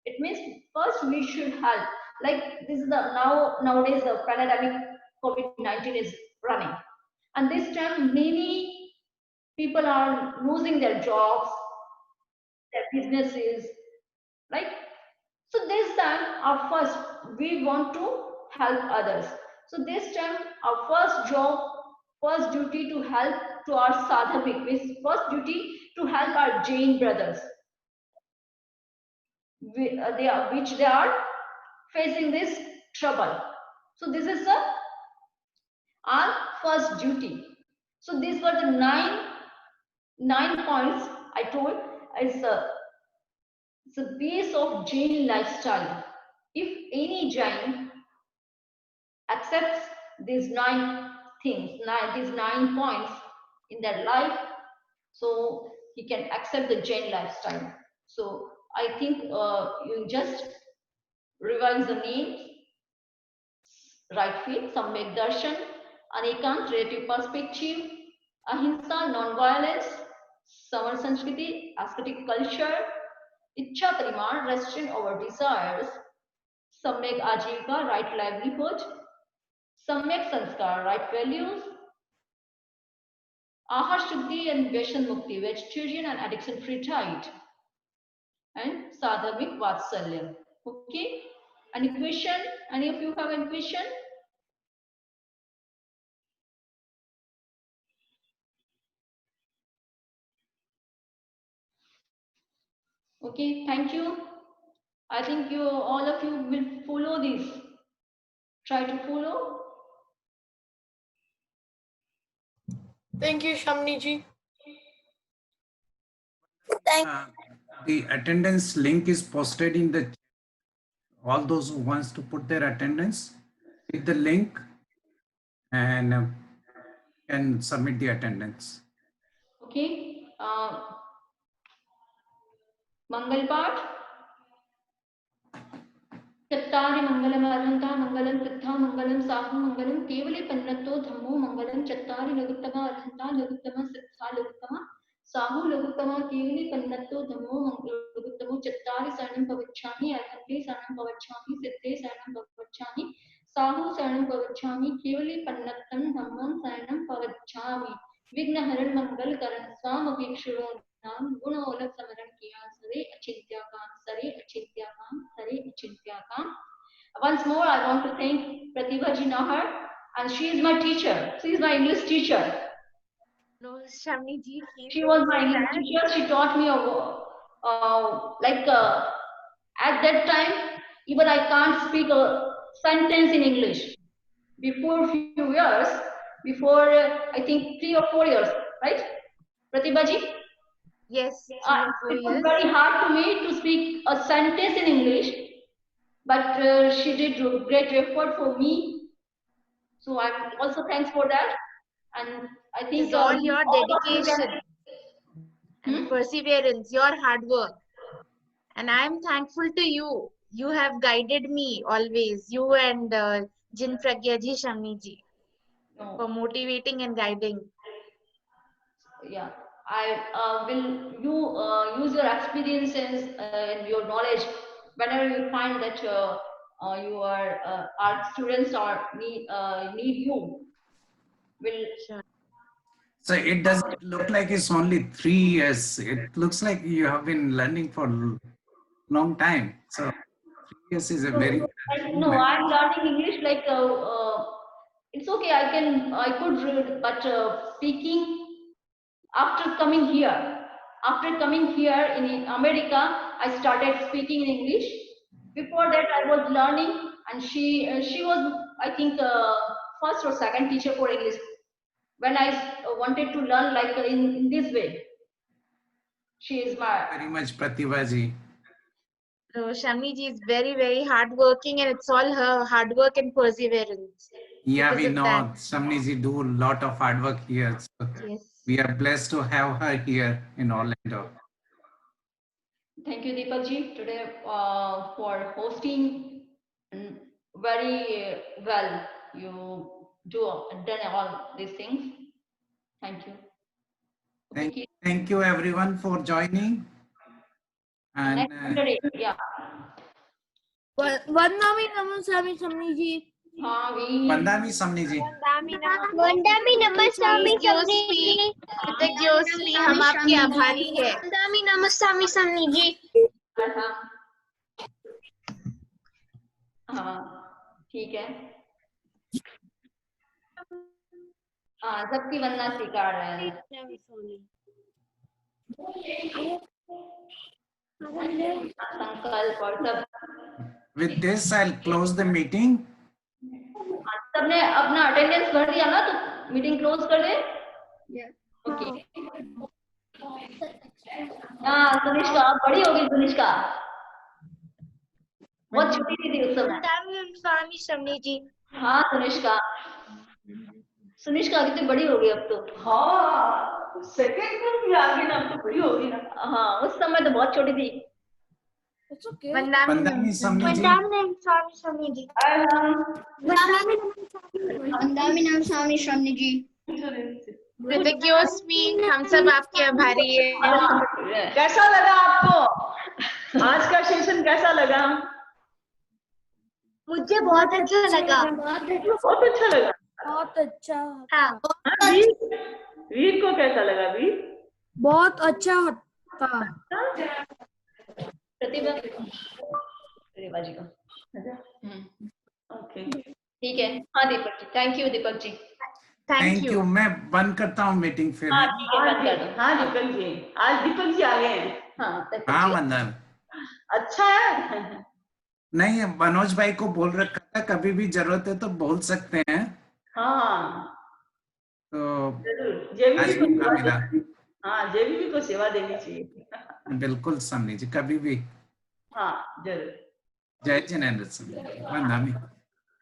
It means first we should help Like this is the nowadays the pandemic COVID-19 is running, and this time many people are losing their jobs, their businesses, right? So this time our first we want to help others. So this time our first job, first duty to help to our sadhavik, means first duty to help our Jain brothers. Which they are facing this trouble. So this is our first duty. So these were the nine points I told is the base of Jain lifestyle. If any Jain accepts these nine things, these 9 points in their life, so he can accept the Jain lifestyle. So I think you just revise the names. Right feet, Samyak Darshan, Anekant, relative perspective, Ahimsa, non-violence, Samar Sanskriti, ascetic culture, Ichha Parimar, restraint over desires, Samyak Ajivika, right livelihood, Samyak Sanskar, right values, Ahar Shuddhi and Vyashan Mukti, vegetarian and addiction-free diet, and Sadhavik Vatsalya. Okay? Any question? Any of you have any question? Okay, thank you. I think you all of you will follow this. Try to follow. Thank you, Shamni The attendance link is posted in the all those who wants to put their attendance, hit the link and can submit the attendance. Okay. Mangal part. चत्तारि मंगलम अर्हंता मंगलम कृत्था मंगलम साहु मंगलम केवले पन्नतो धम्मो मंगलम चत्तारि लघुत्तमा अर्हंता लघुत्तमा सिद्धा लघुत्तमा साहु लघुत्तमा केवले पन्नतो धम्मो लघुत्तमो चत्तारि शरणं पवच्छामि अर्हन्ते शरणं पवच्छामि सिद्धे शरणं पवच्छामि साहु शरणं पवच्छामि केवले पन्नतं धम्मं शरणं पवच्छामि विघ्नहरण मंगल करण स्वाम अपेक्षुरो नाम गुणोलक समरण किया सरे अचिंत्य काम सरे अचिंत्य काम सरे अचिंत्य काम. Once more, I want to thank Pratibha ji Nahar, and she is my teacher. She is my English teacher. No, Shamni ji, please She was don't my say English that. teacher. She taught me at that time, even I can't speak a sentence in English. Before few years, before I think 3 or 4 years, right, Pratibha ji? Yes, 3 or 4 It was years. very hard to me to speak a sentence in English, but she did great effort for me. So I'm also thanks for that. And I It think is all your all of you can. dedication and perseverance, your hard work. And I am thankful to you. You have guided me always, you and Jin Pragya ji, Shamni ji, for motivating and guiding. Yeah, I will you use your experiences and your knowledge whenever you find that our students are need you. Will So it doesn't look like it's only 3 years. It looks like you have been learning for a long time. So 3 years is a very good no, achievement. I'm learning English like it's okay. I could read, but speaking after coming here. After coming here in America, I started speaking in English. Before that, I was learning, and she was, I think, first or second teacher for English. When I wanted to learn like in this way, she is my. Very much, Pratibha ji. So Shamni ji is very, very hardworking, and it's all her hard work and perseverance. Yeah, Because we of that. know Shamni ji do a lot of hard work here. So Yes. we are blessed to have her here in Orlando. Thank you, Deepak ji, today for hosting. Very well, you done all these things. Thank you. Thank you everyone for joining. And Next Saturday, yeah. वंदनामी नमस्कामी समनी जी। हाँ we वंदामी समनी जी। वंदामी नमस्तामी समनी जी। जोशी हम आपके आभारी हैं। वंदामी नमस्तामी समनी जी। हाँ ठीक है। हाँ सबकी वंदना स्वीकार रहे हैं। संकल्प और सब। With this, I'll close the meeting. सबने अपना अटेंडेंस भर दिया ना, तो मीटिंग क्लोज कर दे। ओके। हाँ सुनिष्का बड़ी होगी, सुनिष्का बहुत छोटी थी उस समय। समनी जी। हाँ सुनिष्का, सुनिष्का कितनी बड़ी होगी अब तो। हाँ सेकंड ग्रुप में आ गई ना, अब तो बड़ी होगी ना। हाँ उस समय तो बहुत छोटी थी। वंदामी समनी जी। समनी जी। वंदामी नमस्तामी समनी जी। कृतज्ञोस्मि हम सब आपके आभारी हैं। कैसा लगा आपको आज का सेशन, कैसा लगा? मुझे बहुत अच्छा लगा। बहुत अच्छा लगा। बहुत अच्छा। हाँ। वीर को कैसा लगा? वीर बहुत अच्छा था। प्रतिभा जी को। ओके ठीक है। हाँ Deepak ji, thank you Deepak ji. Thank you. मैं बंद करता हूँ मीटिंग फिर। हाँ ठीक है, बंद कर दो। हाँ दीपक जी, आज दीपक जी आ गए हैं। हाँ वंदन। अच्छा है। नहीं, मनोज भाई को बोल रखा था कभी भी जरूरत है तो बोल सकते हैं। हाँ तो जरूर, आज मौका मिला। हाँ जेबी को सेवा देनी चाहिए। बिल्कुल समझी जी, कभी भी। हाँ जरूर। जय जिनेंद्र समझी। वंदामी।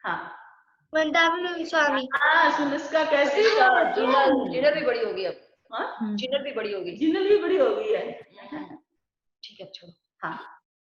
हाँ वंदामी स्वामी। हाँ सुनिष्का कैसी हो? जिनल भी बड़ी होगी अब। हाँ जिनल भी बड़ी होगी। जिनल भी बड़ी होगी है। ठीक है छोड़ो। हाँ